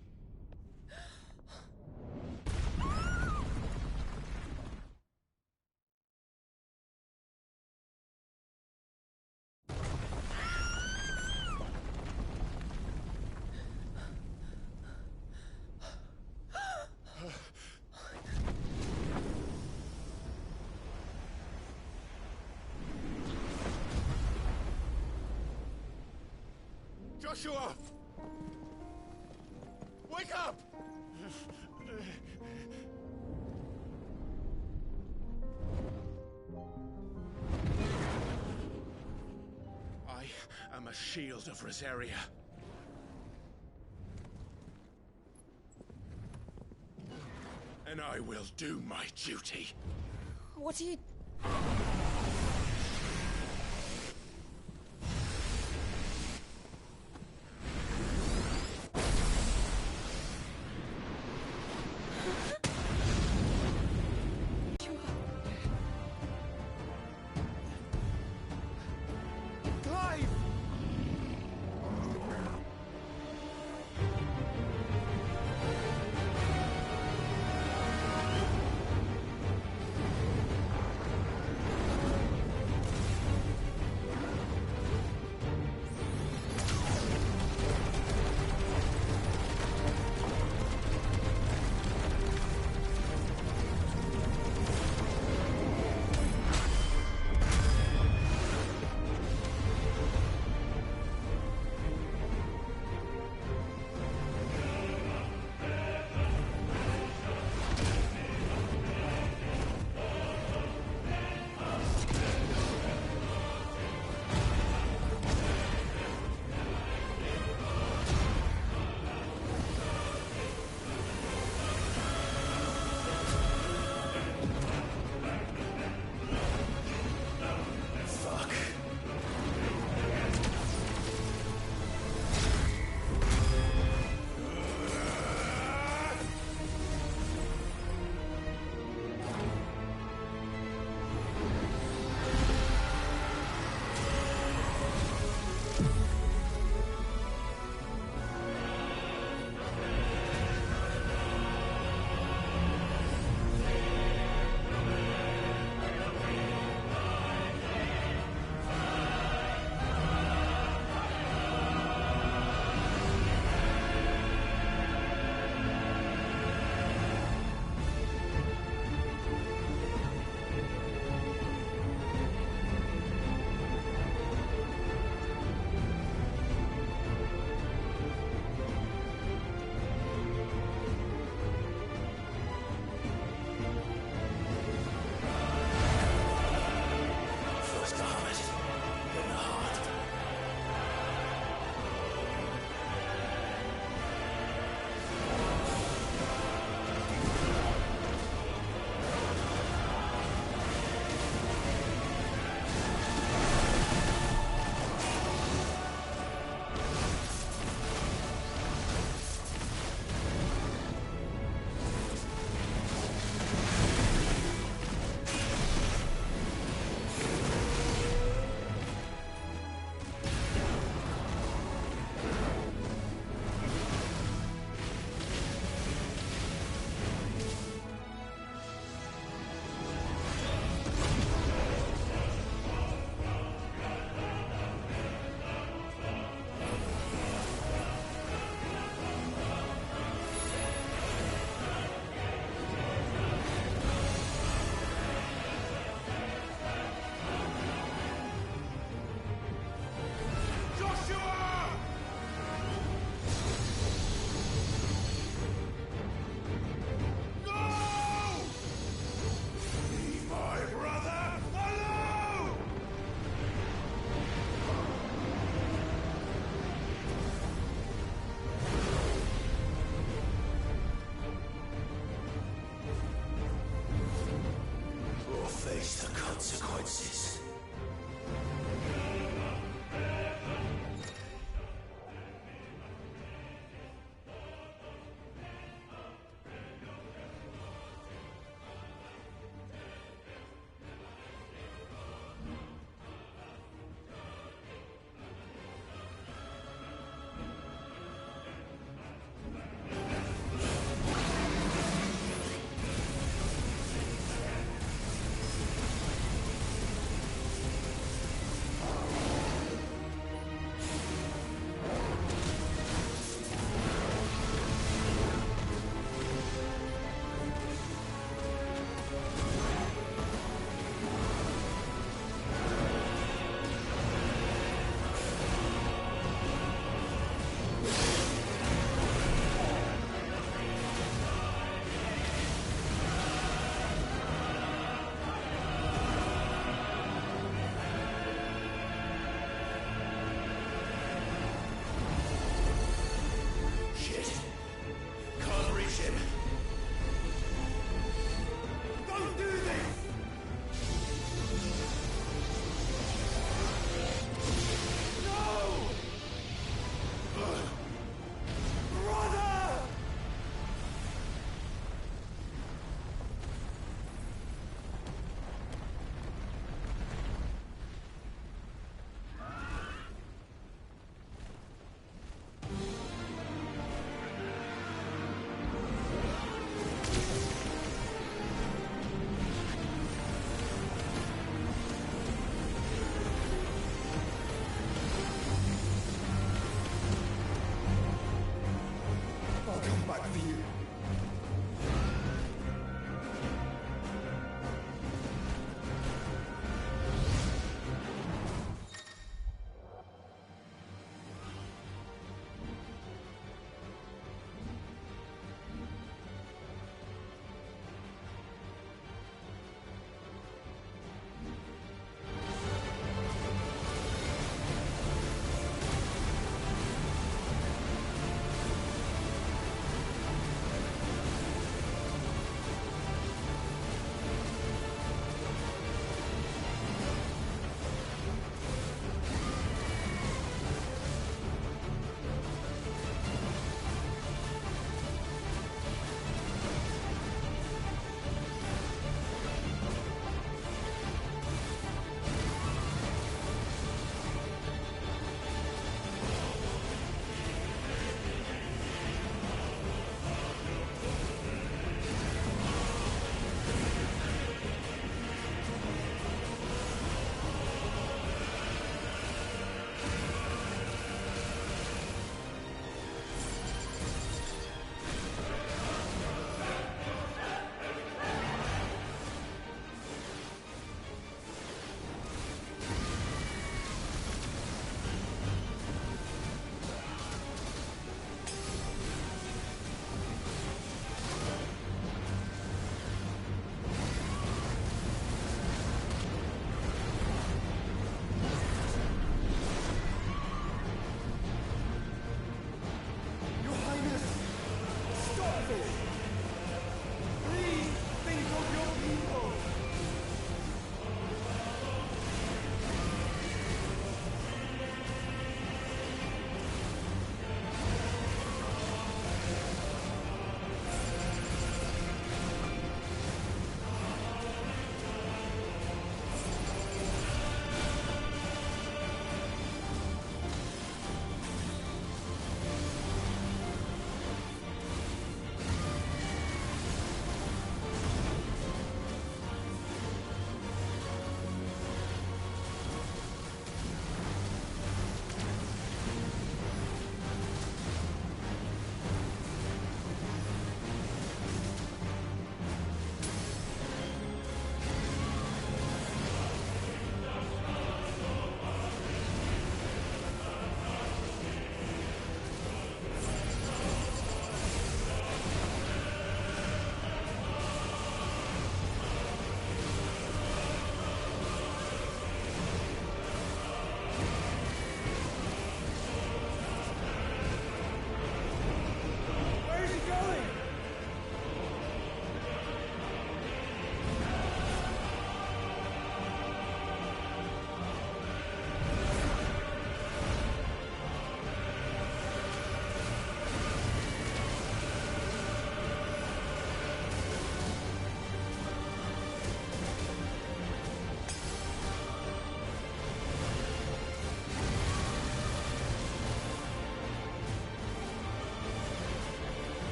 Joshua! Wake up! I am a shield of Rosaria. And I will do my duty. What are you... face the consequences.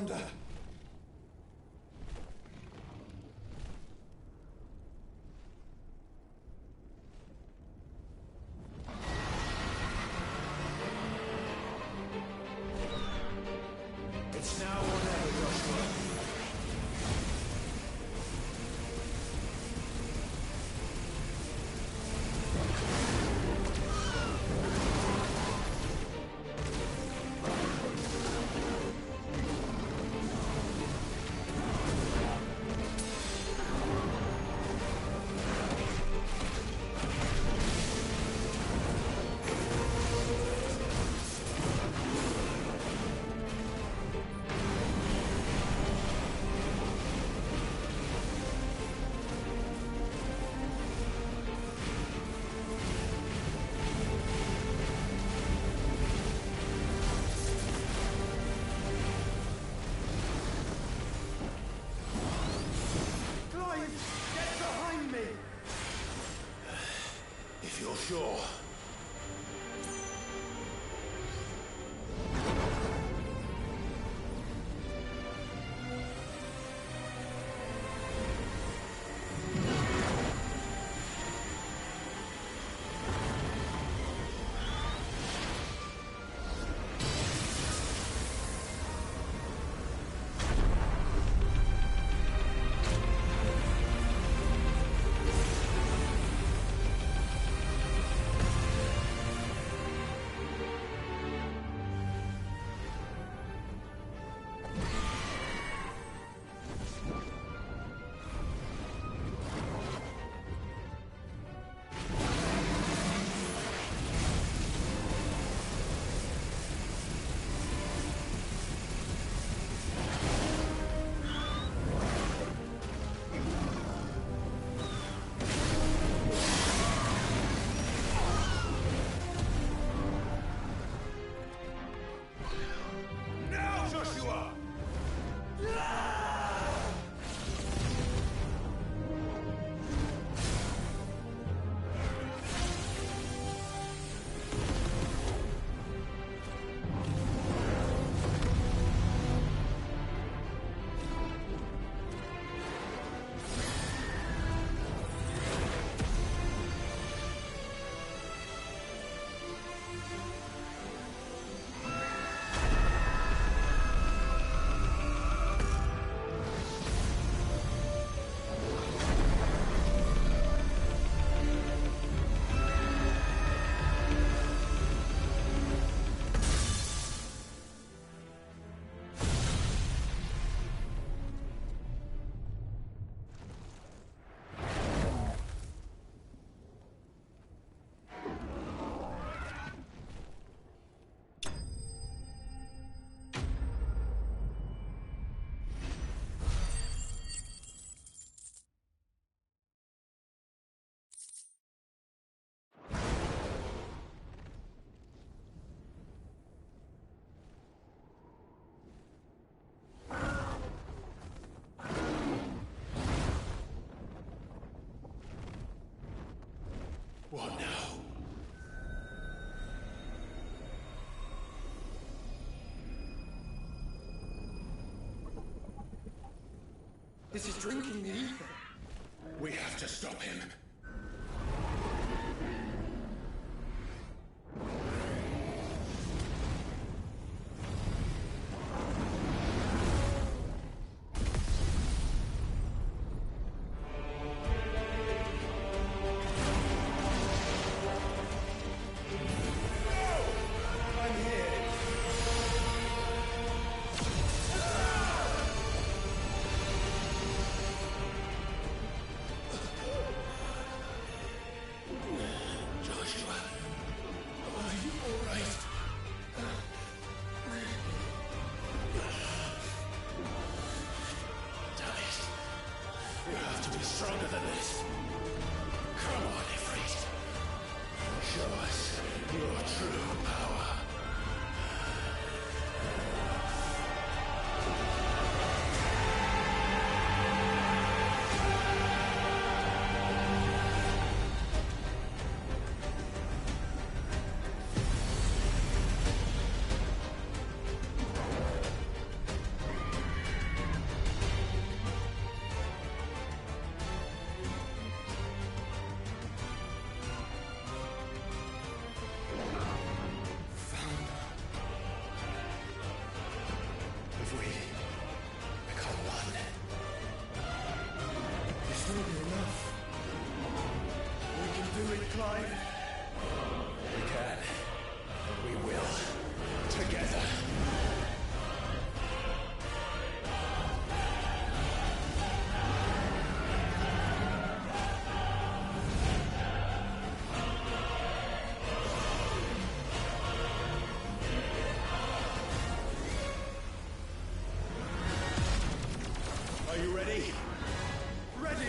wonder. It's now or never, Joshua. If you're sure. What now? This is drinking the ether. We have to stop him. Stronger than this. Come on, Ifrit. Show us your true power. survive? We can. We will. Together. Are you ready? Ready!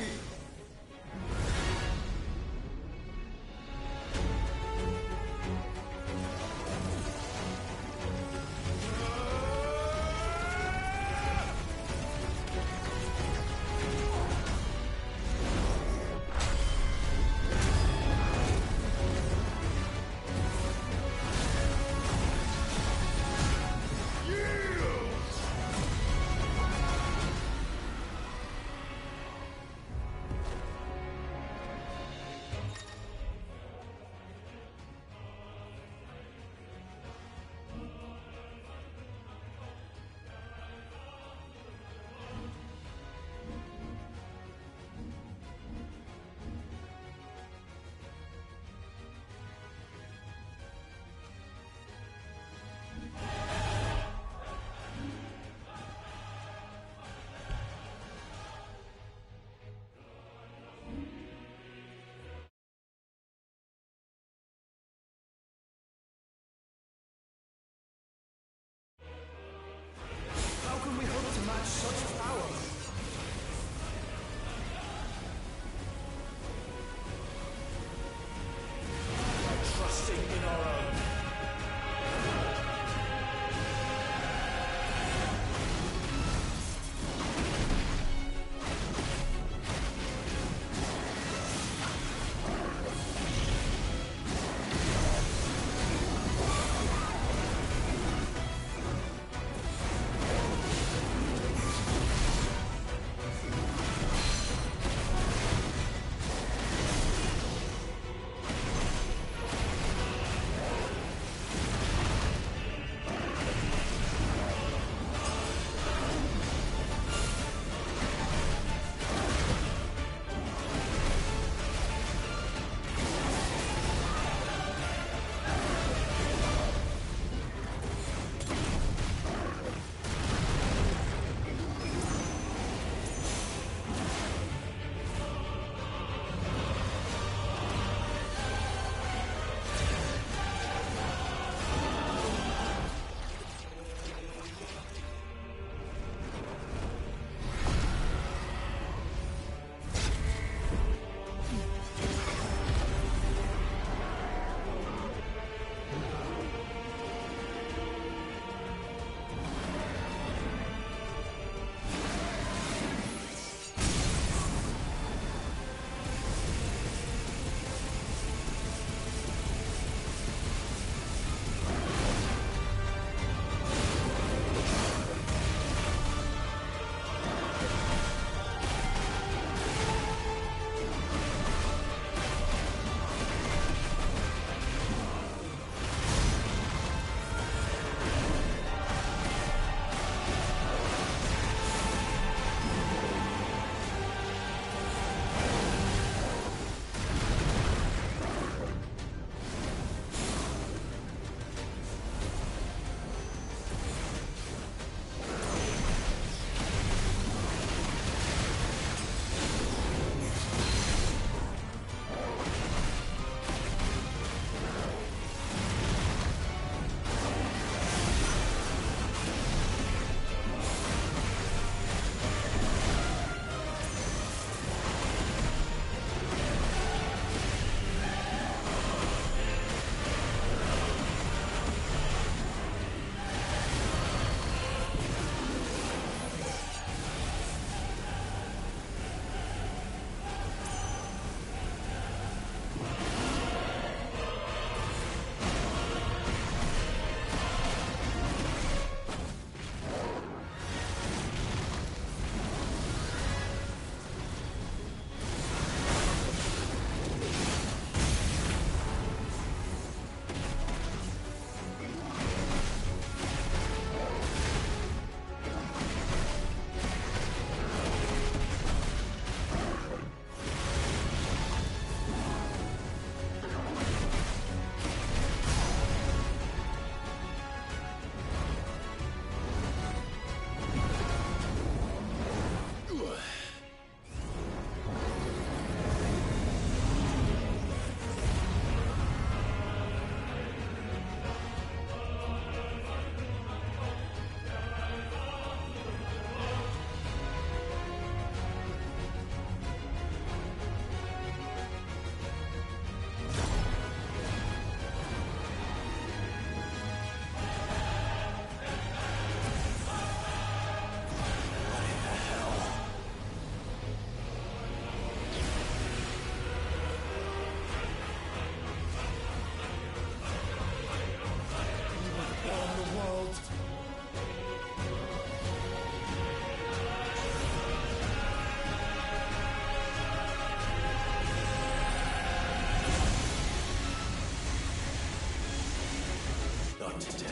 Not today.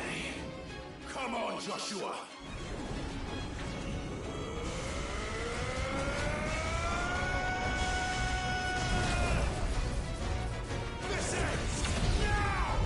Come on, Joshua! This ends now!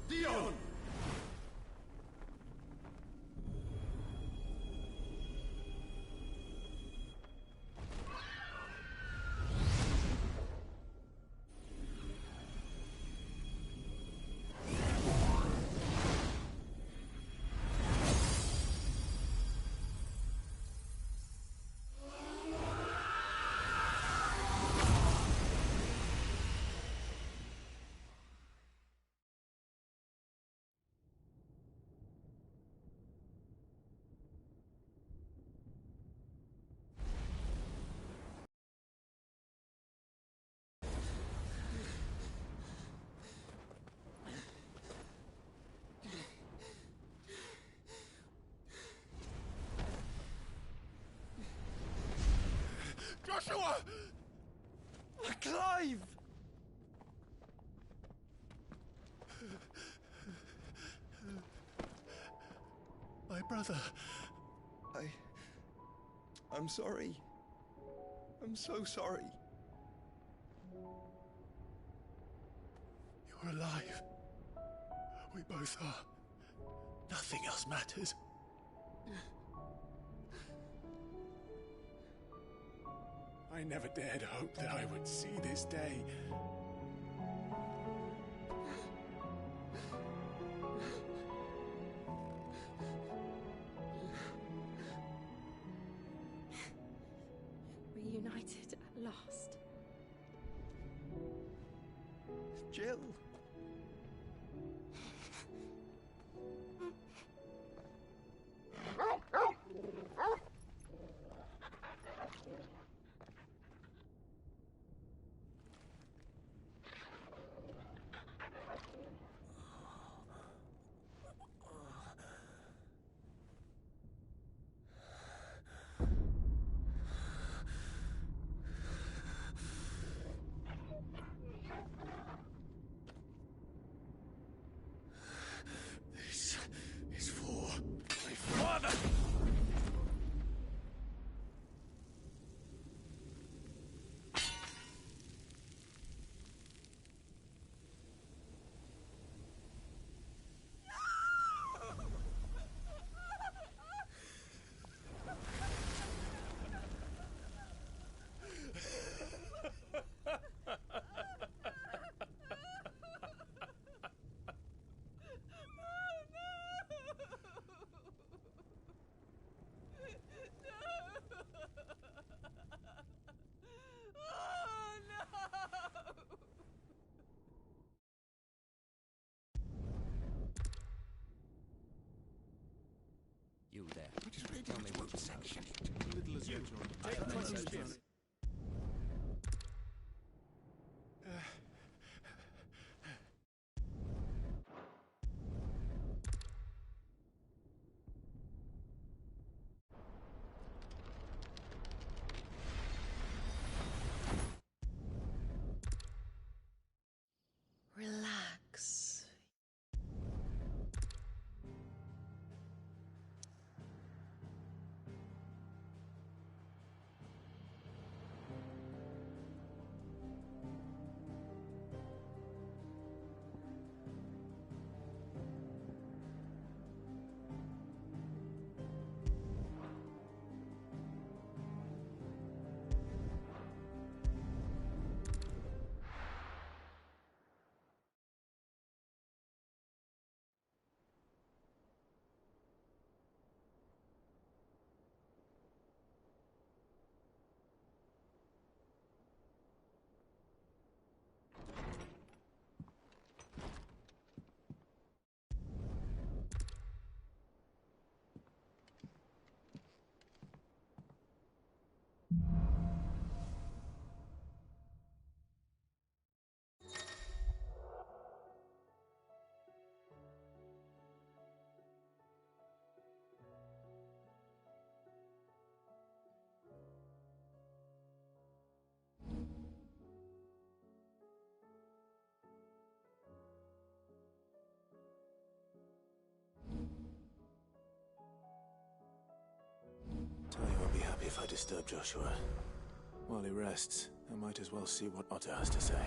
Dion! Joshua! Clive! My brother. I'm sorry. I'm so sorry. You're alive. We both are. Nothing else matters. I never dared hope that I would see this day. Reunited at last. Jill. This is for my father! You there. Tell me what section it. Little as you. Take the consequences. if I disturb Joshua. While he rests, I might as well see what Otter has to say.